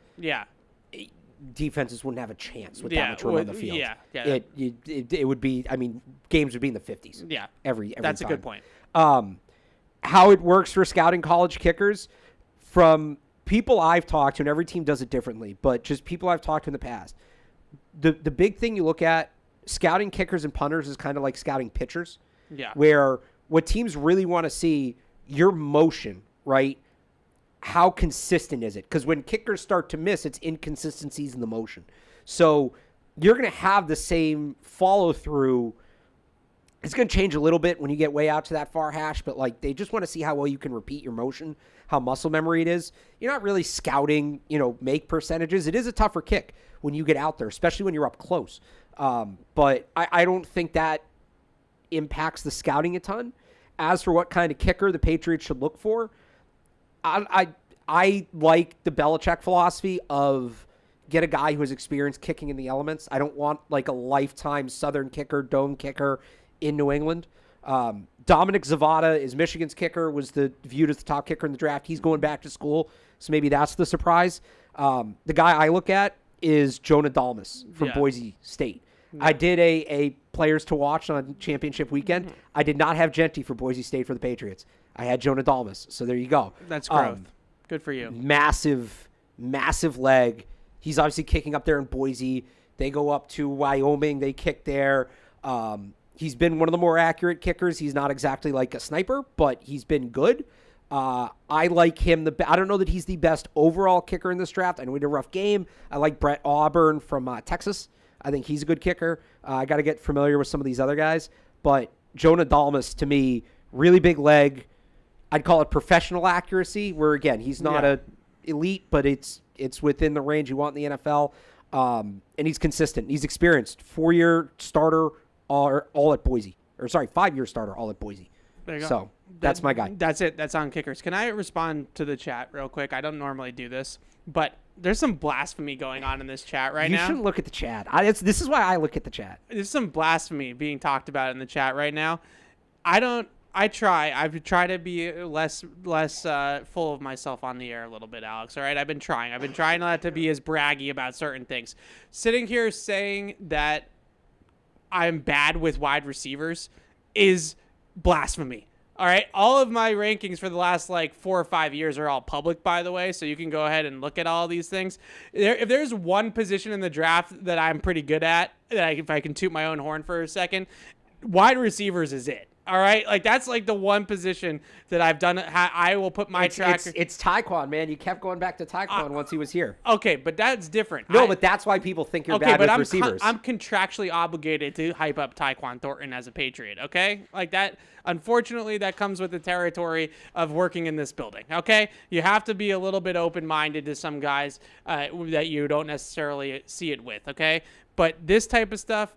defenses wouldn't have a chance with that much room on the field. It would be. I mean, games would be in the 50s. Yeah, every that's time. A good point. How it works for scouting college kickers, from people I've talked to, and every team does it differently, but just people I've talked to in the past. The big thing you look at, scouting kickers and punters is kind of like scouting pitchers. Yeah. Where what teams really want to see, your motion, right? How consistent is it? Because when kickers start to miss, it's inconsistencies in the motion. So you're going to have the same follow through. It's going to change a little bit when you get way out to that far hash, but they just want to see how well you can repeat your motion, how muscle memory it is. You're not really scouting, make percentages. It is a tougher kick when you get out there, especially when you're up close. But I don't think that impacts the scouting a ton. As for what kind of kicker the Patriots should look for, I like the Belichick philosophy of get a guy who has experience kicking in the elements. I don't want a lifetime Southern kicker, dome kicker in New England. Dominic Zavada is Michigan's kicker, was viewed as the top kicker in the draft. He's going back to school, so maybe that's the surprise. The guy I look at is Jonah Dalmas from Boise State. Yeah. I did a players to watch on championship weekend. Mm-hmm. I did not have Genty for Boise State for the Patriots. I had Jonah Dalmas, so there you go. That's growth. Good for you. Massive leg. He's obviously kicking up there in Boise. They go up to Wyoming. They kick there. He's been one of the more accurate kickers. He's not exactly like a sniper, but he's been good. I like him. I don't know that he's the best overall kicker in this draft. I know he had a rough game. I like Brett Auburn from Texas. I think he's a good kicker. I got to get familiar with some of these other guys. But Jonah Dalmas, to me, really big leg. I'd call it professional accuracy, where, again, he's not a elite, but it's within the range you want in the NFL. And he's consistent. He's experienced. 4-year starter all at Boise. 5-year starter all at Boise. There you go. So that's my guy. That's it. That's on kickers. Can I respond to the chat real quick? I don't normally do this, but there's some blasphemy going on in this chat right now. You shouldn't look at the chat. This is why I look at the chat. There's some blasphemy being talked about in the chat right now. I've tried to be less full of myself on the air a little bit, Alex. All right, I've been trying not to be as braggy about certain things. Sitting here saying that I'm bad with wide receivers is blasphemy. All right, all of my rankings for the last 4 or 5 years are all public, by the way, so you can go ahead and look at all these things. If there's one position in the draft that I'm pretty good at, if I can toot my own horn for a second, wide receivers is it. All right, like that's like the one position that I've done. I will put my tracker. It's Tyquan, man. You kept going back to Tyquan once he was here. Okay, but that's different. No, but that's why people think you're bad with receivers. I'm contractually obligated to hype up Tyquan Thornton as a Patriot. Okay, like that. Unfortunately, that comes with the territory of working in this building. Okay, you have to be a little bit open-minded to some guys that you don't necessarily see it with. Okay, but this type of stuff.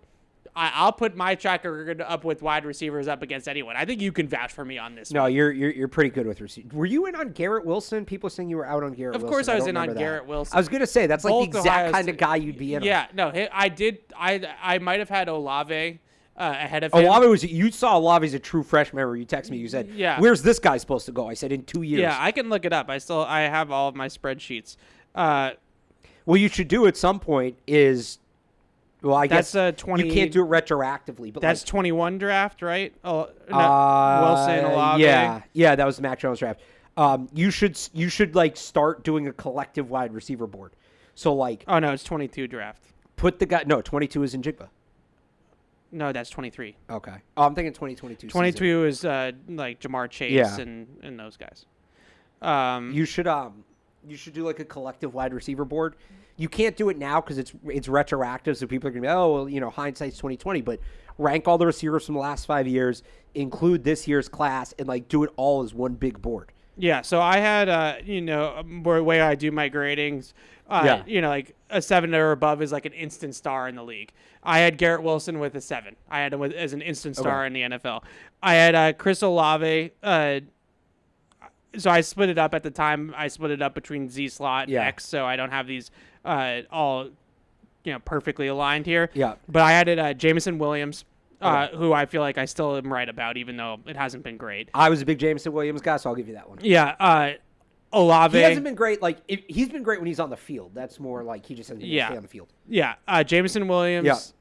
I'll put my track record up with wide receivers up against anyone. I think you can vouch for me on this. No, one. you're pretty good with receivers. Were you in on Garrett Wilson? People saying you were out on Garrett Wilson. Of course I was in on Garrett Wilson. I was going to say, that's like Both the exact kind of guy you'd be in on. Yeah, no, I did. I might have had Olave ahead of him. You saw Olave as a true freshman. Remember, you texted me. You said, yeah. Where's this guy supposed to go? I said, in 2 years. Yeah, I can look it up. I have all of my spreadsheets. What you should do at some point is... Well, I guess that's 20. You can't do it retroactively, but that's 21 draft, right? Oh, no, Wilson, Olave. Yeah, that was the Mac Jones draft. You should like start doing a collective wide receiver board. So like, oh no, it's 22 draft. Put the guy. No, 22 is in Jigba. No, that's 23. Okay. Oh, I'm thinking 2022. 22 is like Jamar Chase and those guys. You should do like a collective wide receiver board. You can't do it now because it's retroactive, so people are gonna be, oh, well, hindsight's 2020. But rank all the receivers from the last 5 years, include this year's class, and like do it all as one big board. Yeah. So I had the way I do my gradings. Like a 7 or above is like an instant star in the league. I had Garrett Wilson with a 7. I had him as an instant star in the NFL. I had Chris Olave. So I split it up at the time. I split it up between Z slot and X, so I don't have these all perfectly aligned here. Yeah. But I added Jameson Williams, who I feel like I still am right about, even though it hasn't been great. I was a big Jameson Williams guy, so I'll give you that one. Yeah. Olave. He hasn't been great. Like he's been great when he's on the field. That's more like he just hasn't been able to stay on the field. Yeah. Jameson Williams.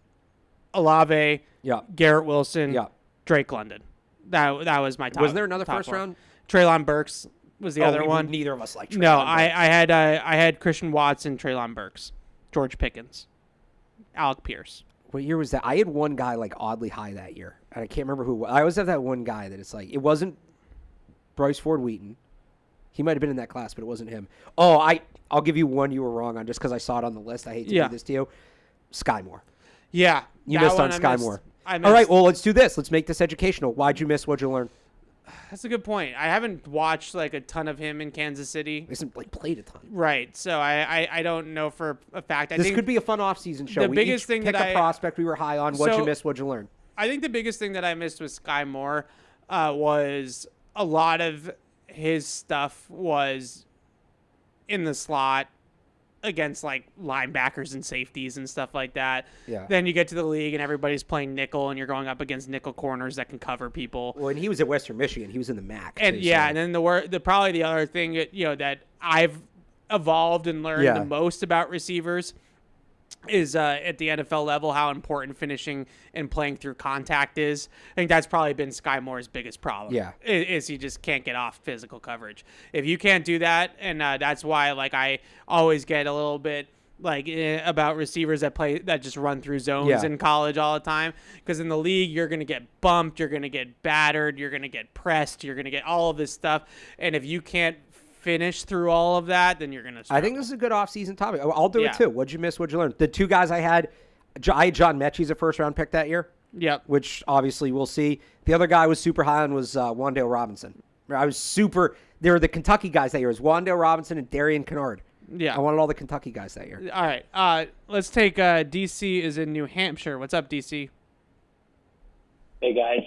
Olave. Yeah. Garrett Wilson. Yeah. Drake London. That was my top. Was there another first one. round? Treylon Burks was the other one. Neither of us like Treylon. No, I had Christian Watson, Treylon Burks, George Pickens, Alec Pierce. What year was that? I had one guy like oddly high that year, and I can't remember who. I always have that one guy that it's like it wasn't Bryce Ford Wheaton. He might have been in that class, but it wasn't him. Oh, I'll give you one you were wrong on just because I saw it on the list. I hate to do this to you. Sky Moore. Yeah, you missed on Sky Moore. All right, well, let's do this. Let's make this educational. Why'd you miss? What'd you learn? That's a good point. I haven't watched like a ton of him in Kansas City. He hasn't like played a ton. Right. So I don't know for a fact. This could be a fun off-season show. The biggest thing pick a prospect we were high on. What'd you miss? What'd you learn? I think the biggest thing that I missed with Sky Moore was a lot of his stuff was in the slot against like linebackers and safeties and stuff like that. Yeah. Then you get to the league and everybody's playing nickel and you're going up against nickel corners that can cover people. Well, and he was at Western Michigan. He was in the MAC. And too, and then probably the other thing that I've evolved and learned the most about receivers is at the NFL level how important finishing and playing through contact is. I think that's probably been Sky Moore's biggest problem. Yeah, is he just can't get off physical coverage. If you can't do that, and that's why like I always get a little bit like about receivers that just run through zones in college all the time, because in the league you're going to get bumped, you're going to get battered, you're going to get pressed, you're going to get all of this stuff, and if you can't finish through all of that, then you're going to struggle. I think this is a good off-season topic. I'll do it too. What'd you miss? What'd you learn? The two guys I had John Mechie's a first-round pick that year. Yep. Which obviously we'll see. The other guy I was super high on was Wan'Dale Robinson. They were the Kentucky guys that year. It was Wan'Dale Robinson and Darian Kennard. Yeah. I wanted all the Kentucky guys that year. All right. Let's take DC is in New Hampshire. What's up, DC? Hey, guys.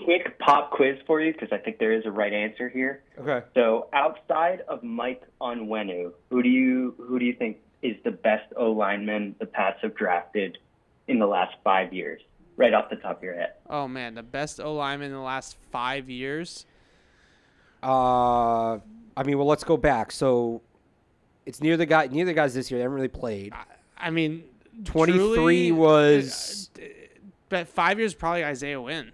Quick pop quiz for you because I think there is a right answer here. Okay. So outside of Mike Onwenu, who do you think is the best O-lineman the Pats have drafted in the last 5 years? Right off the top of your head. Oh, man. The best O-lineman in the last 5 years? Well, let's go back. So it's near the guys this year. They haven't really played. 23 was... But 5 years probably Isaiah Wynn.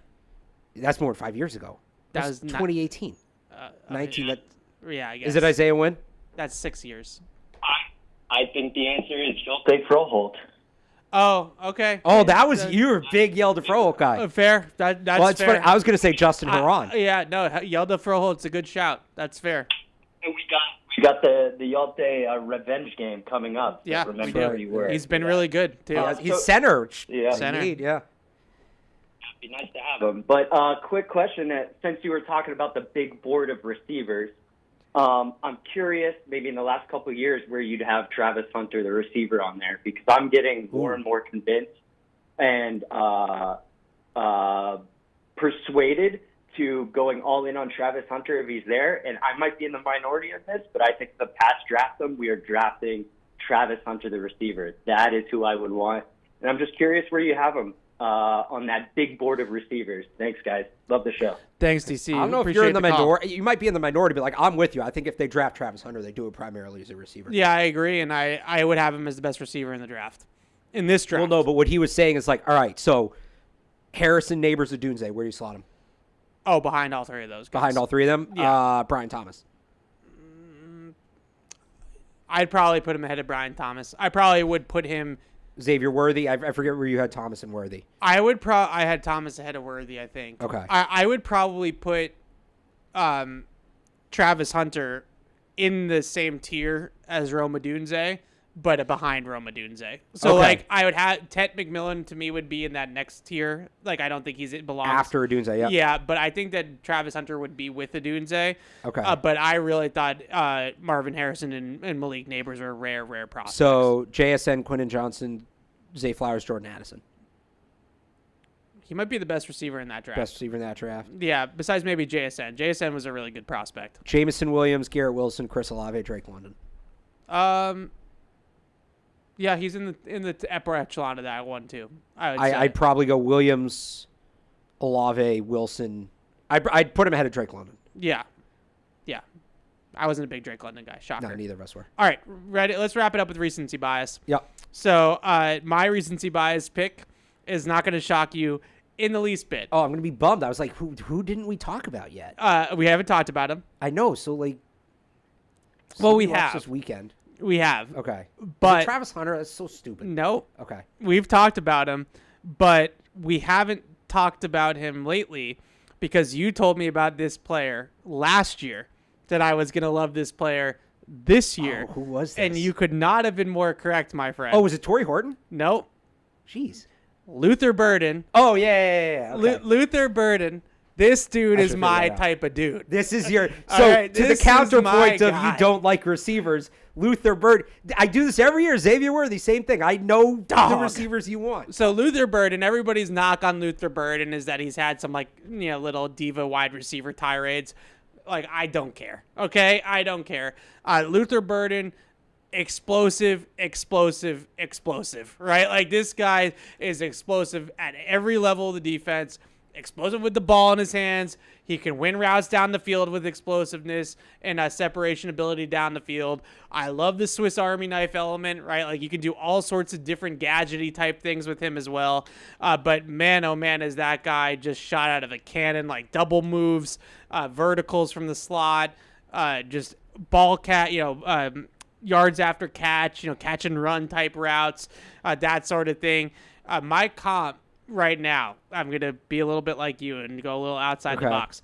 That's more than 5 years ago. That was 2018. 19. Yeah, I guess. Is it Isaiah Wynn? That's 6 years. I think the answer is Schulte Froholt. Oh, okay. Oh, that was you were a big Yelda Froholt guy. Fair. That's well, it's fair. funny. I was going to say Justin Herron. Yeah, no, Yelda Froholt's a good shout. That's fair. And we got the Yalte revenge game coming up. Yeah, remember where you were. He's been really good too. He's center. Yeah, center. Indeed, yeah. It'd be nice to have him. But quick question: since you were talking about the big board of receivers, I'm curious, maybe in the last couple of years, where you'd have Travis Hunter, the receiver, on there, because I'm getting more and more convinced and persuaded to going all in on Travis Hunter if he's there. And I might be in the minority on this, but I think the Pats draft him. We are drafting Travis Hunter, the receiver. That is who I would want. And I'm just curious where you have him on that big board of receivers. Thanks, guys. Love the show. Thanks, DC. I don't know if you're in the minority. You might be in the minority, but like I'm with you. I think if they draft Travis Hunter, they do it primarily as a receiver. Yeah, I agree, and I would have him as the best receiver in the draft. In this draft. Well, no, but what he was saying is like, all right, so Harrison, Neighbors, Odunze, where do you slot him? Oh, behind all three of those guys. Behind all three of them? Yeah. Brian Thomas. I'd probably put him ahead of Brian Thomas. I probably would put him... Xavier Worthy. I forget where you had Thomas and Worthy. I had Thomas ahead of Worthy, I think. Okay. I would probably put Travis Hunter in the same tier as Rome Odunze, but behind Rome Odunze. So, like, I would have... Ted McMillan, to me, would be in that next tier. Like, I don't think it belongs... After Odunze, yeah. Yeah, but I think that Travis Hunter would be with Odunze. Okay. But I really thought Marvin Harrison and Malik Neighbors were rare prospects. So, JSN, Quinton Johnson, Zay Flowers, Jordan Addison. He might be the best receiver in that draft. Best receiver in that draft. Yeah, besides maybe JSN. JSN was a really good prospect. Jameson Williams, Garrett Wilson, Chris Olave, Drake London. Yeah, he's in the upper echelon of that one too. I'd probably go Williams, Olave, Wilson. I'd put him ahead of Drake London. Yeah. I wasn't a big Drake London guy. Shocker. No, neither of us were. All right, ready? Let's wrap it up with recency bias. Yep. So my recency bias pick is not going to shock you in the least bit. Oh, I'm going to be bummed. I was like, who didn't we talk about yet? We haven't talked about him. I know. So like, well, we have this weekend. We have. Okay. But Travis Hunter, that's so stupid. No. Okay. We've talked about him, but we haven't talked about him lately because you told me about this player last year that I was going to love this player this year. Oh, who was this? And you could not have been more correct, my friend. Oh, was it Torrey Horton? Nope. Jeez. Luther Burden. Oh, yeah. Okay. Luther Burden. This dude is my type of dude. This is your... So, right, to the counterpoint of you don't like receivers, Luther Burden... I do this every year. Xavier Worthy, same thing. I know the receivers you want. So, Luther Burden, everybody's knock on Luther Burden is that he's had some, like, little diva wide receiver tirades. Like, I don't care. Okay? I don't care. Luther Burden... explosive, right? Like, this guy is explosive at every level of the defense, explosive with the ball in his hands. He can win routes down the field with explosiveness and separation ability down the field. I love the Swiss Army knife element, right? Like, you can do all sorts of different gadgety type things with him as well. But man, oh man, is that guy just shot out of a cannon, like double moves, verticals from the slot, just ball yards after catch, catch and run type routes, that sort of thing. My comp right now, I'm going to be a little bit like you and go a little outside the box.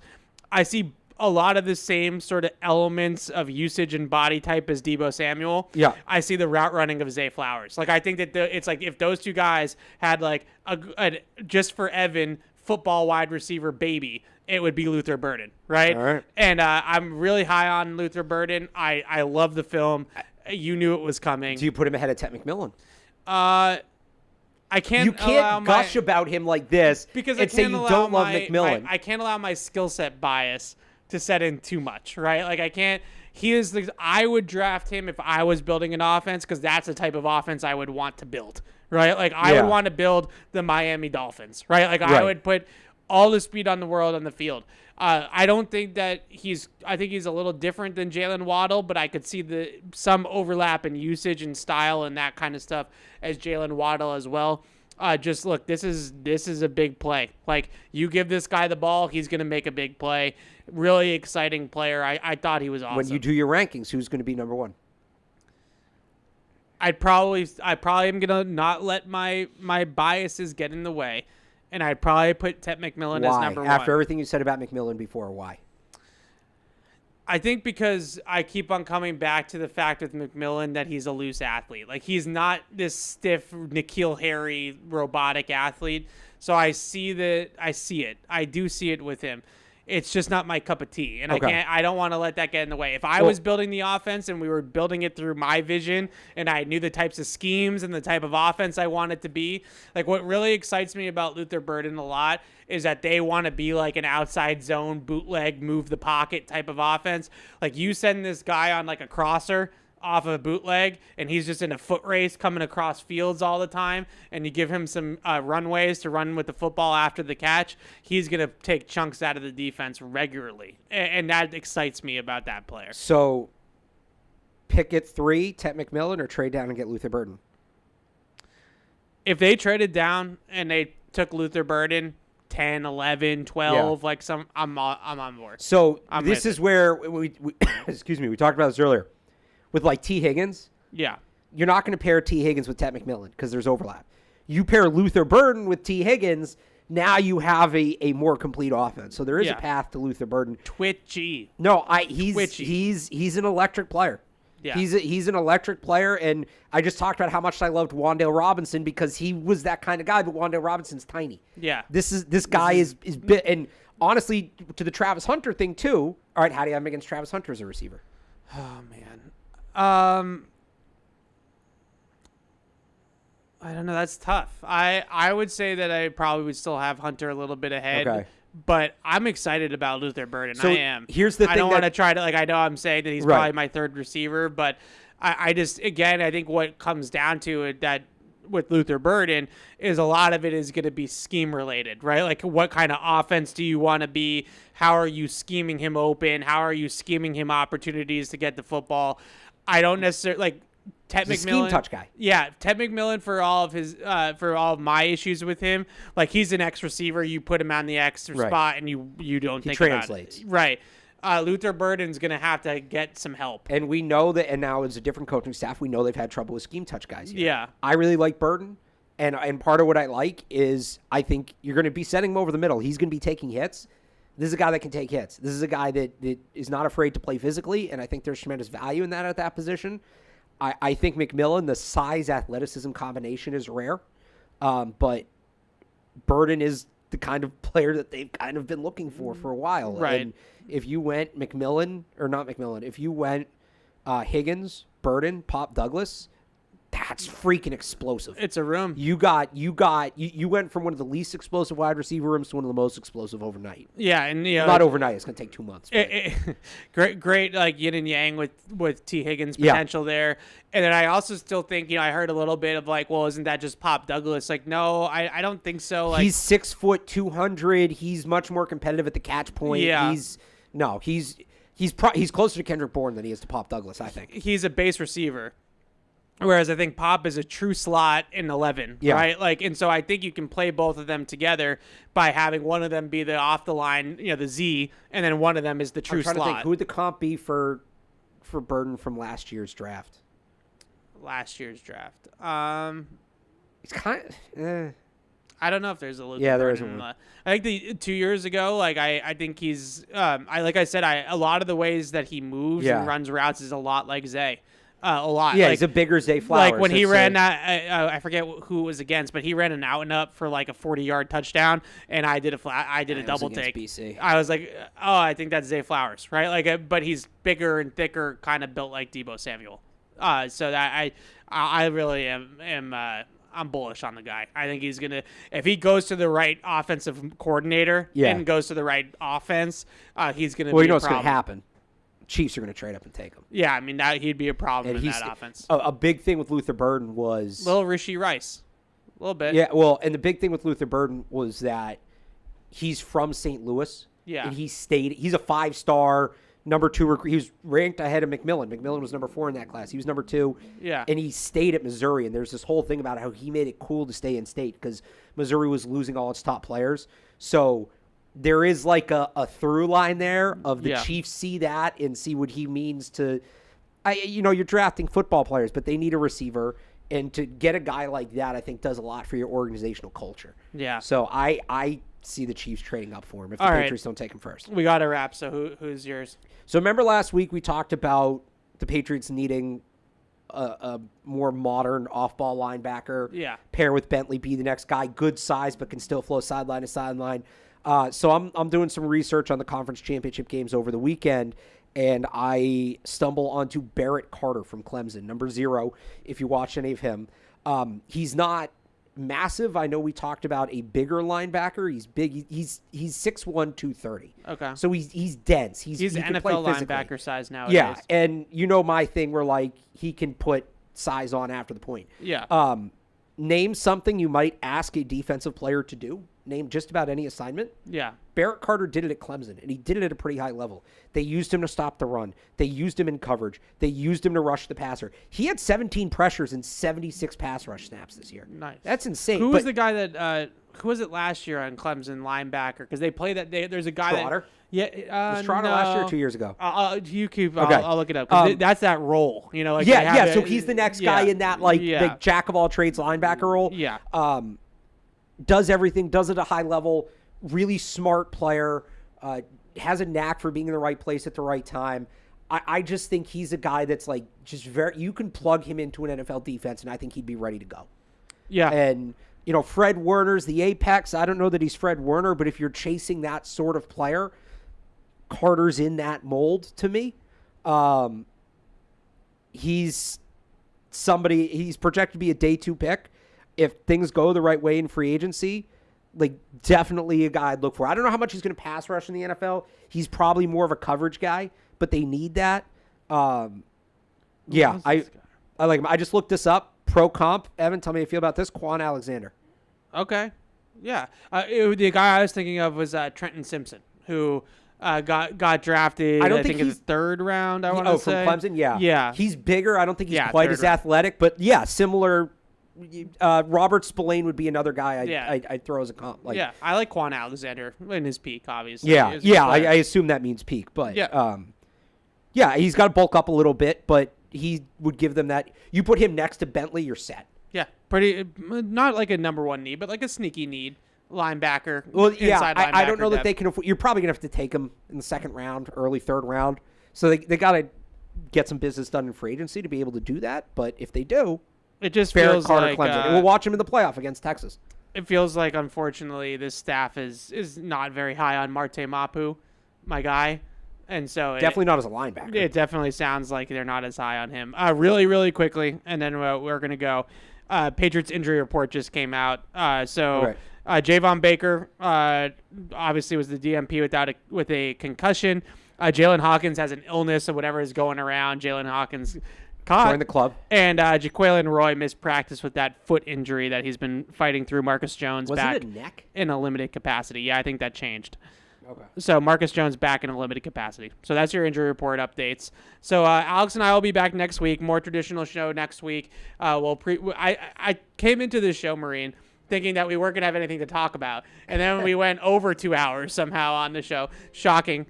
I see a lot of the same sort of elements of usage and body type as Deebo Samuel. Yeah. I see the route running of Zay Flowers. Like, I think that it's like if those two guys had like a just for Evan football wide receiver baby, it would be Luther Burden, right? All right. And I'm really high on Luther Burden. I love the film. You knew it was coming. Do you put him ahead of Ted McMillan? I can't. You can't gush about him like this because and say you don't love McMillan. I can't allow my skill set bias to set in too much, right? Like, I can't. I would draft him if I was building an offense because that's the type of offense I would want to build, right? Like, I would want to build the Miami Dolphins, right? Like, I would put all the speed on the world on the field. I don't think that I think he's a little different than Jalen Waddle, but I could see some overlap in usage and style and that kind of stuff as Jalen Waddle as well. Just look, this is a big play. Like, you give this guy the ball, he's going to make a big play. Really exciting player. I thought he was awesome. When you do your rankings, who's going to be number one? I probably am gonna not let my biases get in the way, and I'd probably put Ted McMillan as number one. After everything you said about McMillan before, why? I think because I keep on coming back to the fact with McMillan that he's a loose athlete. Like, he's not this stiff N'Keal Harry robotic athlete. So I see it. I do see it with him. It's just not my cup of tea, and I don't want to let that get in the way. If I was building the offense and we were building it through my vision, and I knew the types of schemes and the type of offense I want it to be, like, what really excites me about Luther Burden a lot is that they want to be like an outside zone bootleg, move the pocket type of offense. Like, you send this guy on like a crosser off of a bootleg, and he's just in a foot race coming across fields all the time, and you give him some runways to run with the football after the catch, he's going to take chunks out of the defense regularly. And that excites me about that player. So pick at 3, Ted McMillan, or trade down and get Luther Burden? If they traded down and they took Luther Burden 10, 11, 12, like some, I'm on board. So this is where we excuse me, we talked about this earlier. With like T. Higgins, you're not going to pair T. Higgins with Ted McMillan because there's overlap. You pair Luther Burden with T. Higgins, now you have a more complete offense. So there is a path to Luther Burden. Twitchy. No, he's an electric player. Yeah. He's an electric player, and I just talked about how much I loved Wan'Dale Robinson because he was that kind of guy, but Wan'Dale Robinson's tiny. Yeah. This guy is big, and honestly, to the Travis Hunter thing too. All right, how do you have him against Travis Hunter as a receiver? Oh man. I don't know. That's tough. I would say that I probably would still have Hunter a little bit ahead, but I'm excited about Luther Burden. So I am. Here's the thing. I don't want to try to, like, I know I'm saying that he's probably my third receiver, but I just, again, I think what comes down to it that with Luther Burden is a lot of it is going to be scheme related, right? Like, what kind of offense do you want to be? How are you scheming him open? How are you scheming him opportunities to get the football? I don't necessarily like Ted McMillan. Scheme touch guy. Yeah, Ted McMillan for all of my issues with him. Like, he's an X receiver. You put him on the X spot, and you don't think translates. about it. Right. Luther Burden's going to have to get some help. And we know that, and now as a different coaching staff, we know they've had trouble with scheme touch guys here. Yeah. I really like Burden, and part of what I like is I think you're going to be sending him over the middle. He's going to be taking hits. This is a guy that can take hits. This is a guy that is not afraid to play physically, and I think there's tremendous value in that at that position. I think McMillan, the size-athleticism combination is rare, but Burden is the kind of player that they've kind of been looking for a while. Right. And if you went if you went Higgins, Burden, Pop Douglas, that's freaking explosive. It's a room. You went from one of the least explosive wide receiver rooms to one of the most explosive overnight. Yeah, and not overnight. It's going to take 2 months. Great, like yin and yang with T. Higgins' potential there. And then I also still think, I heard a little bit of like, well, isn't that just Pop Douglas? Like, no, I don't think so. Like, he's 6 foot 200. He's much more competitive at the catch point. Yeah. He's closer to Kendrick Bourne than he is to Pop Douglas, I think. He's a base receiver. Whereas I think Pop is a true slot in 11, right? Like, and so I think you can play both of them together by having one of them be the off the line, the Z, and then one of them is the true slot. I'm trying to think, who would the comp be for Burden from last year's draft? It's kind of. I don't know if there's a Luther there Burden. is one. I think 2 years ago, like I think he's like I said, a lot of the ways that he moves and runs routes is a lot like Zay. A lot. Yeah, like, he's a bigger Zay Flowers. Like when he ran that, I forget who it was against, but he ran an out and up for like a 40-yard touchdown, and I did a double take. BC. I was like, oh, I think that's Zay Flowers, right? Like, but he's bigger and thicker, kind of built like Deebo Samuel. So that I really am I'm bullish on the guy. I think he's gonna, if he goes to the right offensive coordinator and goes to the right offense, he's gonna. Well, be what's gonna happen? Chiefs are going to trade up and take him. Yeah, I mean, he'd be a problem in that offense. A big thing with Luther Burden was... Little Rishi Rice. A little bit. Yeah, well, and the big thing with Luther Burden was that he's from St. Louis. Yeah. And he's a 5-star, number 2 recruit. He was ranked ahead of McMillan. McMillan was number 4 in that class. He was number 2. Yeah. And he stayed at Missouri, and there's this whole thing about how he made it cool to stay in state because Missouri was losing all its top players. So... there is like a through line there of the Chiefs see that and see what he means to. You're drafting football players, but they need a receiver. And to get a guy like that, I think, does a lot for your organizational culture. Yeah. So I see the Chiefs trading up for him if the Patriots don't take him first. We got to wrap. So who's yours? So remember last week we talked about the Patriots needing a more modern off-ball linebacker. Yeah. Pair with Bentley, be the next guy, good size, but can still flow sideline to sideline. So I'm doing some research on the conference championship games over the weekend, and I stumble onto Barrett Carter from Clemson, number 0, if you watch any of him. He's not massive. I know we talked about a bigger linebacker. He's big. He's 6'1", 230. Okay. So he's dense. He's NFL linebacker size nowadays. Yeah, and my thing where, like, he can put size on after the point. Yeah. Name something you might ask a defensive player to do. Name just about any assignment. Yeah. Barrett Carter did it at Clemson, and he did it at a pretty high level. They used him to stop the run. They used him in coverage. They used him to rush the passer. He had 17 pressures and 76 pass rush snaps this year. Nice. That's insane. Who was the guy that who was it last year on Clemson linebacker? Because they play that. There's a guy Trotter? Yeah, was Trotter last year or 2 years ago? You keep. Okay. I'll look it up. 'Cause that's that role. Like So he's the next guy in that the jack of all trades linebacker role. Yeah. Does everything. Does it at a high level. Really smart player. Has a knack for being in the right place at the right time. I just think he's a guy that's like just very. You can plug him into an NFL defense, and I think he'd be ready to go. Yeah. And Fred Warner's the apex. I don't know that he's Fred Warner, but if you're chasing that sort of player, Carter's in that mold to me. He's somebody. He's projected to be a day 2 pick. If things go the right way in free agency, like, definitely a guy I'd look for. I don't know how much he's going to pass rush in the NFL. He's probably more of a coverage guy, but they need that. I like him. I just looked this up. Pro comp. Evan, tell me how you feel about this. Quan Alexander. Okay. Yeah. The guy I was thinking of was Trenton Simpson, who got drafted, I think in the 3rd round, I want to say. From Clemson? Yeah. Yeah. He's bigger. I don't think he's quite as athletic, but yeah, similar. Robert Spillane would be another guy I'd throw as a comp. I like Quan Alexander in his peak, obviously. I assume that means peak, but he's got to bulk up a little bit, but he would give them that. You put him next to Bentley, you're set. Yeah, pretty not like a number 1 need, but like a sneaky need linebacker. Well, inside linebacker I don't know depth. that they can afford. You're probably gonna have to take him in the 2nd round, early 3rd round. So they got to get some business done in free agency to be able to do that. But if they do. It just Barrett feels Carter, like Clemson. And we'll watch him in the playoff against Texas. It feels like, unfortunately, this staff is not very high on Marte Mapu, my guy, and so definitely not as a linebacker. It definitely sounds like they're not as high on him. Really, really quickly, and then we're gonna go. Patriots injury report just came out. Javon Baker obviously was the DMP with a concussion. Jalen Hawkins has an illness or whatever is going around. Jalen Hawkins join the club. And Jaquelin Roy missed practice with that foot injury that he's been fighting through. Marcus Jones Wasn't back it neck? in a limited capacity. Yeah, I think that changed. Okay. So Marcus Jones back in a limited capacity. So that's your injury report updates. So Alex and I will be back next week. More traditional show next week. I came into this show, Marine, thinking that we weren't going to have anything to talk about. And then we went over 2 hours somehow on the show. Shocking.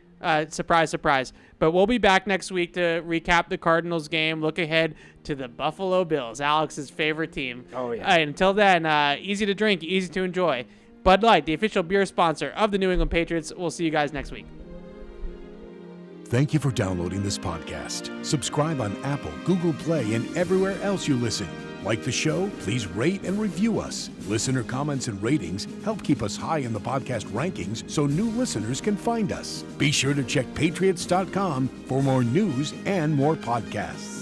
Surprise, surprise. But we'll be back next week to recap the Cardinals game, look ahead to the Buffalo Bills, Alex's favorite team. Oh, yeah. Until then, easy to drink, easy to enjoy. Bud Light, the official beer sponsor of the New England Patriots. We'll see you guys next week. Thank you for downloading this podcast. Subscribe on Apple, Google Play, and everywhere else you listen. Like the show? Please rate and review us. Listener comments and ratings help keep us high in the podcast rankings so new listeners can find us. Be sure to check Patriots.com for more news and more podcasts.